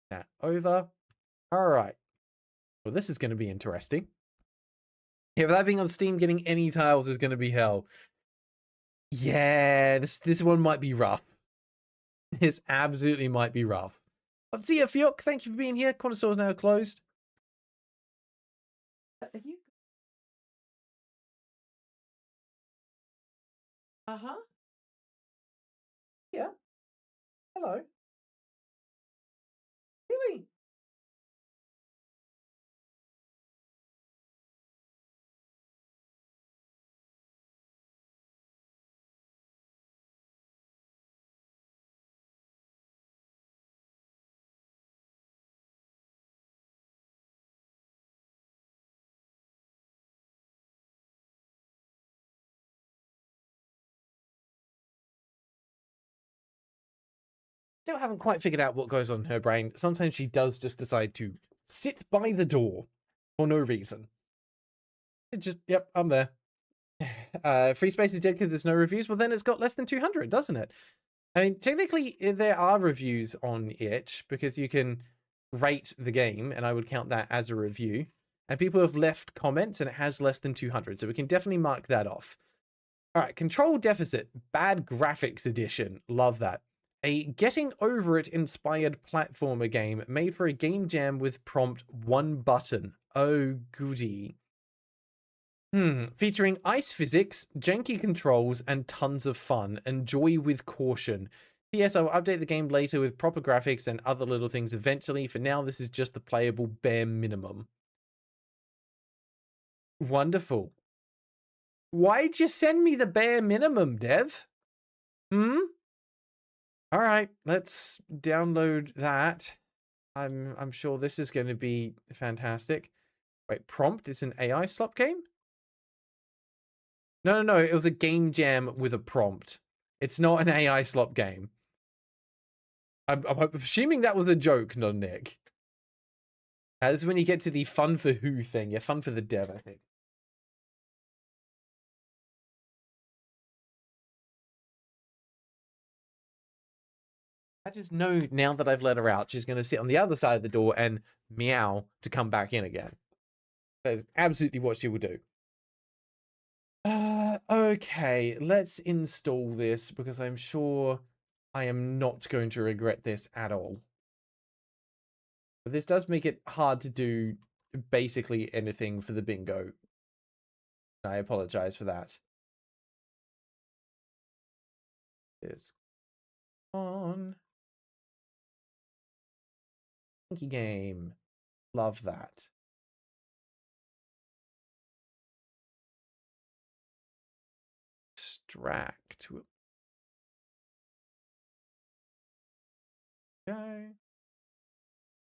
B: That over. All right. Well, this is going to be interesting. Yeah, without being on Steam, getting any tiles is going to be hell. Yeah, this one might be rough. This absolutely might be rough. See ya, Fiok. Thank you for being here. Corner store is now closed. Are you? Uh-huh. Yeah. Hello. Really? Still haven't quite figured out what goes on in her brain. Sometimes she does just decide to sit by the door for no reason. It just, yep, I'm there. Free space is dead because there's no reviews. Well, then it's got less than 200, doesn't it? I mean, technically, there are reviews on itch because you can rate the game, and I would count that as a review. And people have left comments, and it has less than 200, so we can definitely mark that off. All right, Control Deficit, Bad Graphics Edition. Love that. A Getting Over It inspired platformer game made for a game jam with prompt 1 button. Oh, goody. Featuring ice physics, janky controls, and tons of fun. Enjoy with caution. P.S. I will update the game later with proper graphics and other little things eventually. For now, this is just the playable bare minimum. Wonderful. Why'd you send me the bare minimum, Dev? All right, let's download that. I'm sure this is going to be fantastic. Wait, prompt is an AI slop game? No, it was a game jam with a prompt. It's not an AI slop game. I'm assuming that was a joke, not Nick. This is when you get to the fun for who thing. Yeah, fun for the dev, I think. I just know now that I've let her out, she's going to sit on the other side of the door and meow to come back in again. That is absolutely what she will do. Okay, let's install this because I'm sure I am not going to regret this at all. But this does make it hard to do basically anything for the bingo. I apologize for that. This on. Monkey game. Love that. Extract. Okay.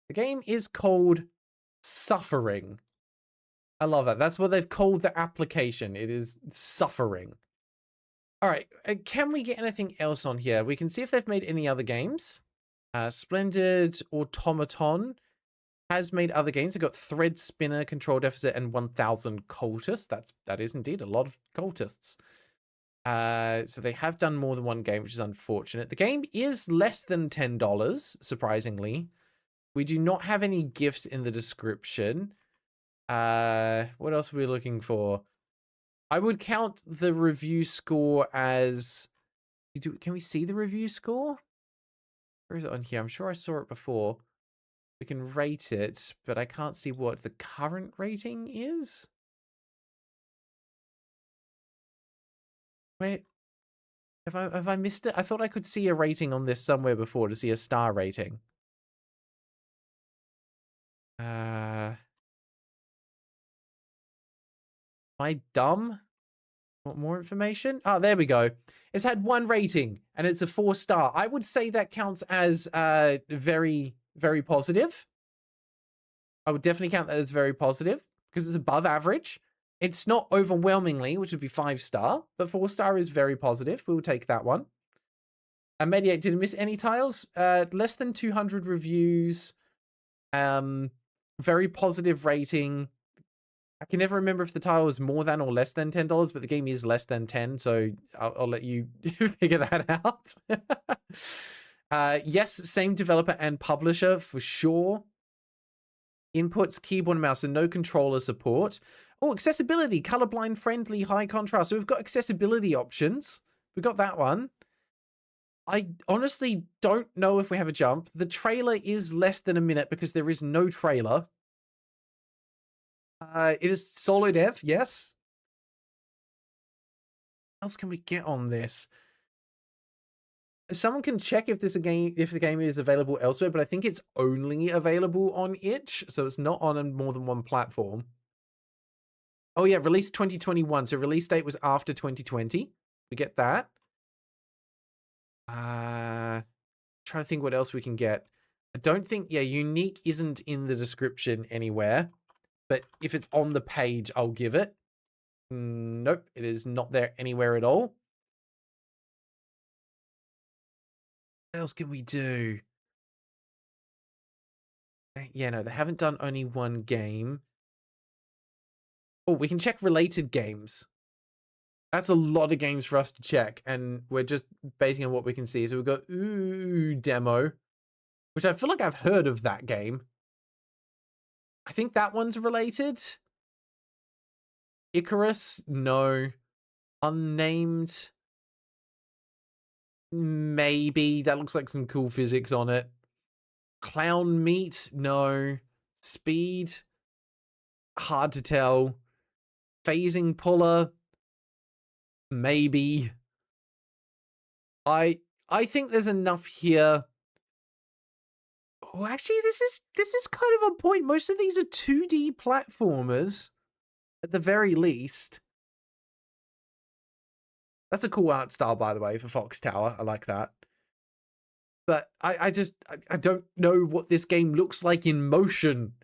B: The game is called Suffering. I love that. That's what they've called the application. It is Suffering. All right. Can we get anything else on here? We can see if they've made any other games. Splendid Automaton has made other games. They've got Thread Spinner, Control Deficit, and 1000 Cultists. That is indeed a lot of cultists. So they have done more than one game, which is unfortunate. The game is less than $10, surprisingly. We do not have any gifts in the description. What else are we looking for? I would count the review score as... Can we see the review score? Where is it on here? I'm sure I saw it before. We can rate it, but I can't see what the current rating is. Wait, have I missed it? I thought I could see a rating on this somewhere before to see a star rating. Am I dumb? Want more information? Oh, there we go. It's had 1 rating and it's a 4-star. I would say that counts as very, very positive. I would definitely count that as very positive because it's above average. It's not overwhelmingly, which would be 5-star, but 4-star is very positive. We will take that one. And Mediate didn't miss any tiles. Less than 200 reviews. Very positive rating. I can never remember if the tile is more than or less than $10, but the game is less than 10, so I'll let you figure that out. Yes, same developer and publisher for sure. Inputs, keyboard and mouse, and no controller support. Oh, accessibility, colorblind friendly, high contrast. So we've got accessibility options. We've got that one. I honestly don't know if we have a jump. The trailer is less than a minute because there is no trailer. It is solo dev, yes. What else can we get on this? Someone can check if the game is available elsewhere, but I think it's only available on itch, so it's not on more than one platform. Oh yeah, released 2021, so release date was after 2020. We get that. Trying to think what else we can get. I don't think, yeah, unique isn't in the description anywhere, but if it's on the page, I'll give it. Nope, it is not there anywhere at all. What else can we do? Yeah, no, they haven't done only one game. Oh, we can check related games. That's a lot of games for us to check, and we're just basing on what we can see. So we've got demo, which I feel like I've heard of that game. I think that one's related. Icarus, no. Unnamed, maybe. That looks like some cool physics on it. Clown Meat, no. Speed, hard to tell. Phasing Puller, maybe. I think there's enough here. Oh, actually, this is kind of a point. Most of these are 2D platformers, at the very least. That's a cool art style, by the way, for Fox Tower. I like that. But I don't know what this game looks like in motion.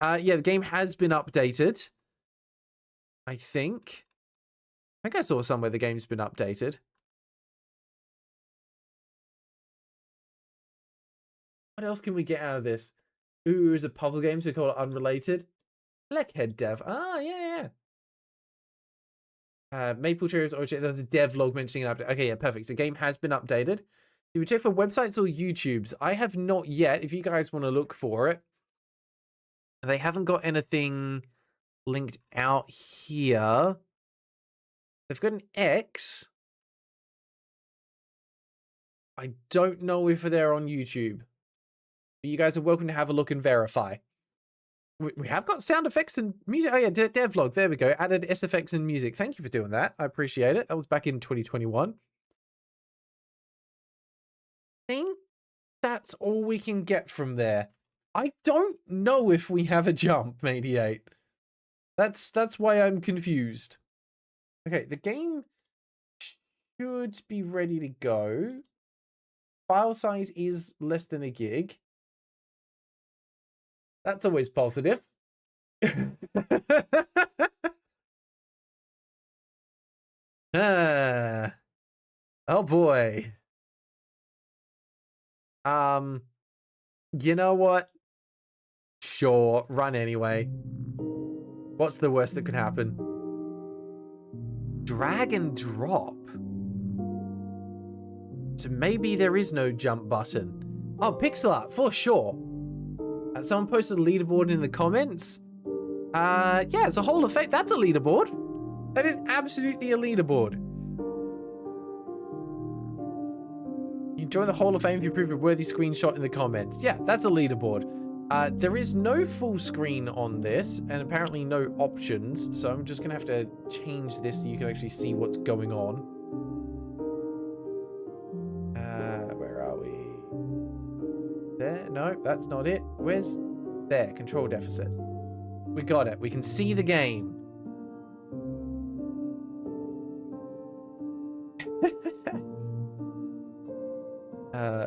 B: Yeah, the game has been updated. I think I saw somewhere the game's been updated. What else can we get out of this? Ooh, is a puzzle game, so we call it unrelated. Blackhead dev. Ah, yeah. Maple Cherries Orchard. There was a dev log mentioning an update. Okay, yeah, perfect. So the game has been updated. Do we check for websites or YouTubes? I have not yet. If you guys want to look for it. They haven't got anything linked out here. They've got an X. I don't know if they're on YouTube. But you guys are welcome to have a look and verify. We have got sound effects and music. Oh yeah, devlog. There we go. Added SFX and music. Thank you for doing that. I appreciate it. That was back in 2021. I think that's all we can get from there. I don't know if we have a jump, 88. That's why I'm confused. Okay, the game should be ready to go. File size is less than a gig. That's always positive. Oh boy. You know what? Sure, run anyway. What's the worst that could happen? Drag and drop. So maybe there is no jump button. Oh, pixel art, for sure. Someone posted a leaderboard in the comments. Yeah, it's a whole effect. That's a leaderboard. That is absolutely a leaderboard. You join the Hall of Fame if you prove a worthy screenshot in the comments. Yeah, that's a leaderboard. There is no full screen on this, and apparently no options, so I'm just gonna have to change this so you can actually see what's going on. Where are we? There? No, that's not it. Where's... There, control deficit. We got it. We can see the game.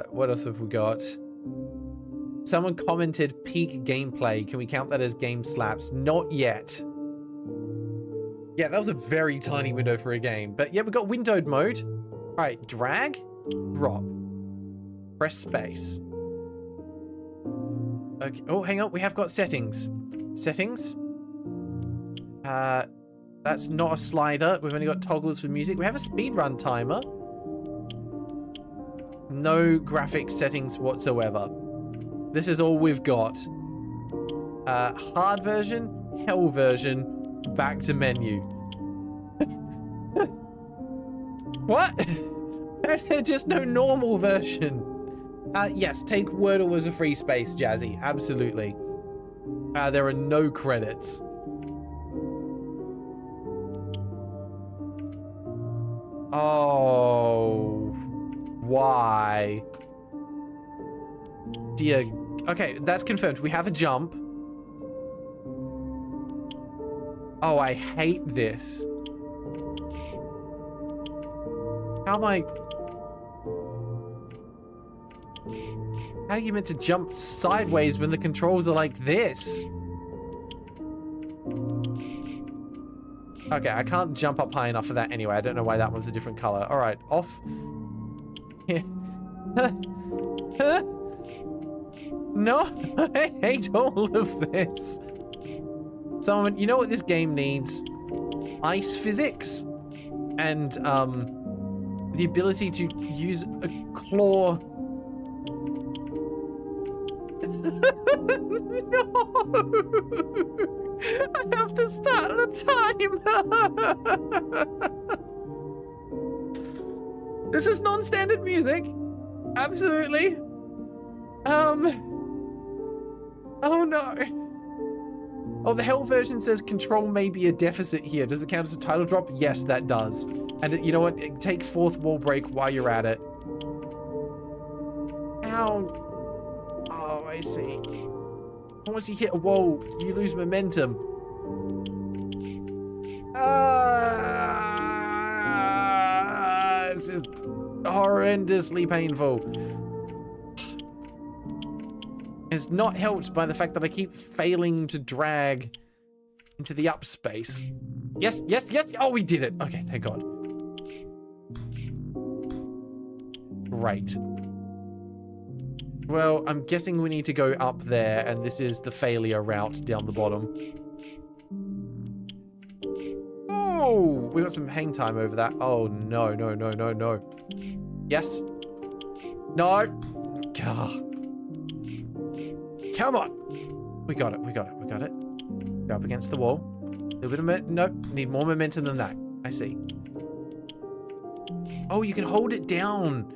B: What else have we got? Someone commented peak gameplay. Can we count that as game slaps? Not yet. Yeah, that was a very tiny window for a game. But yeah, we got windowed mode. All right, drag, drop, press space. Okay. Oh, hang on. We have got settings. Settings. That's not a slider. We've only got toggles for music. We have a speedrun timer. No graphics settings whatsoever. This is all we've got. Hard version, hell version, back to menu. What? There's just no normal version. Yes, take Wordle as a free space, Jazzy. Absolutely. There are no credits. Oh. Why? Dear. Okay, that's confirmed. We have a jump. Oh, I hate this. How am I... How are you meant to jump sideways when the controls are like this? Okay, I can't jump up high enough for that anyway. I don't know why that one's a different color. All right, off. No, I hate all of this. Someone, you know what this game needs? Ice physics and the ability to use a claw. No! I have to start the time. This is non-standard music. Absolutely. Oh no. Oh, the hell version says control may be a deficit here. Does it count as a title drop? Yes, that does. And you know what? Take fourth wall break while you're at it. Ow. Oh, I see. Once you hit a wall, you lose momentum. This is horrendously painful. It's not helped by the fact that I keep failing to drag into the up space. Yes, yes, yes. Oh, we did it. Okay, thank God. Great. Well, I'm guessing we need to go up there, and this is the failure route down the bottom. Oh, we got some hang time over that. Oh, no, no, no, no, no. Yes. No. God. Come on. We got it, we got it, we got it. Go up against the wall. A little bit of nope, need more momentum than that. I see. Oh, you can hold it down.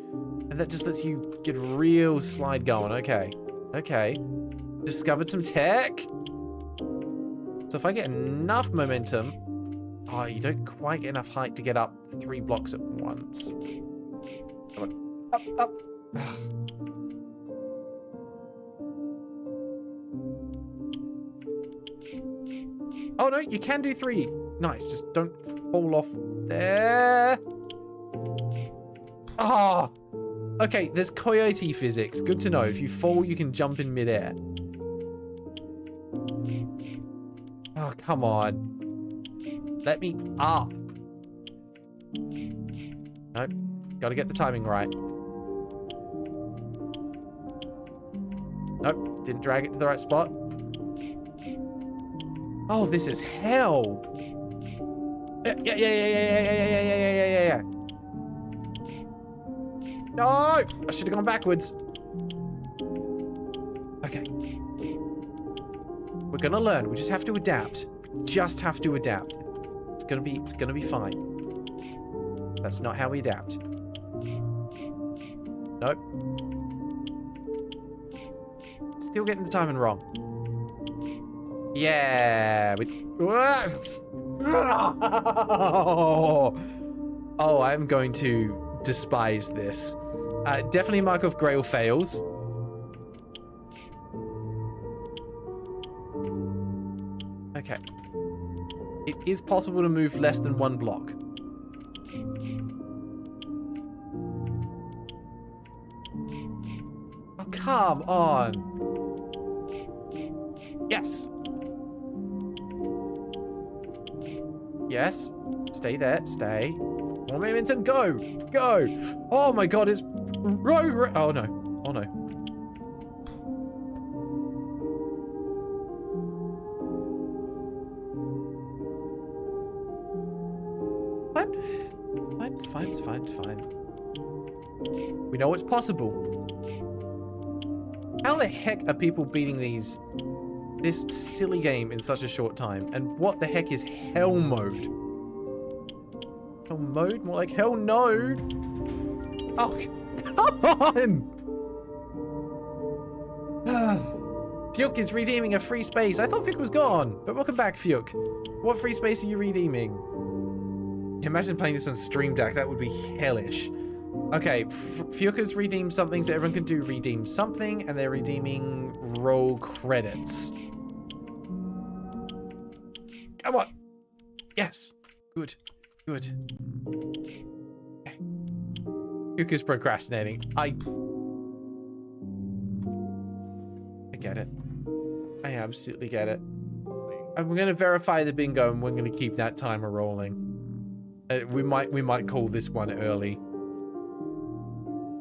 B: And that just lets you get real slide going. Okay. Okay. Discovered some tech. So if I get enough momentum... Oh, you don't quite get enough height to get up 3 blocks at once. Come on. Up, up. Oh, no, you can do 3. Nice. Just don't fall off there. Ah. Oh. Okay, there's coyote physics. Good to know. If you fall, you can jump in midair. Oh, come on. Let me up. Nope. Gotta get the timing right. Nope. Didn't drag it to the right spot. Oh, this is hell. Yeah. No! I should have gone backwards. Okay. We're gonna learn. We just have to adapt. We just have to adapt. It's gonna be fine. That's not how we adapt. Nope. Still getting the timing wrong. Yeah. Oh, I'm going to despise this. Definitely mark off Grail fails. Okay. It is possible to move less than 1 block. Oh, come on. Yes. Yes. Stay there. Stay. More momentum. Go. Go. Oh my god, it's... Oh no. Oh no. It's fine. We know it's possible. How the heck are people beating this silly game in such a short time? And what the heck is hell mode? Hell mode? More like hell no. Oh, come on! Fuke is redeeming a free space. I thought Fuke was gone, but welcome back, Fuke. What free space are you redeeming? Imagine playing this on Stream Deck. That would be hellish. Okay, Fuke has redeemed something, so everyone can do redeem something, and they're redeeming roll credits. Come on. Yes. Good. Good. Okay. Fuke is procrastinating. I get it. I absolutely get it. And we're going to verify the bingo, and we're going to keep that timer rolling. We might call this one early.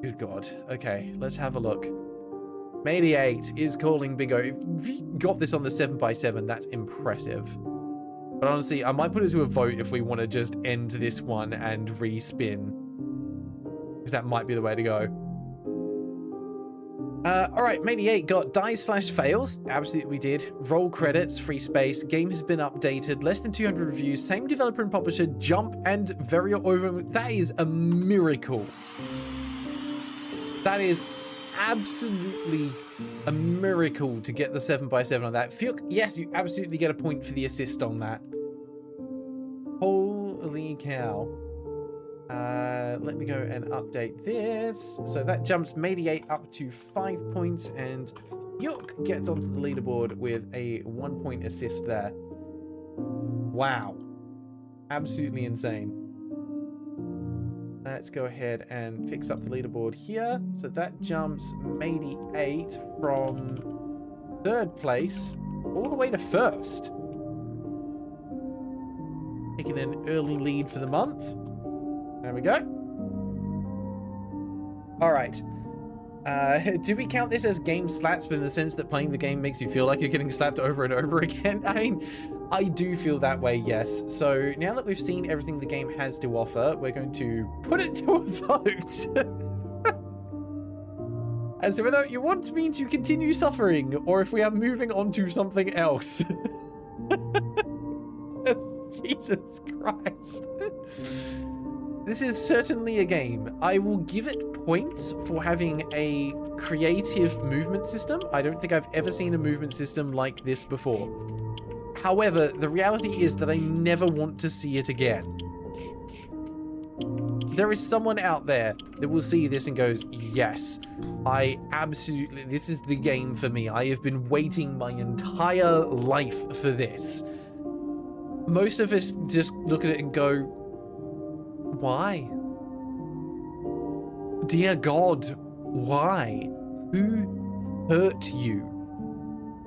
B: Good God. Okay, let's have a look. Mady8 is calling bingo. If you got this on the 7x7, that's impressive. But honestly, I might put it to a vote if we want to just end this one and respin. Because that might be the way to go. Alright, Mady8 got die/fails. Absolutely we did. Roll credits, free space. Game has been updated. Less than 200 reviews. Same developer and publisher. Jump and very over. That is a miracle. That is absolutely a miracle to get the 7x7 on that. Fuke, yes, you absolutely get a point for the assist on that. Holy cow. Let me go and update this. So that jumps Mady8 up to 5 points, and Fuke gets onto the leaderboard with a 1-point assist there. Wow. Absolutely insane. Let's go ahead and fix up the leaderboard here. So that jumps Mady8 from 3rd place all the way to 1st. Taking an early lead for the month. There we go. All right. Do we count this as game slaps, but in the sense that playing the game makes you feel like you're getting slapped over and over again? I mean, I do feel that way, yes. So now that we've seen everything the game has to offer, we're going to put it to a vote. As to whether you want me to continue suffering, or if we are moving on to something else. Jesus Christ. This is certainly a game. I will give it points for having a creative movement system. I don't think I've ever seen a movement system like this before. However, the reality is that I never want to see it again. There is someone out there that will see this and goes, yes, this is the game for me. I have been waiting my entire life for this. Most of us just look at it and go, why? Dear God, why? Who hurt you?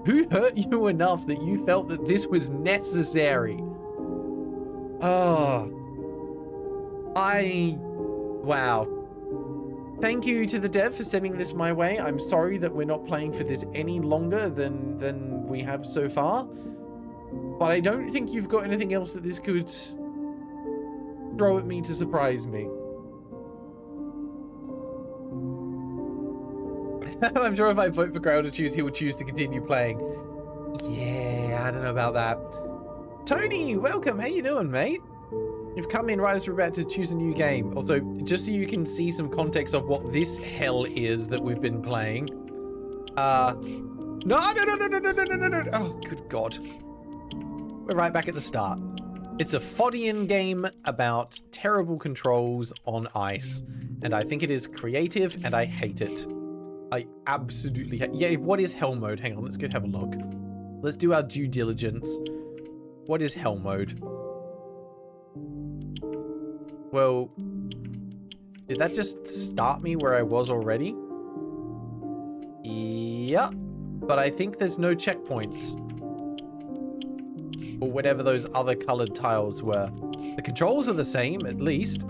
B: Who hurt you enough that you felt that this was necessary? Oh. Wow. Thank you to the dev for sending this my way. I'm sorry that we're not playing for this any longer than we have so far. But I don't think you've got anything else that this could throw at me to surprise me. I'm sure if I vote for Graeldon to choose, he will choose to continue playing. Yeah, I don't know about that. Tony, welcome. How you doing, mate? You've come in right as we're about to choose a new game. Also, just so you can see some context of what this hell is that we've been playing. No. Oh, good God. We're right back at the start. It's a Fodian game about terrible controls on ice. And I think it is creative, and I hate it. I absolutely hate... Yeah, what is hell mode? Hang on, let's go have a look. Let's do our due diligence. What is hell mode? Well, did that just start me where I was already? Yeah, but I think there's no checkpoints. Or whatever those other colored tiles were. The controls are the same, at least.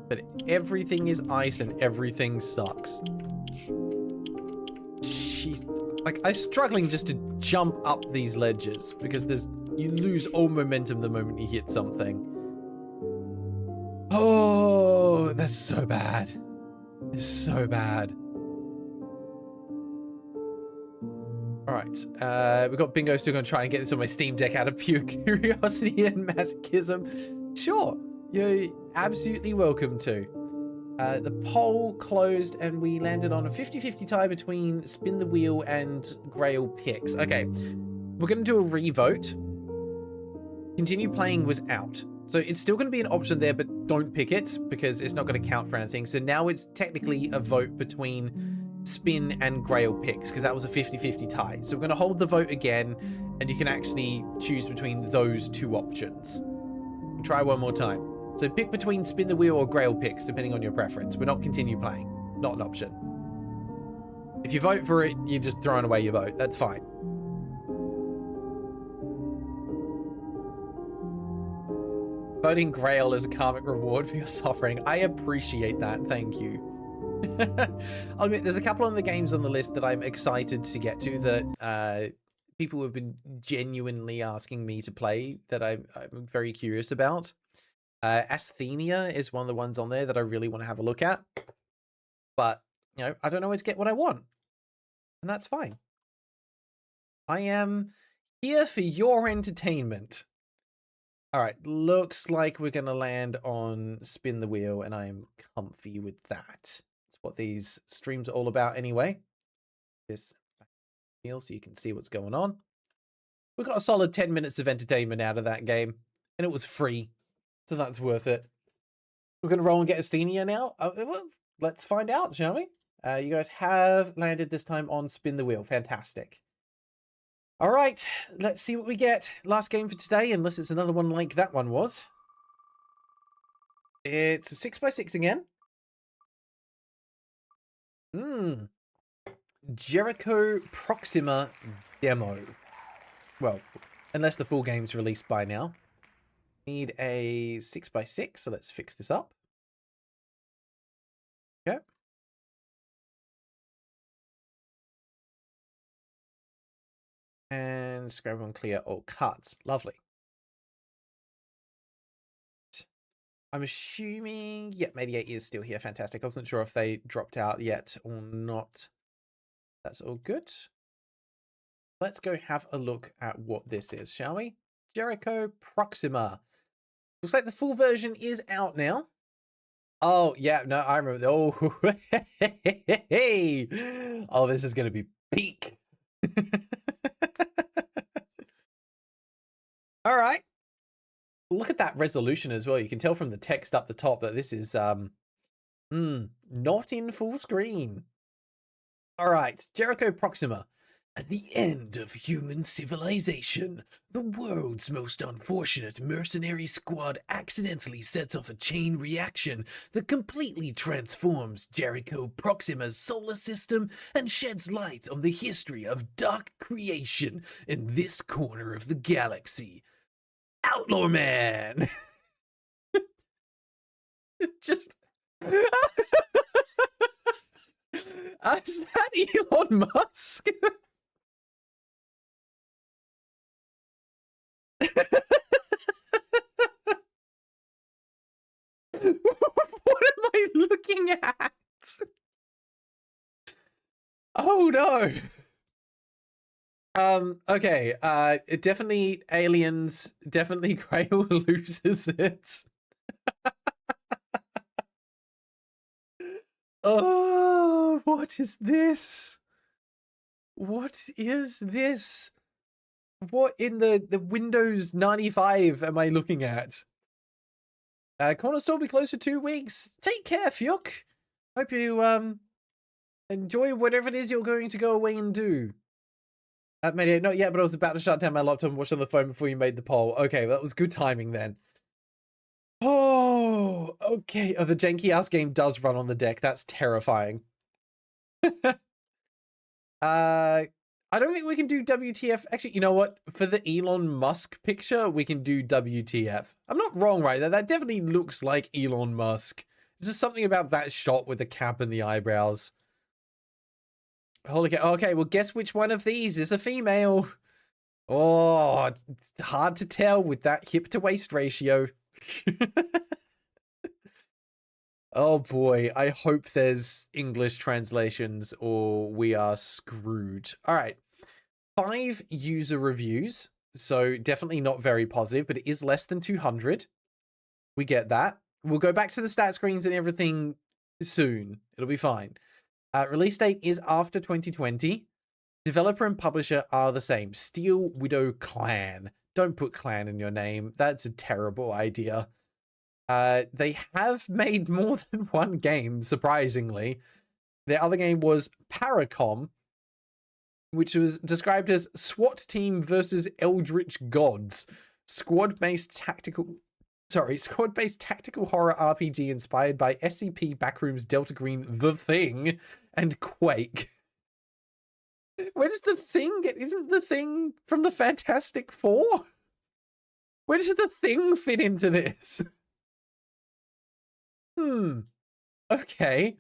B: But everything is ice and everything sucks. Jeez. Like, I'm struggling just to jump up these ledges because you lose all momentum the moment you hit something. Oh, that's so bad. It's so bad. All right, we've got Bingo still going to try and get this on my Steam Deck out of pure curiosity and masochism. Sure, you're absolutely welcome to. The poll closed and we landed on a 50-50 tie between Spin the Wheel and Grail Picks. Okay, we're going to do a revote. Continue playing was out. So it's still going to be an option there, but don't pick it because it's not going to count for anything. So now it's technically a vote between Spin and Grail Picks because that was a 50-50 tie. So we're going to hold the vote again and you can actually choose between those two options. Try one more time. So pick between Spin the Wheel or Grail Picks depending on your preference. We're not continue playing. Not an option. If you vote for it, you're just throwing away your vote. That's fine. Voting Grail is a karmic reward for your suffering. I appreciate that. Thank you. I'll admit, there's a couple of the games on the list that I'm excited to get to that people have been genuinely asking me to play that I'm very curious about. Asthenia is one of the ones on there that I really want to have a look at. But, you know, I don't always get what I want. And that's fine. I am here for your entertainment. All right, looks like we're going to land on Spin the Wheel, and I'm comfy with that. It's what these streams are all about anyway. This wheel so you can see what's going on. We got a solid 10 minutes of entertainment out of that game, and it was free, so that's worth it. We're going to roll and get Asthenia now. Well, let's find out, shall we? You guys have landed this time on Spin the Wheel. Fantastic. All right, let's see what we get. Last game for today, unless it's another one like that one was. It's a 6x6 again. Jericho Proxima demo. Well, unless the full game's released by now. Need a 6x6, so let's fix this up. Okay. And scrub and clear all cards. Lovely. I'm assuming, yeah, Mediate is still here. Fantastic. I wasn't sure if they dropped out yet or not. That's all good. Let's go have a look at what this is, shall we? Jericho Proxima. Looks like the full version is out now. Oh, yeah, no, I remember. Oh, hey. Oh, this is going to be peak. All right. Look at that resolution as well. You can tell from the text up the top that this is not in full screen. All right, Jericho Proxima. At the end of human civilization, the world's most unfortunate mercenary squad accidentally sets off a chain reaction that completely transforms Jericho Proxima's solar system and sheds light on the history of dark creation in this corner of the galaxy. Outlaw Man! Just... Is that Elon Musk? What am I looking at? Oh no. Okay, definitely aliens, definitely Grail loses it. Oh, what is this? What is this? What in the Windows 95 am I looking at? Corner store will be closed for 2 weeks. Take care, Fyuk. Hope you enjoy whatever it is you're going to go away and do. Maybe not yet, but I was about to shut down my laptop and watch on the phone before you made the poll. Okay, that was good timing then. Oh, okay. Oh, the janky ass game does run on the deck. That's terrifying. I don't think we can do WTF. Actually, you know what? For the Elon Musk picture, we can do WTF. I'm not wrong, right? That definitely looks like Elon Musk. There's just something about that shot with the cap and the eyebrows. Holy cow. Okay, well, guess which one of these is a female? Oh, it's hard to tell with that hip to waist ratio. Oh boy, I hope there's English translations or we are screwed. All right, 5 user reviews, so definitely not very positive, but it is less than 200. We get that. We'll go back to the stat screens and everything soon. It'll be fine. Release date is after 2020. Developer and publisher are the same. Steel Widow Clan. Don't put clan in your name. That's a terrible idea. They have made more than one game, surprisingly. Their other game was Paracom, which was described as SWAT Team versus Eldritch Gods. Squad-based tactical horror RPG inspired by SCP Backrooms Delta Green The Thing and Quake. Where does The Thing get? Isn't The Thing from the Fantastic Four? Where does The Thing fit into this? Okay.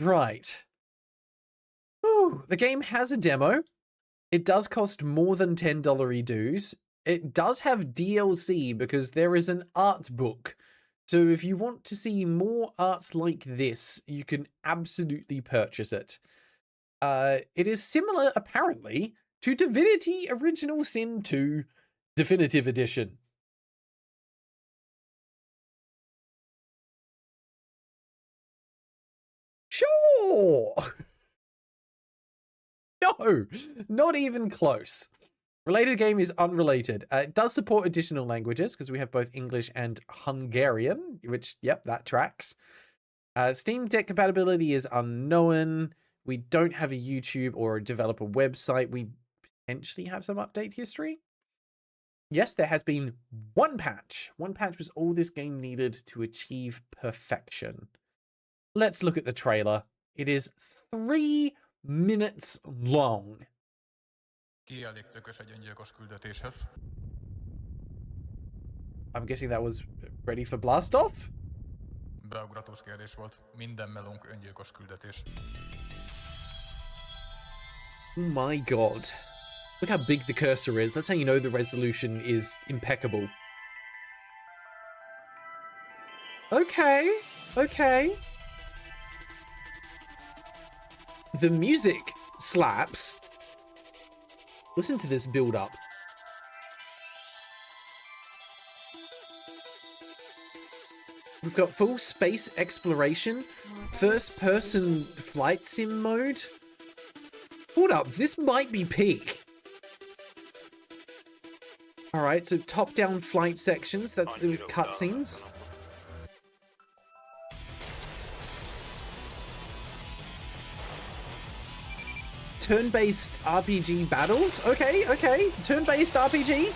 B: Right. Whew. The game has a demo. It does cost more than $10 dues. It does have DLC because there is an art book. So if you want to see more art like this, you can absolutely purchase it. It is similar, apparently, to Divinity Original Sin 2 Definitive Edition. Sure! No, not even close. Related game is unrelated. It does support additional languages because we have both English and Hungarian, which, yep, that tracks. Steam Deck compatibility is unknown. We don't have a YouTube or a developer website. We potentially have some update history. Yes, there has been one patch. One patch was all this game needed to achieve perfection. Let's look at the trailer. It is 3 minutes long. I'm guessing that was ready for blast off?
C: Beugratós kérdés volt. Minden melónk öngyilkos küldetés.
B: Oh my god. Look how big the cursor is. That's how you know the resolution is impeccable. Okay. Okay. The music slaps. Listen to this build up. We've got full space exploration, first person flight sim mode. Hold up, this might be peak. All right, so top down flight sections, that's with cutscenes. Turn-based RPG battles. Okay, okay. Turn-based RPG.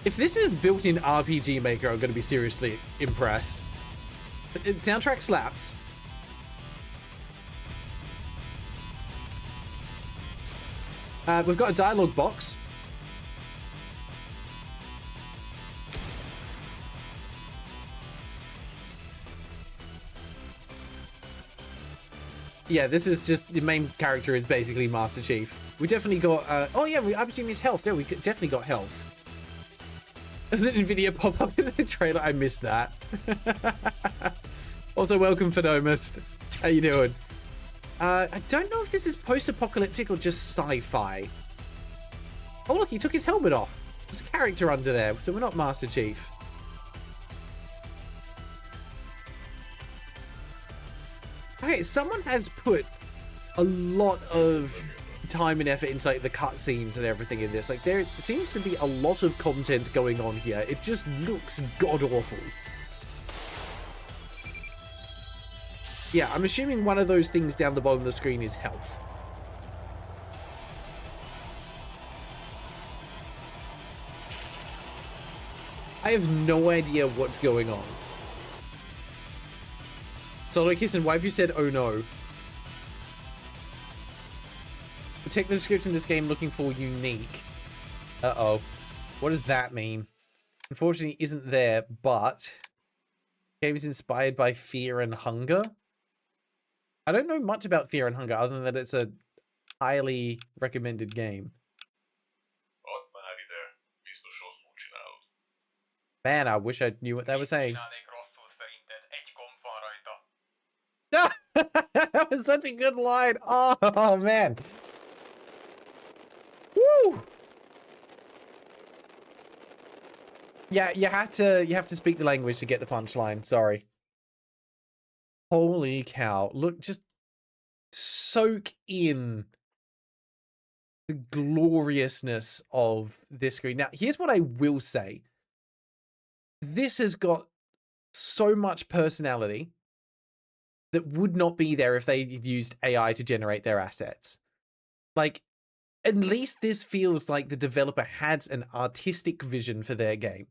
B: If this is built in RPG Maker, I'm going to be seriously impressed. Soundtrack slaps. We've got a dialogue box. Yeah, this is just the main character is basically Master Chief. We definitely got. Oh yeah, we RPG means health. Yeah, we definitely got health. Does an Nvidia pop up in the trailer? I missed that. Also, welcome, Phenomist. How you doing? I don't know if this is post-apocalyptic or just sci-fi. Oh look, he took his helmet off. There's a character under there, so we're not Master Chief. Okay, someone has put a lot of time and effort into like the cutscenes and everything in this. Like there seems to be a lot of content going on here. It just looks god awful. Yeah, I'm assuming one of those things down the bottom of the screen is health. I have no idea what's going on. Solo Kiss and why have you said oh no? Check the description of this game looking for unique. Uh-oh. What does that mean? Unfortunately isn't there, but game is inspired by Fear and Hunger. I don't know much about Fear and Hunger other than that it's a highly recommended game. Man, I wish I knew what they were saying. That was such a good line. Oh man. Woo! Yeah, you have to speak the language to get the punchline. Sorry. Holy cow. Look, just soak in the gloriousness of this screen. Now, here's what I will say. This has got so much personality that would not be there if they used AI to generate their assets. Like, at least this feels like the developer had an artistic vision for their game.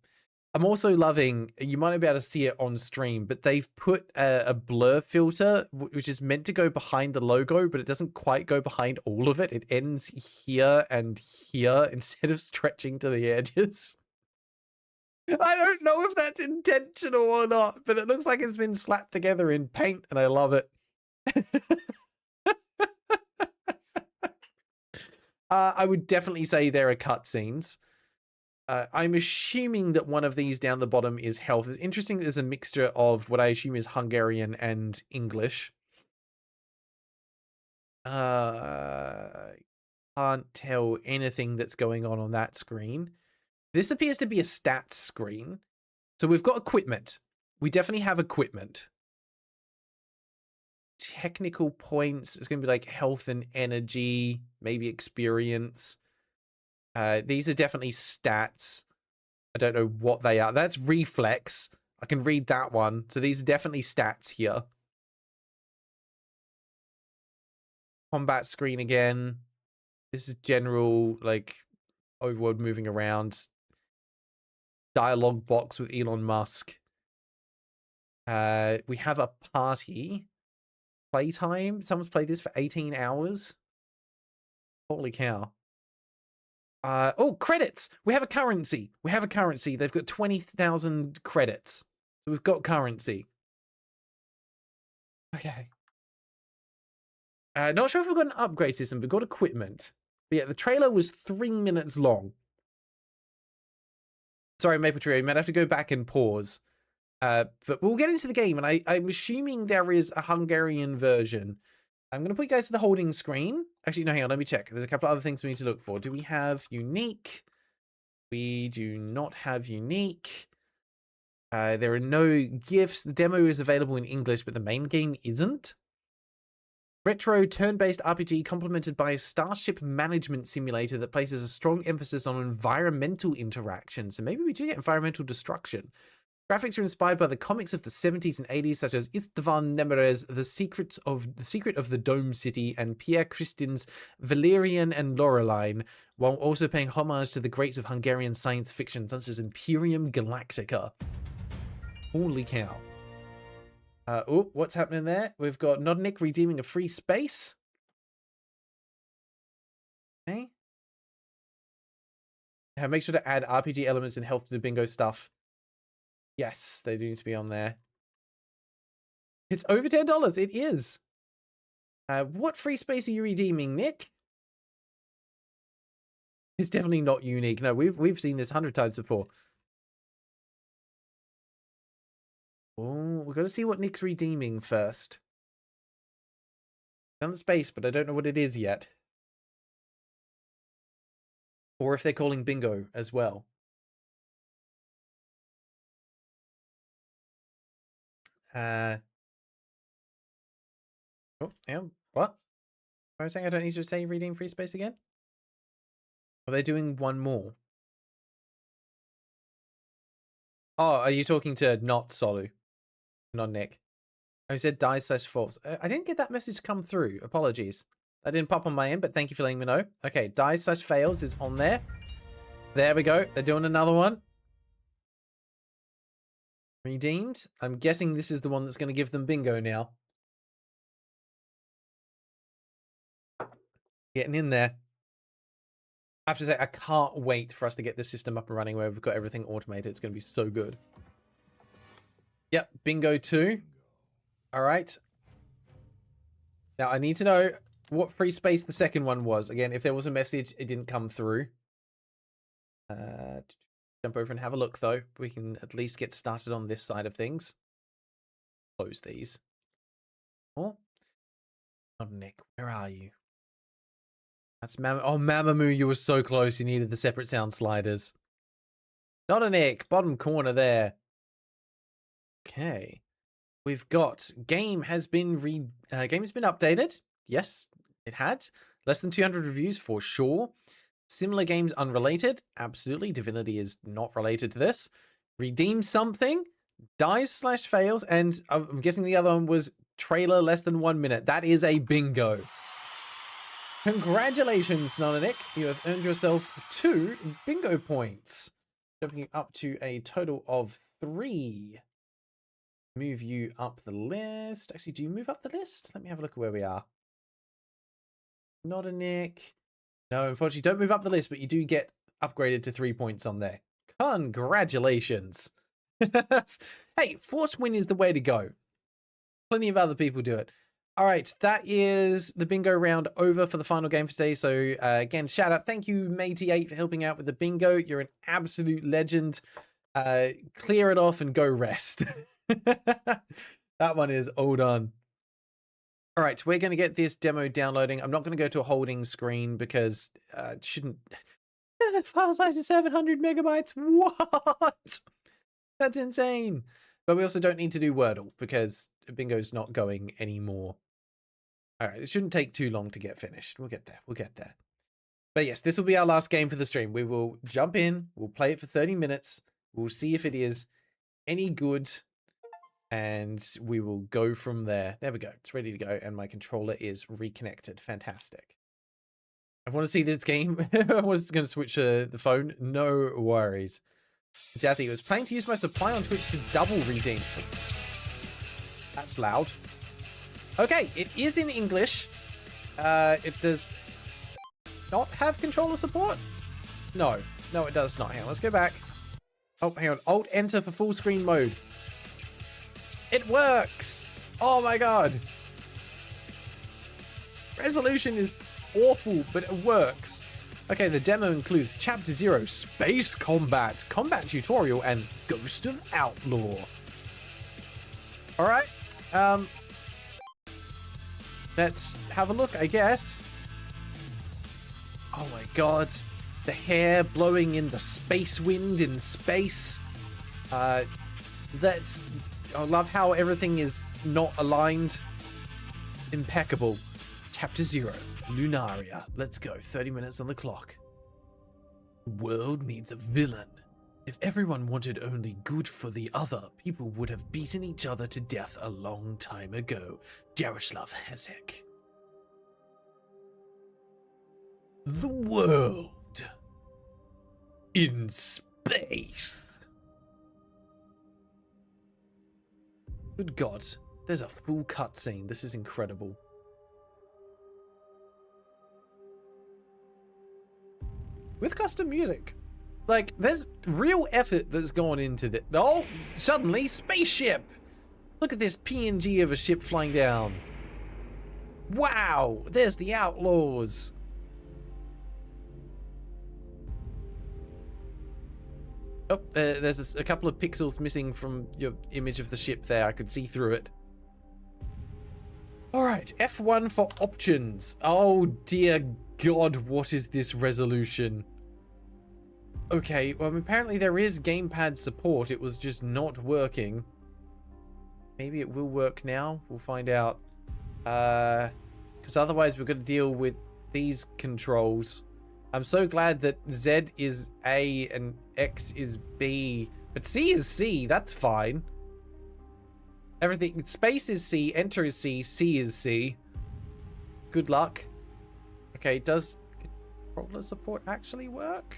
B: I'm also loving, you might not be able to see it on stream, but they've put a blur filter, which is meant to go behind the logo, but it doesn't quite go behind all of it. It ends here and here instead of stretching to the edges. I don't know if that's intentional or not, but it looks like it's been slapped together in paint, and I love it. I would definitely say there are cutscenes. I'm assuming that one of these down the bottom is health. It's interesting that there's a mixture of what I assume is Hungarian and English. Can't tell anything that's going on that screen. This appears to be a stats screen. So we've got equipment. We definitely have equipment. Technical points. It's going to be like health and energy, maybe experience. These are definitely stats. I don't know what they are. That's reflex. I can read that one. So these are definitely stats here. Combat screen again. This is general, like, overworld moving around. Dialogue box with Elon Musk. We have a party. Playtime. Someone's played this for 18 hours. Holy cow. Oh, credits. We have a currency. We have a currency. They've got 20,000 credits. So we've got currency. Okay. Not sure if we've got an upgrade system, but we've got equipment. But yeah, the trailer was 3 minutes long. Sorry, Maple Tree, you might have to go back and pause. But we'll get into the game, and I'm assuming there is a Hungarian version. I'm going to put you guys to the holding screen. Actually, no, hang on, let me check. There's a couple of other things we need to look for. Do we have unique? We do not have unique. There are no gifts. The demo is available in English, but the main game isn't. Retro turn-based RPG complemented by a starship management simulator that places a strong emphasis on environmental interaction. So maybe we do get environmental destruction. Graphics are inspired by the comics of the 70s and 80s, such as Istvan Nemere's The Secret of the Dome City and Pierre Christin's Valerian and Laureline, while also paying homage to the greats of Hungarian science fiction, such as Imperium Galactica. Holy cow. Oh, what's happening there? We've got Nodnik redeeming a free space. Okay. Make sure to add RPG elements and health to the bingo stuff. Yes, they do need to be on there. It's over $10. It is. What free space are you redeeming, Nick? It's definitely not unique. No, we've seen this 100 times before. Oh, we've got to see what Nick's redeeming first. Done the space, but I don't know what it is yet. Or if they're calling bingo as well. Oh, yeah. What? I was saying I don't need to say redeem free space again? Are they doing one more? Oh, are you talking to not Solu? Not Nick. I said die/false. I didn't get that message come through. Apologies. That didn't pop on my end, but thank you for letting me know. Okay, die/fails is on there. There we go. They're doing another one. Redeemed. I'm guessing this is the one that's going to give them bingo now. Getting in there. I have to say, I can't wait for us to get this system up and running where we've got everything automated. It's going to be so good. Yep, bingo 2. All right. Now, I need to know what free space the second one was. Again, if there was a message, it didn't come through. Jump over and have a look, though. We can at least get started on this side of things. Close these. Oh, Nick, where are you? That's Oh, Mamamoo, you were so close. You needed the separate sound sliders. Not a Nick. Bottom corner there. Okay. We've got game has been updated. Yes, it had. Less than 200 reviews for sure. Similar games unrelated. Absolutely. Divinity is not related to this. Redeem something. Dies/fails. And I'm guessing the other one was trailer less than 1 minute. That is a bingo. Congratulations, Nonanik. You have earned yourself 2 bingo points. Jumping you up to a total of 3. Move you up the list. Actually, do you move up the list? Let me have a look at where we are. Nonanik. No, unfortunately, don't move up the list, but you do get upgraded to 3 points on there. Congratulations. Hey, force win is the way to go. Plenty of other people do it. All right, that is the bingo round over for the final game for today. So again, shout out. Thank you, Matey8, for helping out with the bingo. You're an absolute legend. Clear it off and go rest. That one is all done. All right, we're going to get this demo downloading. I'm not going to go to a holding screen because it shouldn't. File size is 700 megabytes. What? That's insane. But we also don't need to do Wordle because bingo's not going anymore. All right, it shouldn't take too long to get finished. We'll get there. We'll get there. But yes, this will be our last game for the stream. We will jump in. We'll play it for 30 minutes. We'll see if it is any good. And we will go from there. There we go. It's ready to go. And my controller is reconnected. Fantastic. I want to see this game. I was going to switch the phone. No worries. Jazzy was planning to use my supply on Twitch to double redeem. That's loud. Okay, it is in English. It does not have controller support. No, it does not. Hang on, let's go back. Oh, hang on. Alt enter for full screen mode. It works. Oh my god. Resolution is awful, but it works. Okay, the demo includes Chapter 0, Space Combat, Combat Tutorial, and Ghost of Outlaw. All right. Let's have a look, I guess. Oh my god. The hair blowing in the space wind in space. I love how everything is not aligned. Impeccable. Chapter 0. Lunaria. Let's go. 30 minutes on the clock. The world needs a villain. If everyone wanted only good for the other, people would have beaten each other to death a long time ago. JoshStrifeHayes. The world in space. Good God, there's a full cutscene. This is incredible. With custom music. Like, there's real effort that's gone into this. Oh, suddenly, spaceship! Look at this PNG of a ship flying down. Wow, there's the Outlaws. Oh, there's a couple of pixels missing from your image of the ship there. I could see through it. All right, F1 for options. Oh, dear God, what is this resolution? Okay, well, apparently there is gamepad support. It was just not working. Maybe it will work now. We'll find out. Because otherwise we're going to deal with these controls. I'm so glad that Z is A and X is B. But C is C. That's fine. Everything. Space is C. Enter is C. C is C. Good luck. Okay, does controller support actually work?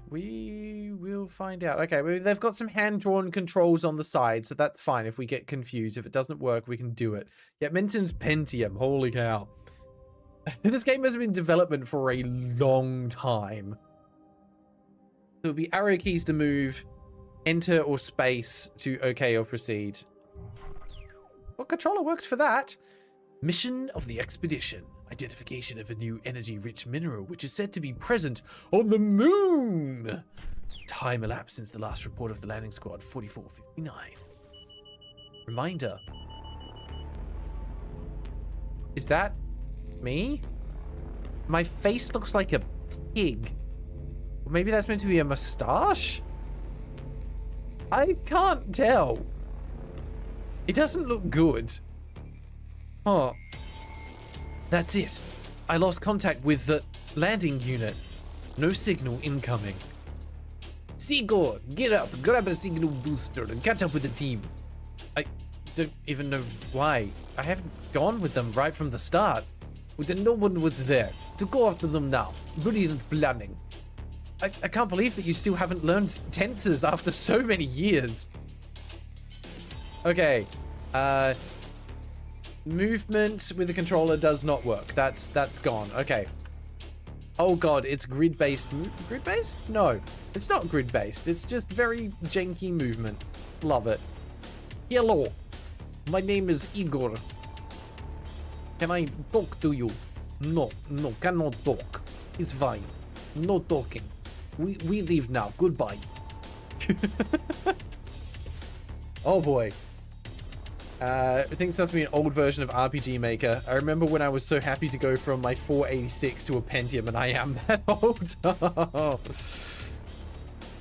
B: We will find out. Okay, well, they've got some hand-drawn controls on the side, so that's fine if we get confused. If it doesn't work, we can do it. Yeah, it mentions Pentium. Holy cow. This game has been in development for a long time. There'll be arrow keys to move, enter or space to okay or proceed. Well, controller works for that. Mission of the expedition. Identification of a new energy-rich mineral which is said to be present on the moon. Time elapsed since the last report of the landing squad, 44:59. Reminder. Is that me? My face looks like a pig. Or maybe that's meant to be a mustache? I can't tell. It doesn't look good. Huh. That's it. I lost contact with the landing unit. No signal incoming. Sigor, get up, grab a signal booster and catch up with the team. I don't even know why. I haven't gone with them right from the start. No one was there. To go after them now. Brilliant planning. I can't believe that you still haven't learned tenses after so many years. Okay. Movement with the controller does not work. That's gone. Okay. Oh god, it's grid-based. Grid-based? No, it's not grid-based. It's just very janky movement. Love it. Hello. My name is Igor. Can I talk to you? No, cannot talk. It's fine. No talking. We leave now. Goodbye. Oh boy. I think it's supposed to be an old version of RPG Maker. I remember when I was so happy to go from my 486 to a Pentium, and I am that old.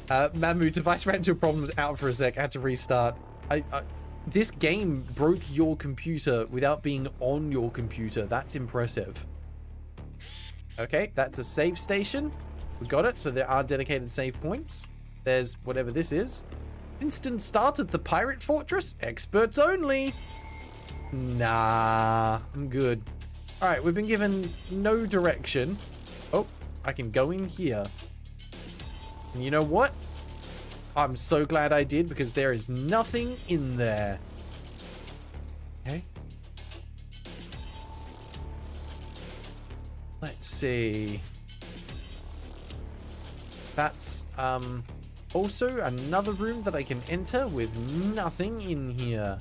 B: Mamu, device ran into problems out for a sec. I had to restart. This game broke your computer without being on your computer. That's impressive. Okay, that's a save station. We got it. So there are dedicated save points. There's whatever this is. Instant start at the pirate fortress. Experts only. Nah, I'm good. All right, we've been given no direction. Oh, I can go in here. And you know what? I'm so glad I did because there is nothing in there. Okay. Let's see. That's, also another room that I can enter with nothing in here.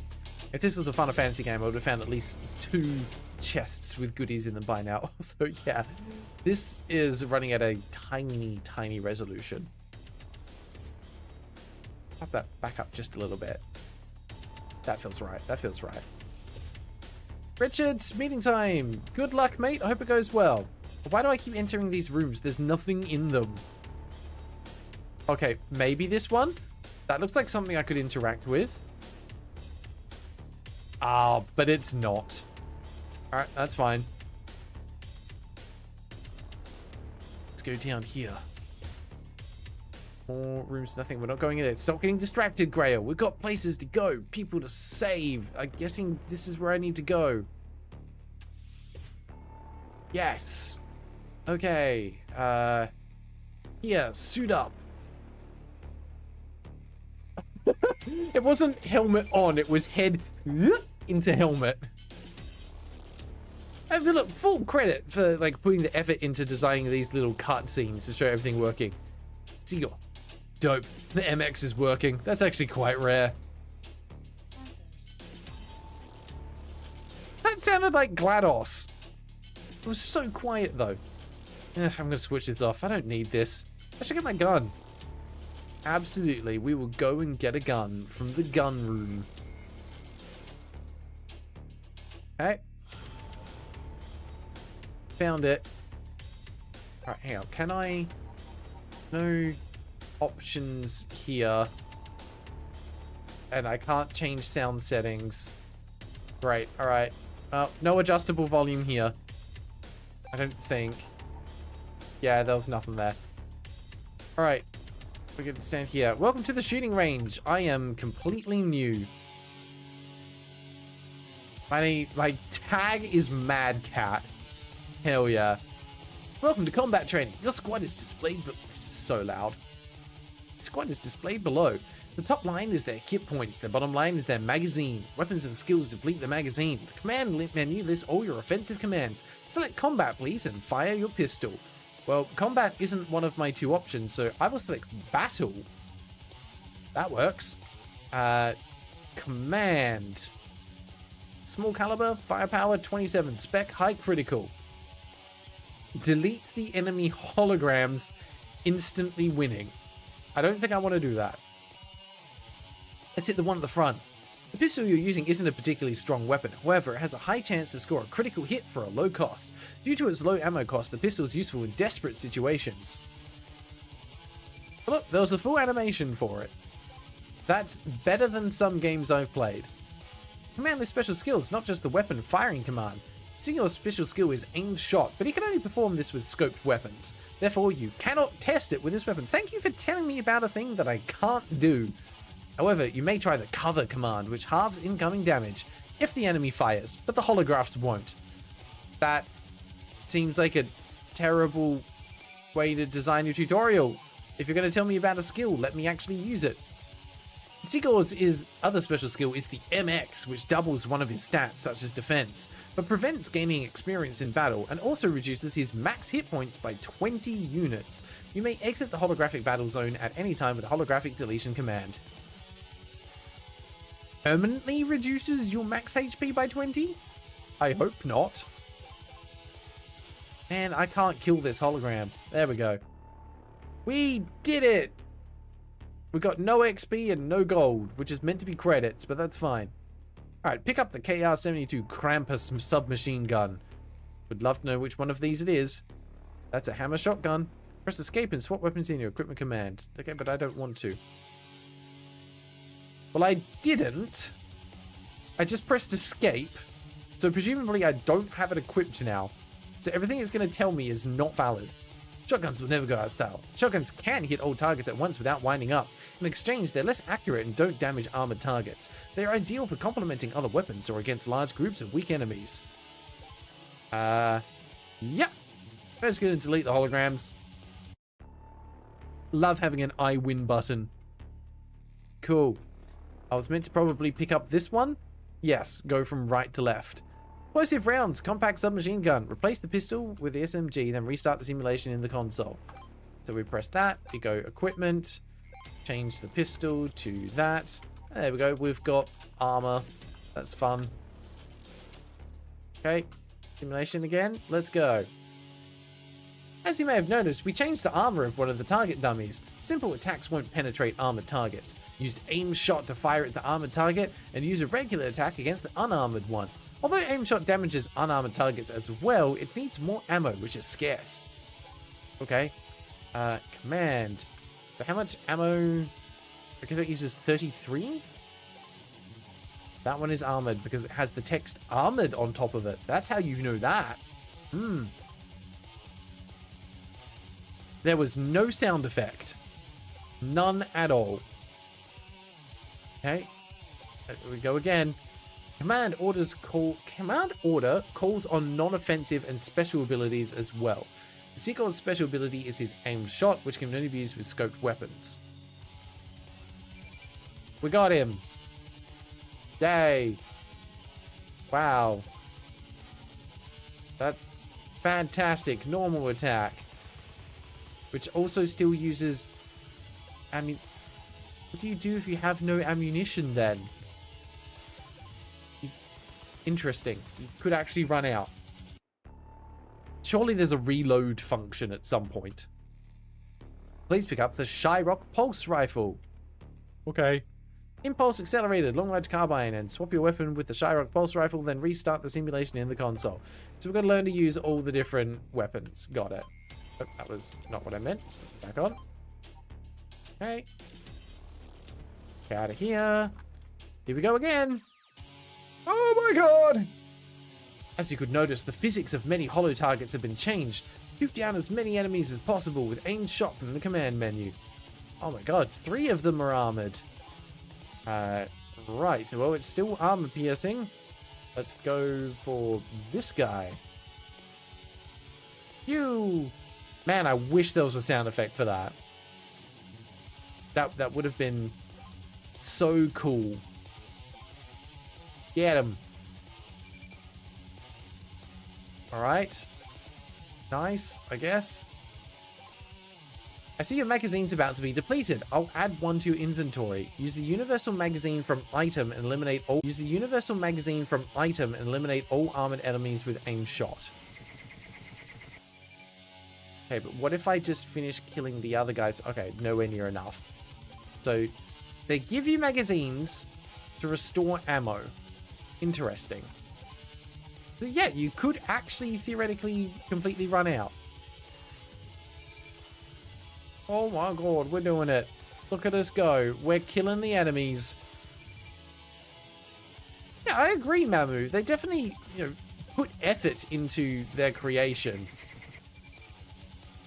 B: If this was a Final Fantasy game, I would have found at least 2 chests with goodies in them by now. So yeah, this is running at a tiny, tiny resolution. Have that back up just a little bit. That feels right. That feels right. Richard, meeting time. Good luck, mate. I hope it goes well. Why do I keep entering these rooms? There's nothing in them. Okay, maybe this one? That looks like something I could interact with. Ah, but it's not. Alright, that's fine. Let's go down here. More rooms, nothing. We're not going in there. Stop getting distracted, Grail. We've got places to go. People to save. I'm guessing this is where I need to go. Yes. Okay. Here, suit up. It wasn't helmet on. It was head into helmet. I mean, look, full credit for like putting the effort into designing these little cutscenes to show everything working. Seagull. Dope. The MX is working. That's actually quite rare. That sounded like GLaDOS. It was so quiet though. I'm gonna switch this off. I don't need this. I should get my gun. Absolutely. We will go and get a gun from the gun room. Okay. Found it. Alright, hang on. Can I... No options here. And I can't change sound settings. Great. Alright. No adjustable volume here. I don't think. Yeah, there was nothing there. Alright. We're going to stand here. Welcome to the shooting range. I am completely new. My tag is Mad Cat. Hell yeah. Welcome to combat training. Your squad is displayed, but this is so loud. The squad is displayed below. The top line is their hit points. The bottom line is their magazine. Weapons and skills deplete the magazine. The command menu lists all your offensive commands. Select combat, please, and fire your pistol. Well, combat isn't one of my two options, so I will select battle. That works. Command. Small caliber, firepower, 27, spec, high critical. Delete the enemy holograms, instantly winning. I don't think I want to do that. Let's hit the one at the front. The pistol you're using isn't a particularly strong weapon, however, it has a high chance to score a critical hit for a low cost. Due to its low ammo cost, the pistol is useful in desperate situations. But look, there was a full animation for it. That's better than some games I've played. Command lists special skills, not just the weapon firing command. Singular's special skill is aimed shot, but he can only perform this with scoped weapons. Therefore, you cannot test it with this weapon. Thank you for telling me about a thing that I can't do. However, you may try the cover command, which halves incoming damage if the enemy fires, but the holographs won't. That seems like a terrible way to design your tutorial. If you're going to tell me about a skill, let me actually use it. Seagul's other special skill is the MX, which doubles one of his stats, such as defense, but prevents gaining experience in battle and also reduces his max hit points by 20 units. You may exit the holographic battle zone at any time with a holographic deletion command. Permanently reduces your max HP by 20? I hope not. Man, I can't kill this hologram. There we go. We did it! We got no XP and no gold, which is meant to be credits, but that's fine. Alright, pick up the KR-72 Krampus submachine gun. Would love to know which one of these it is. That's a hammer shotgun. Press escape and swap weapons in your equipment command. Okay, but I don't want to. Well, I didn't. I just pressed escape. So presumably I don't have it equipped now. So everything it's going to tell me is not valid. Shotguns will never go out of style. Shotguns can hit all targets at once without winding up. In exchange, they're less accurate and don't damage armored targets. They are ideal for complementing other weapons or against large groups of weak enemies. Yep. I'm just going to delete the holograms. Love having an I win button. Cool. I was meant to probably pick up this one. Yes, go from right to left. Explosive rounds, compact submachine gun. Replace the pistol with the SMG, then restart the simulation in the console. So we press that, we go equipment, change the pistol to that. There we go, we've got armor. That's fun. Okay, simulation again, let's go. As you may have noticed, we changed the armor of one of the target dummies. Simple attacks won't penetrate armored targets. Used aim shot to fire at the armored target, and use a regular attack against the unarmored one. Although aim shot damages unarmored targets as well, it needs more ammo, which is scarce. Okay. Command. So how much ammo? Because it uses 33? That one is armored because it has the text armored on top of it. That's how you know that. There was no sound effect. None at all. Okay. Here we go again. Command order calls on non-offensive and special abilities as well. The Seagull's special ability is his aimed shot, which can only be used with scoped weapons. We got him. Yay. Wow. That's fantastic. Normal attack. Which also still uses... what do you do if you have no ammunition then? Interesting. You could actually run out. Surely there's a reload function at some point. Please pick up the Shyrock Pulse Rifle. Okay. Impulse accelerated, long range carbine, and swap your weapon with the Shyrock Pulse Rifle, then restart the simulation in the console. So we've got to learn to use all the different weapons. Got it. Oh, that was not what I meant. Back on. Okay. Get out of here. Here we go again. Oh my god! As you could notice, the physics of many hollow targets have been changed. Shoot down as many enemies as possible with aimed shot from the command menu. Oh my god, 3 of them are armored. Right, well, it's still armor piercing. Let's go for this guy. You! Man, I wish there was a sound effect for that. That would have been so cool. Get him. Alright. Nice, I guess. I see your magazine's about to be depleted. I'll add one to your inventory. Use the universal magazine from item and eliminate all armored enemies with aim shot. Okay, but what if I just finish killing the other guys? Okay, nowhere near enough. So they give you magazines to restore ammo. Interesting. So yeah, you could actually theoretically completely run out. Oh my god, we're doing it. Look at us go. We're killing the enemies. Yeah, I agree, Mamu. They definitely, put effort into their creation.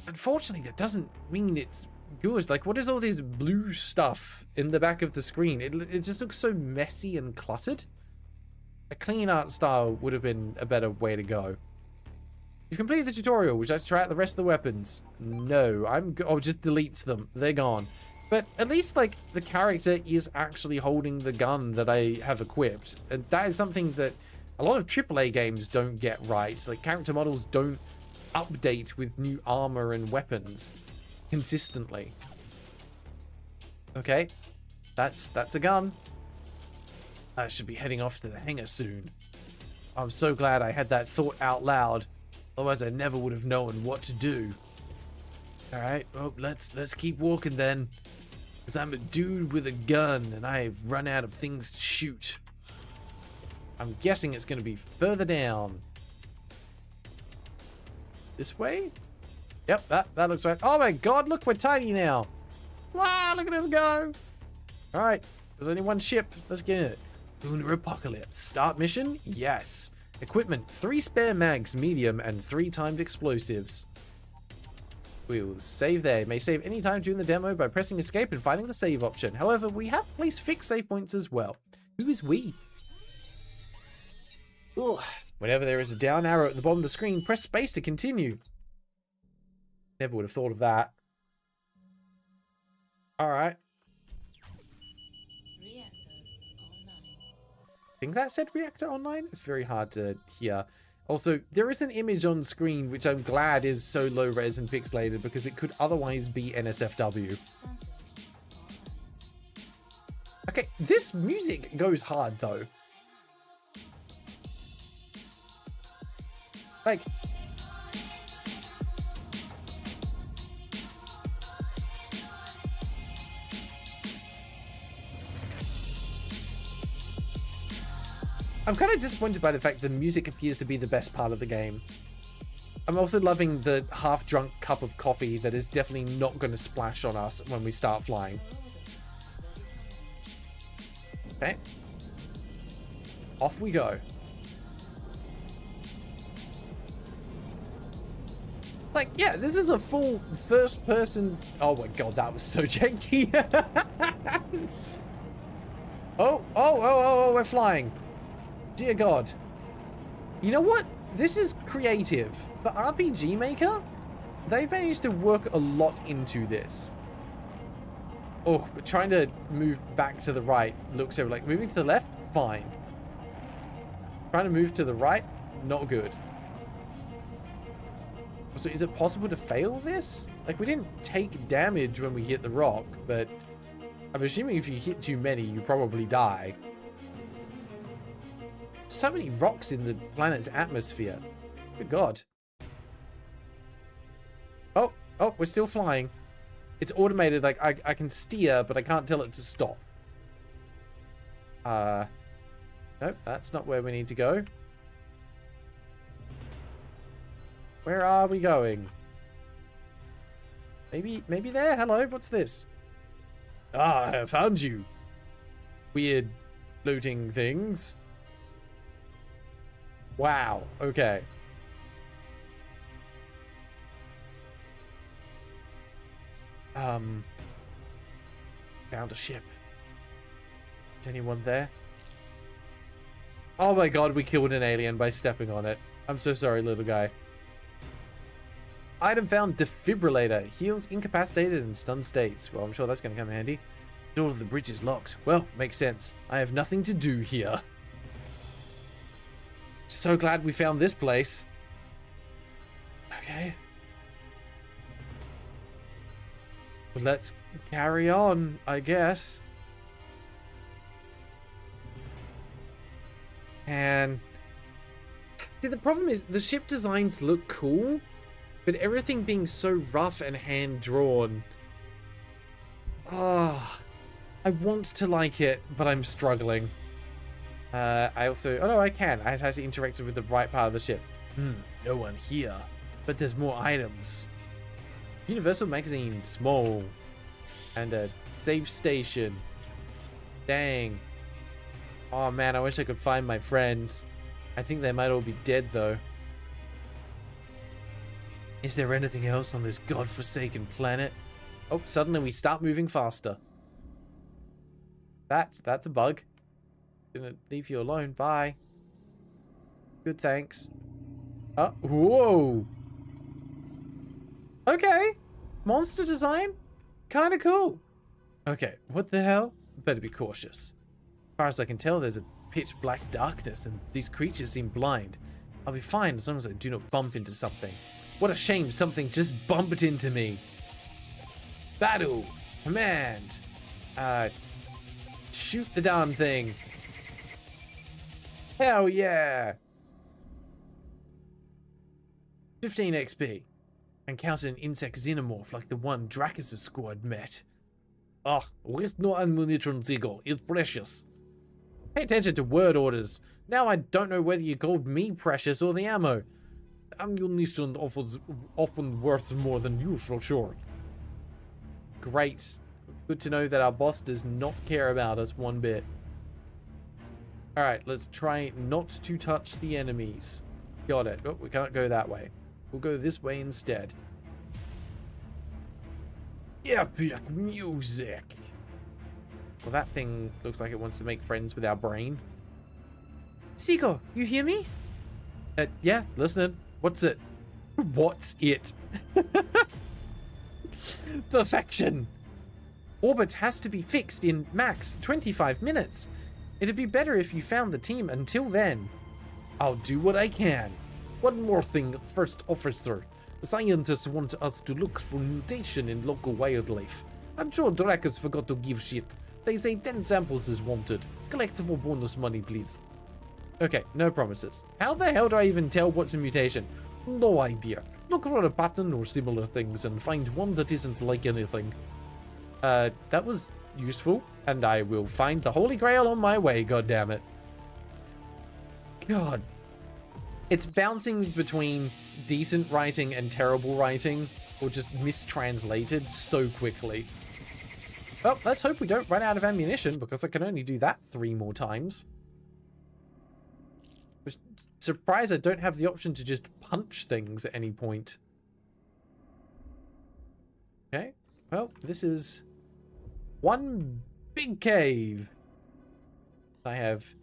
B: Unfortunately, that doesn't mean it's good. Like, what is all this blue stuff in the back of the screen? It just looks so messy and cluttered. A clean art style would have been a better way to go. You've completed the tutorial. Would you like to try out the rest of the weapons? No, oh, just deletes them. They're gone. But at least, like, the character is actually holding the gun that I have equipped. And that is something that a lot of AAA games don't get right. Like, character models don't update with new armor and weapons consistently. Okay, that's a gun. I should be heading off to the hangar soon. I'm so glad I had that thought out loud. Otherwise, I never would have known what to do. All right, well, let's keep walking then, because I'm a dude with a gun and I've run out of things to shoot. I'm guessing it's going to be further down. This way? Yep, that looks right. Oh my god, look, we're tiny now. Wow, look at us go. All right, there's only one ship. Let's get in it. Lunar Apocalypse. Start mission? Yes. Equipment, 3 spare mags, medium, and 3 timed explosives. We will save there. You may save any time during the demo by pressing escape and finding the save option. However, we have placed fixed save points as well. Who is we? Ugh. Whenever there is a down arrow at the bottom of the screen, press space to continue. Never would have thought of that. Alright. I think that said reactor online? It's very hard to hear. Also, there is an image on screen which I'm glad is so low res and pixelated because it could otherwise be NSFW. Okay, this music goes hard though. Like, I'm kind of disappointed by the fact the music appears to be the best part of the game. I'm also loving the half-drunk cup of coffee that is definitely not going to splash on us when we start flying. Okay. Off we go. Like, yeah, this is a full first-person... Oh my god, that was so janky. Oh, we're flying. Dear God. You know what? This is creative. For RPG Maker, they've managed to work a lot into this. Oh, but trying to move back to the right looks over like moving to the left, fine. Trying to move to the right, not good. So is it possible to fail this? Like, we didn't take damage when we hit the rock, but I'm assuming if you hit too many, you probably die. So many rocks in the planet's atmosphere. Good God. Oh, we're still flying. It's automated, like, I can steer, but I can't tell it to stop. Nope, that's not where we need to go. Where are we going? Maybe there? Hello, what's this? Ah, I found you. Weird looting things. Wow, okay. Found a ship. Is anyone there? Oh my god, we killed an alien by stepping on it. I'm so sorry, little guy. Item found, defibrillator. Heals incapacitated and stunned states. Well, I'm sure that's going to come in handy. The door to the bridge is locked. Well, makes sense. I have nothing to do here. So glad we found this place. Okay. Well, let's carry on, I guess. And see, the problem is the ship designs look cool, but everything being so rough and hand-drawn. Ah, I want to like it, but I'm struggling. I also... Oh, no, I can. I had to interact with the right part of the ship. No one here. But there's more items. Universal magazine, small. And a safe station. Dang. Oh, man, I wish I could find my friends. I think they might all be dead, though. Is there anything else on this godforsaken planet? Oh, suddenly we start moving faster. That's a bug. Gonna leave you alone. Bye. Good, thanks. Oh, whoa. Okay. Monster design? Kind of cool. Okay, what the hell? Better be cautious. As far as I can tell, there's a pitch black darkness and these creatures seem blind. I'll be fine as long as I do not bump into something. What a shame something just bumped into me. Battle. Command. Shoot the darn thing. Hell yeah. 15 XP. Encountered an insect xenomorph like the one Dracus' squad met. Ugh, waste no ammunition, Ziegel. It's precious. Pay attention to word orders. Now I don't know whether you called me precious or the ammo. Ammunition often worth more than you, for sure. Great. Good to know that our boss does not care about us one bit. Alright, let's try not to touch the enemies. Got it. Oh, we can't go that way. We'll go this way instead. Epic music. Well, that thing looks like it wants to make friends with our brain. Seiko, you hear me? Yeah, listening. What's it? What's it? Perfection. Orbit has to be fixed in max 25 minutes. It'd be better if you found the team until then. I'll do what I can. One more thing, First Officer. The scientists want us to look for mutation in local wildlife. I'm sure Dracus forgot to give shit. They say 10 samples is wanted. Collectible bonus money, please. Okay, no promises. How the hell do I even tell what's a mutation? No idea. Look for a pattern or similar things and find one that isn't like anything. That was useful, and I will find the Holy Grail on my way, goddammit. God. It's bouncing between decent writing and terrible writing, or just mistranslated so quickly. Well, let's hope we don't run out of ammunition, because I can only do that 3 more times. Surprised I don't have the option to just punch things at any point. Okay, well, this is one big cave. I have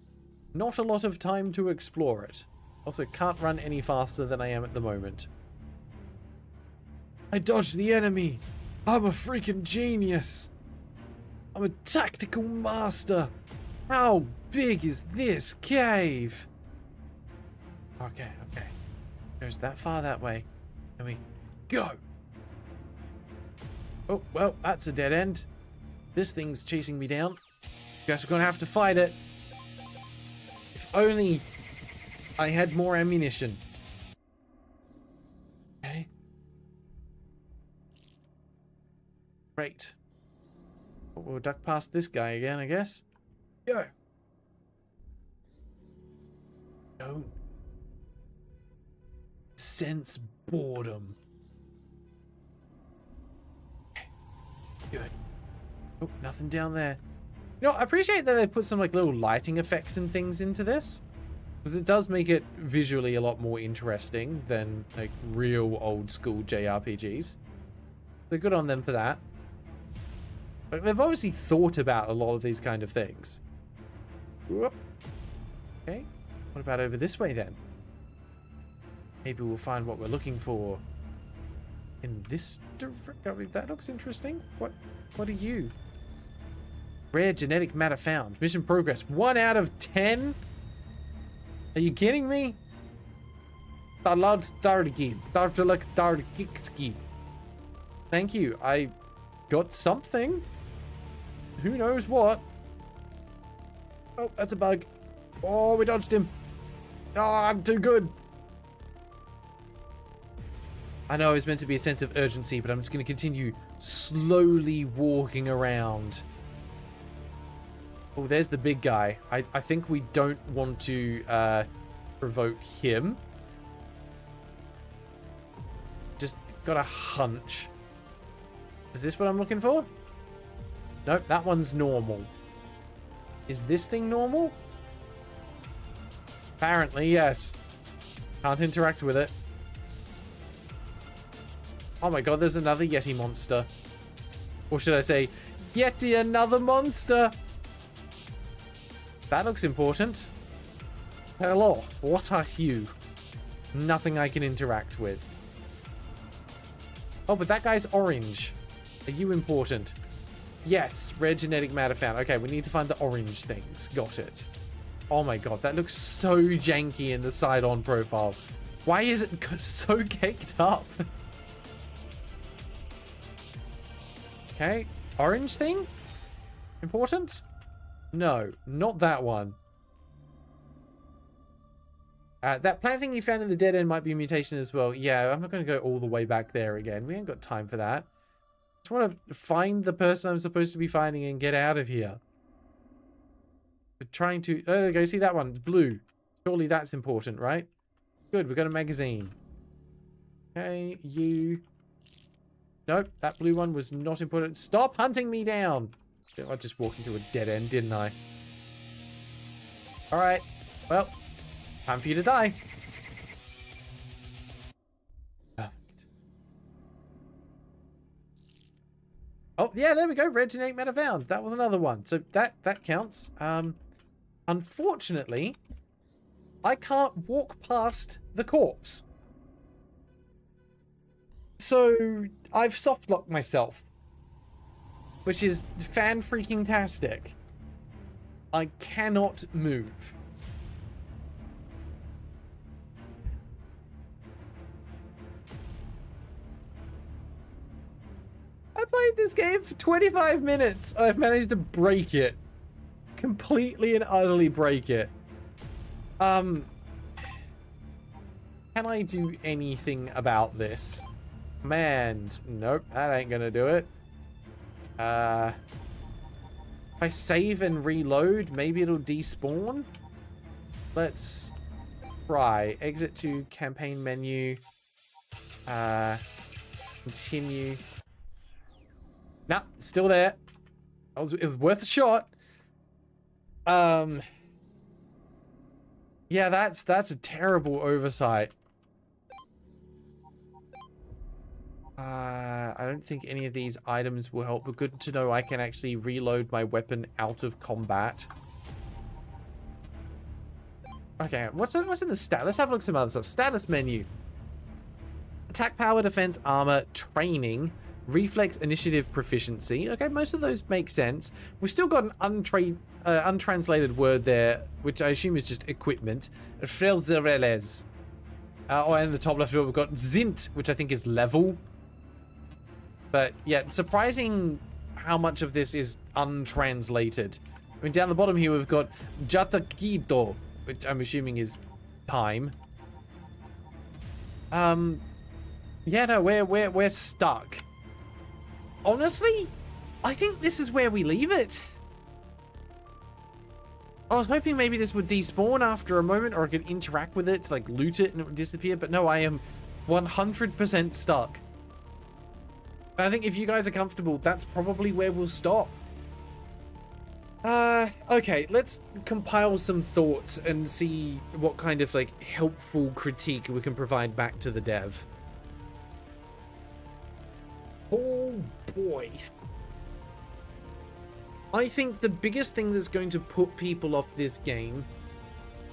B: not a lot of time to explore it. Also, can't run any faster than I am at the moment. I dodged the enemy. I'm a freaking genius. I'm a tactical master. How big is this cave? Okay. Goes that far that way. Then we go. Oh, well, that's a dead end. This thing's chasing me down. Guess we're gonna have to fight it. If only I had more ammunition. Okay. Great. We'll duck past this guy again, I guess. Go. Don't sense boredom. Good. Oh, nothing down there. You know, I appreciate that they put some like little lighting effects and things into this, because it does make it visually a lot more interesting than like real old school JRPGs. So good on them for that. Like, they've obviously thought about a lot of these kind of things. Whoop. Okay, what about over this way then? Maybe we'll find what we're looking for in this direction. That looks interesting. What are you? Rare genetic matter found. Mission progress 1 out of 10. Are you kidding me? Thank you. I got something. Who knows what? Oh, that's a bug. Oh, we dodged him. Oh, I'm too good. I know it's meant to be a sense of urgency, but I'm just going to continue slowly walking around. Oh, there's the big guy. I think we don't want to provoke him. Just got a hunch. Is this what I'm looking for? Nope, that one's normal. Is this thing normal? Apparently, yes. Can't interact with it. Oh my god, there's another Yeti monster. Or should I say, Yeti, another monster! That looks important. Hello, what are you? Nothing I can interact with. Oh, but that guy's orange. Are you important? Yes, rare genetic matter found. Okay, we need to find the orange things. Got it. Oh my god, that looks so janky in the side-on profile. Why is it so caked up? Okay, orange thing? Important? No, not that one. That plant thing you found in the dead end might be a mutation as well. Yeah, I'm not going to go all the way back there again. We ain't got time for that. I just want to find the person I'm supposed to be finding and get out of here. We're trying to... Oh, there we go. See that one? It's blue. Surely that's important, right? Good, we've got a magazine. Okay, you... Nope, that blue one was not important. Stop hunting me down! I just walked into a dead end, didn't I? Alright, well, time for you to die. Perfect. Oh, yeah, there we go. Red genetic matter found. That was another one. So that counts. Unfortunately, I can't walk past the corpse. So I've soft-locked myself, which is fan-freaking-tastic. I cannot move. I played this game for 25 minutes. I've managed to break it. Completely and utterly break it. Can I do anything about this? Man, nope, that ain't gonna do it. If I save and reload, maybe it'll despawn. Let's try. Exit to campaign menu. Continue. Nah, still there. It was worth a shot. Yeah, that's a terrible oversight. I don't think any of these items will help, but good to know I can actually reload my weapon out of combat. Okay, what's in the stat? Let's have a look at some other stuff. Status menu. Attack power, defense, armor, training, reflex, initiative, proficiency. Okay, most of those make sense. We've still got an untranslated word there, which I assume is just equipment. Frelzereles. Oh, and in the top left field, we've got Zint, which I think is level. But yeah, surprising how much of this is untranslated. I mean, down the bottom here, we've got Jatakito, which I'm assuming is time. Yeah, no, we're stuck. Honestly, I think this is where we leave it. I was hoping maybe this would despawn after a moment, or I could interact with it to like loot it and it would disappear, but no, I am 100% stuck. I think if you guys are comfortable, that's probably where we'll stop. Okay, let's compile some thoughts and see what kind of like helpful critique we can provide back to the dev. Oh boy. I think the biggest thing that's going to put people off this game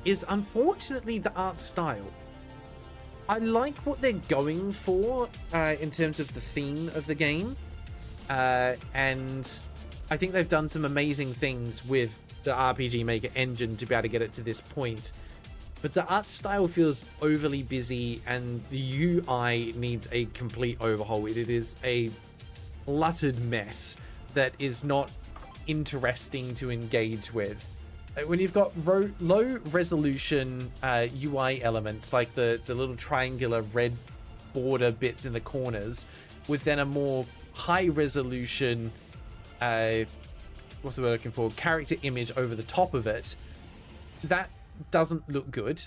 B: is unfortunately the art style. I like what they're going for in terms of the theme of the game. And I think they've done some amazing things with the RPG Maker engine to be able to get it to this point. But the art style feels overly busy and the UI needs a complete overhaul. It is a cluttered mess that is not interesting to engage with. When you've got low resolution UI elements like the little triangular red border bits in the corners, with then a more high resolution what's the word I'm looking for, character image over the top of it, that doesn't look good.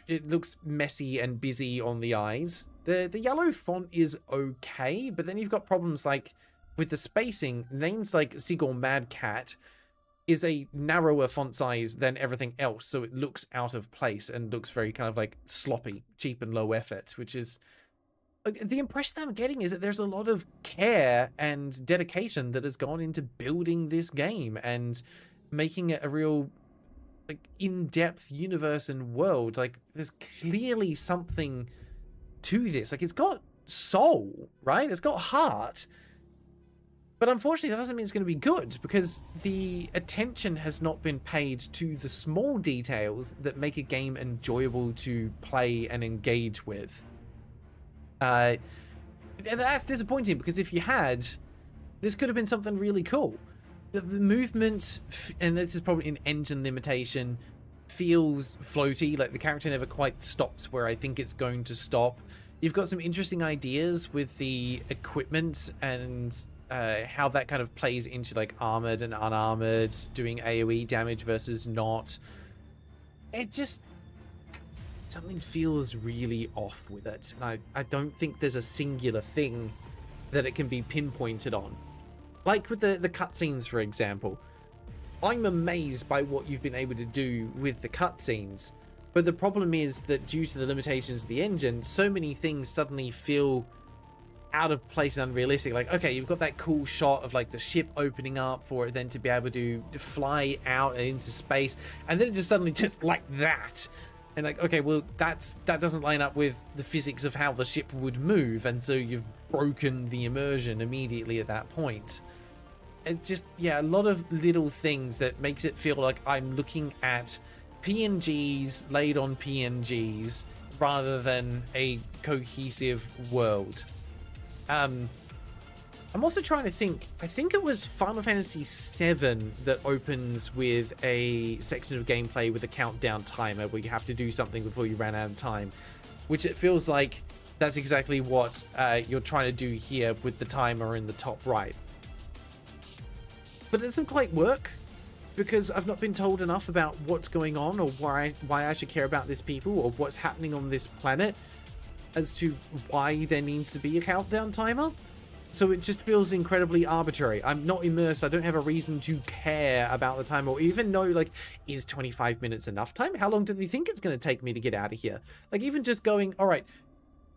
B: It looks messy and busy on the eyes. The yellow font is okay, but then you've got problems like with the spacing. Names like Seagull Mad Cat is a narrower font size than everything else, so it looks out of place and looks very kind of like sloppy, cheap and low effort, which is the impression I'm getting is that there's a lot of care and dedication that has gone into building this game and making it a real like in-depth universe and world. Like there's clearly something to this. Like it's got soul, right? It's got heart. But unfortunately, that doesn't mean it's going to be good, because the attention has not been paid to the small details that make a game enjoyable to play and engage with. That's disappointing, because if you had, this could have been something really cool. The movement, and this is probably an engine limitation, feels floaty, like the character never quite stops where I think it's going to stop. You've got some interesting ideas with the equipment and how that kind of plays into like armored and unarmored, doing AoE damage versus not. It just, something feels really off with it, and I don't think there's a singular thing that it can be pinpointed on. Like with the cutscenes, for example, I'm amazed by what you've been able to do with the cutscenes, but the problem is that due to the limitations of the engine, so many things suddenly feel out of place and unrealistic. Like, okay, you've got that cool shot of like the ship opening up for it then to be able to fly out and into space, and then it just suddenly turns like that. And like, okay, well, that doesn't line up with the physics of how the ship would move, and so you've broken the immersion immediately at that point. It's just, yeah, a lot of little things that makes it feel like I'm looking at PNGs laid on PNGs rather than a cohesive world. I'm also trying to think, I think it was Final Fantasy VII that opens with a section of gameplay with a countdown timer where you have to do something before you run out of time, which it feels like that's exactly what you're trying to do here with the timer in the top right. But it doesn't quite work. because I've not been told enough about what's going on or why I should care about this people or what's happening on this planet as to why there needs to be a countdown timer. So it just feels incredibly arbitrary. I'm not immersed. I don't have a reason to care about the time or even know, like, is 25 minutes enough time? How long do they think it's going to take me to get out of here? Like, even just going, all right,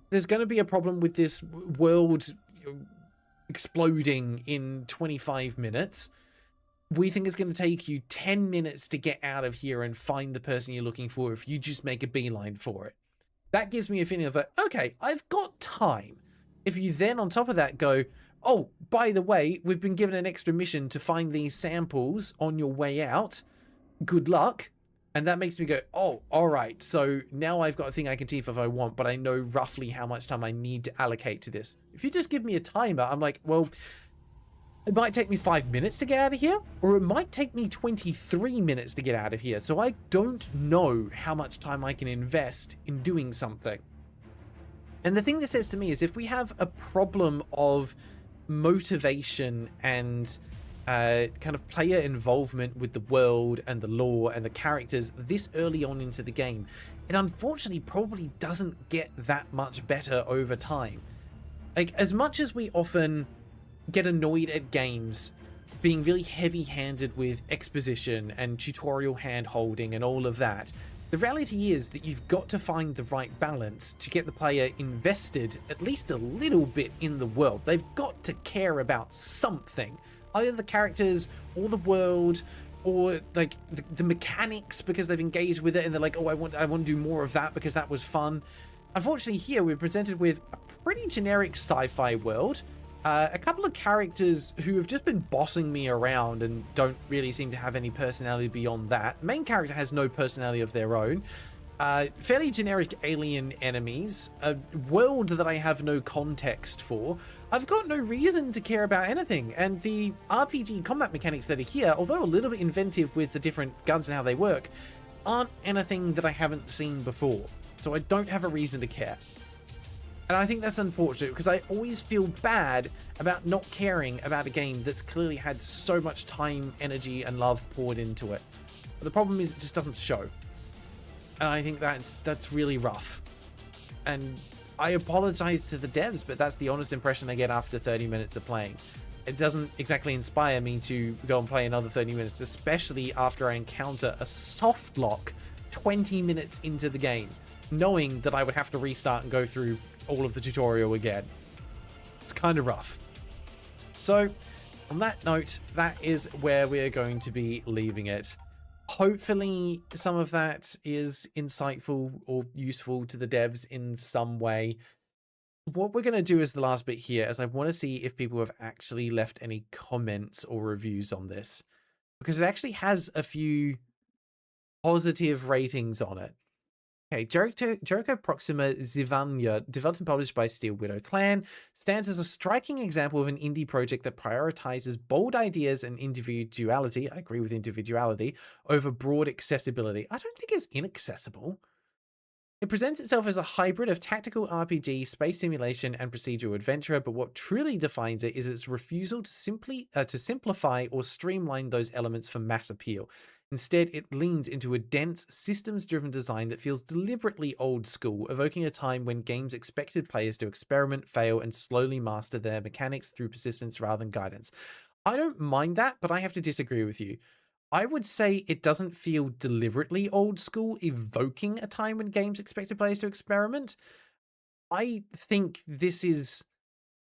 B: there's going to be a problem with this world exploding in 25 minutes. We think it's going to take you 10 minutes to get out of here and find the person you're looking for if you just make a beeline for it. That gives me a feeling of, okay, I've got time. If you then on top of that go, oh, by the way, we've been given an extra mission to find these samples on your way out. Good luck. And that makes me go, oh, all right. So now I've got a thing I can teeth if I want, but I know roughly how much time I need to allocate to this. If you just give me a timer, I'm like, well, it might take me 5 minutes to get out of here, or it might take me 23 minutes to get out of here. So I don't know how much time I can invest in doing something. And the thing that says to me is if we have a problem of motivation and kind of player involvement with the world and the lore and the characters this early on into the game, it unfortunately probably doesn't get that much better over time. Like, as much as we often get annoyed at games being really heavy-handed with exposition and tutorial hand-holding and all of that, the reality is that you've got to find the right balance to get the player invested at least a little bit in the world. They've got to care about something. Either the characters or the world or like the mechanics because they've engaged with it and they're like, oh, I want to do more of that because that was fun. Unfortunately, here we're presented with a pretty generic sci-fi world. A couple of characters who have just been bossing me around and don't really seem to have any personality beyond that. The main character has no personality of their own. Fairly generic alien enemies. A world that I have no context for. I've got no reason to care about anything. And the RPG combat mechanics that are here, although a little bit inventive with the different guns and how they work, aren't anything that I haven't seen before. So I don't have a reason to care. And I think that's unfortunate because I always feel bad about not caring about a game that's clearly had so much time, energy, and love poured into it. But the problem is it just doesn't show. And I think that's really rough. And I apologize to the devs, but that's the honest impression I get after 30 minutes of playing. It doesn't exactly inspire me to go and play another 30 minutes, especially after I encounter a soft lock 20 minutes into the game, knowing that I would have to restart and go through all of the tutorial again. It's kind of rough. So on that note, that is where we're going to be leaving it. Hopefully some of that is insightful or useful to the devs in some way. What we're going to do as the last bit here is I want to see if people have actually left any comments or reviews on this, because it actually has a few positive ratings on it. Okay, Jericho Proxima Zivanya, developed and published by Steel Widow Clan, stands as a striking example of an indie project that prioritizes bold ideas and individuality, I agree with individuality, over broad accessibility. I don't think it's inaccessible. It presents itself as a hybrid of tactical RPG, space simulation, and procedural adventure, but what truly defines it is its refusal to simplify or streamline those elements for mass appeal. Instead, it leans into a dense, systems-driven design that feels deliberately old school, evoking a time when games expected players to experiment, fail, and slowly master their mechanics through persistence rather than guidance. I don't mind that, but I have to disagree with you. I would say it doesn't feel deliberately old school, evoking a time when games expected players to experiment. I think this is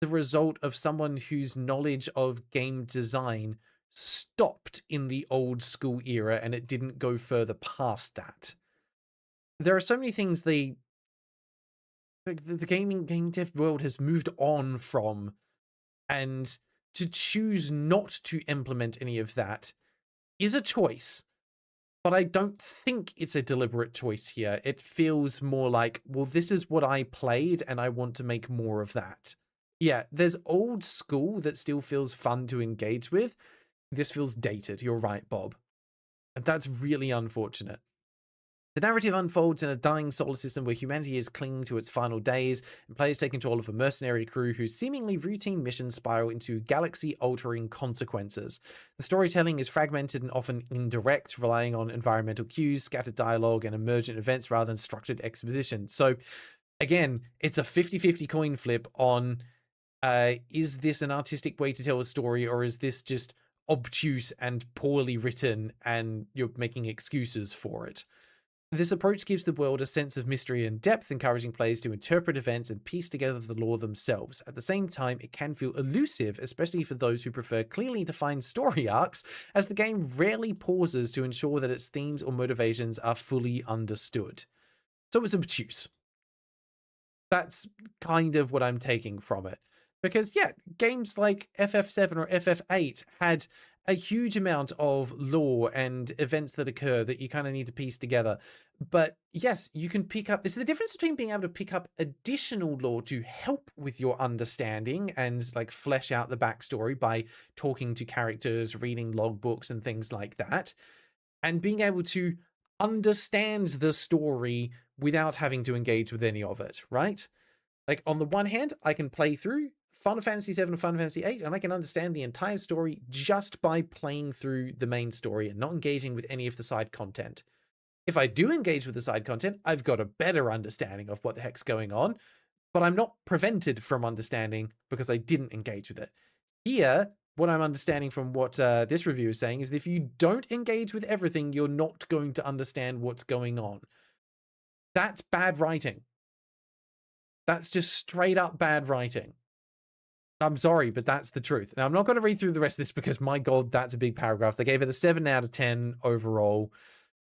B: the result of someone whose knowledge of game design stopped in the old school era and it didn't go further past that. There are so many things the game dev world has moved on from, and to choose not to implement any of that is a choice, but I don't think it's a deliberate choice here. It feels more like, well, this is what I played and I want to make more of that. Yeah, there's old school that still feels fun to engage with. This feels dated. You're right, Bob. And that's really unfortunate. The narrative unfolds in a dying solar system where humanity is clinging to its final days, and players take control of a mercenary crew whose seemingly routine missions spiral into galaxy-altering consequences. The storytelling is fragmented and often indirect, relying on environmental cues, scattered dialogue, and emergent events rather than structured exposition. So, again, it's a 50-50 coin flip on is this an artistic way to tell a story, or is this just obtuse and poorly written and you're making excuses for it? This approach gives the world a sense of mystery and depth, encouraging players to interpret events and piece together the lore themselves. At the same time, it can feel elusive, especially for those who prefer clearly defined story arcs, as the game rarely pauses to ensure that its themes or motivations are fully understood. So it's obtuse. That's kind of what I'm taking from it. Because, yeah, games like FF7 or FF8 had a huge amount of lore and events that occur that you kind of need to piece together. But yes, you can pick up... It's the difference between being able to pick up additional lore to help with your understanding and like flesh out the backstory by talking to characters, reading logbooks and things like that, and being able to understand the story without having to engage with any of it, right? Like, on the one hand, I can play through Final Fantasy VII and Final Fantasy VIII, and I can understand the entire story just by playing through the main story and not engaging with any of the side content. If I do engage with the side content, I've got a better understanding of what the heck's going on, but I'm not prevented from understanding because I didn't engage with it. Here, what I'm understanding from what this review is saying is that if you don't engage with everything, you're not going to understand what's going on. That's bad writing. That's just straight up bad writing. I'm sorry, but that's the truth. Now, I'm not going to read through the rest of this because, my God, that's a big paragraph. They gave it a 7 out of 10 overall.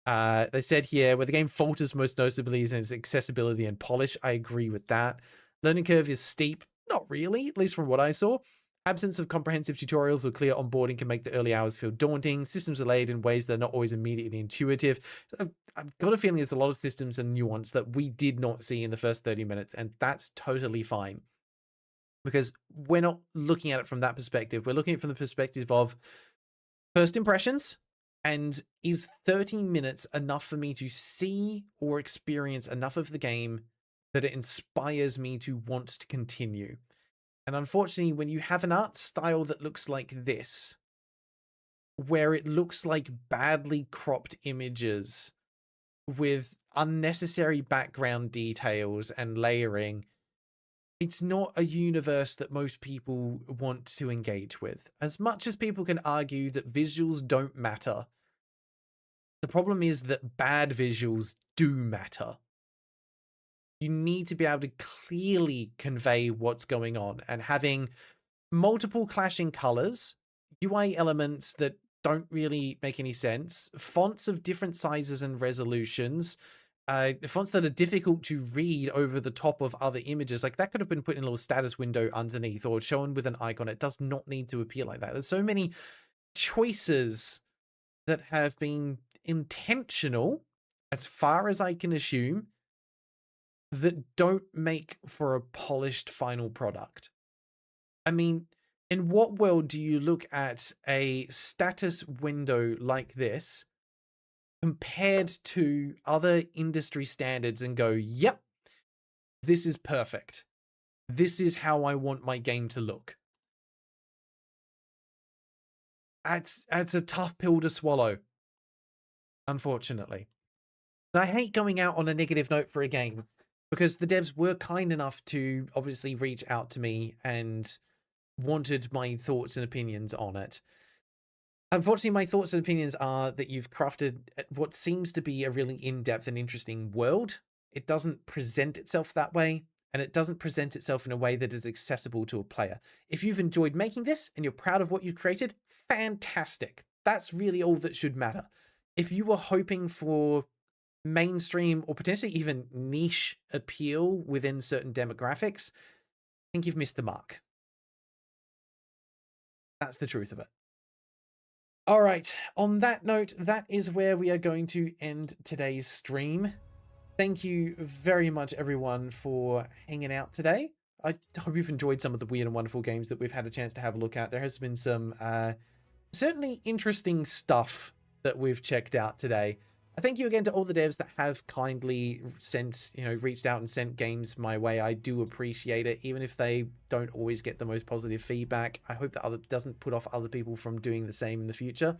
B: They said here, where the game falters most noticeably is in its accessibility and polish. I agree with that. Learning curve is steep. Not really, at least from what I saw. Absence of comprehensive tutorials or clear onboarding can make the early hours feel daunting. Systems are laid in ways that are not always immediately intuitive. So I've got a feeling there's a lot of systems and nuance that we did not see in the first 30 minutes, and that's totally fine. Because we're not looking at it from that perspective. We're looking at it from the perspective of first impressions, and is 30 minutes enough for me to see or experience enough of the game that it inspires me to want to continue. And unfortunately, when you have an art style that looks like this, where it looks like badly cropped images with unnecessary background details and layering, it's not a universe that most people want to engage with. As much as people can argue that visuals don't matter, the problem is that bad visuals do matter. You need to be able to clearly convey what's going on, and having multiple clashing colors, UI elements that don't really make any sense, fonts of different sizes and resolutions, fonts that are difficult to read over the top of other images. Like, that could have been put in a little status window underneath or shown with an icon. It does not need to appear like that. There's so many choices that have been intentional, as far as I can assume, that don't make for a polished final product. I mean, in what world do you look at a status window like this compared to other industry standards and go, yep, this is perfect. This is how I want my game to look. It's a tough pill to swallow, unfortunately. And I hate going out on a negative note for a game, because the devs were kind enough to obviously reach out to me and wanted my thoughts and opinions on it. Unfortunately, my thoughts and opinions are that you've crafted what seems to be a really in-depth and interesting world. It doesn't present itself that way, and it doesn't present itself in a way that is accessible to a player. If you've enjoyed making this and you're proud of what you've created, fantastic. That's really all that should matter. If you were hoping for mainstream or potentially even niche appeal within certain demographics, I think you've missed the mark. That's the truth of it. All right, on that note, that is where we are going to end today's stream. Thank you very much, everyone, for hanging out today. I hope you've enjoyed some of the weird and wonderful games that we've had a chance to have a look at. There has been some certainly interesting stuff that we've checked out today. Thank you again to all the devs that have kindly reached out and sent games my way. I do appreciate it, even if they don't always get the most positive feedback. I hope that doesn't put off other people from doing the same in the future.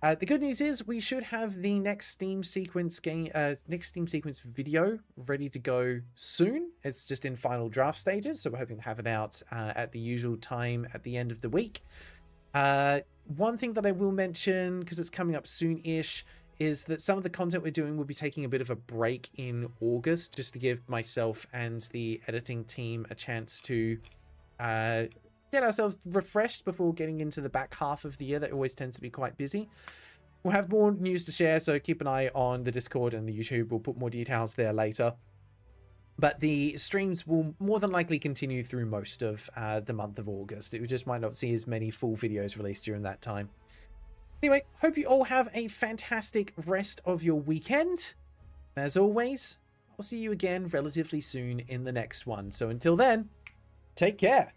B: The good news is we should have the next Steam Sequence video ready to go soon. It's just in final draft stages, so we're hoping to have it out at the usual time at the end of the week. One thing that I will mention, because it's coming up soon-ish, is that some of the content we're doing will be taking a bit of a break in August, just to give myself and the editing team a chance to get ourselves refreshed before getting into the back half of the year. That always tends to be quite busy. We'll have more news to share, so keep an eye on the Discord and the YouTube. We'll put more details there later. But the streams will more than likely continue through most of the month of August. It just might not see as many full videos released during that time. Anyway, hope you all have a fantastic rest of your weekend. As always, I'll see you again relatively soon in the next one. So until then, take care.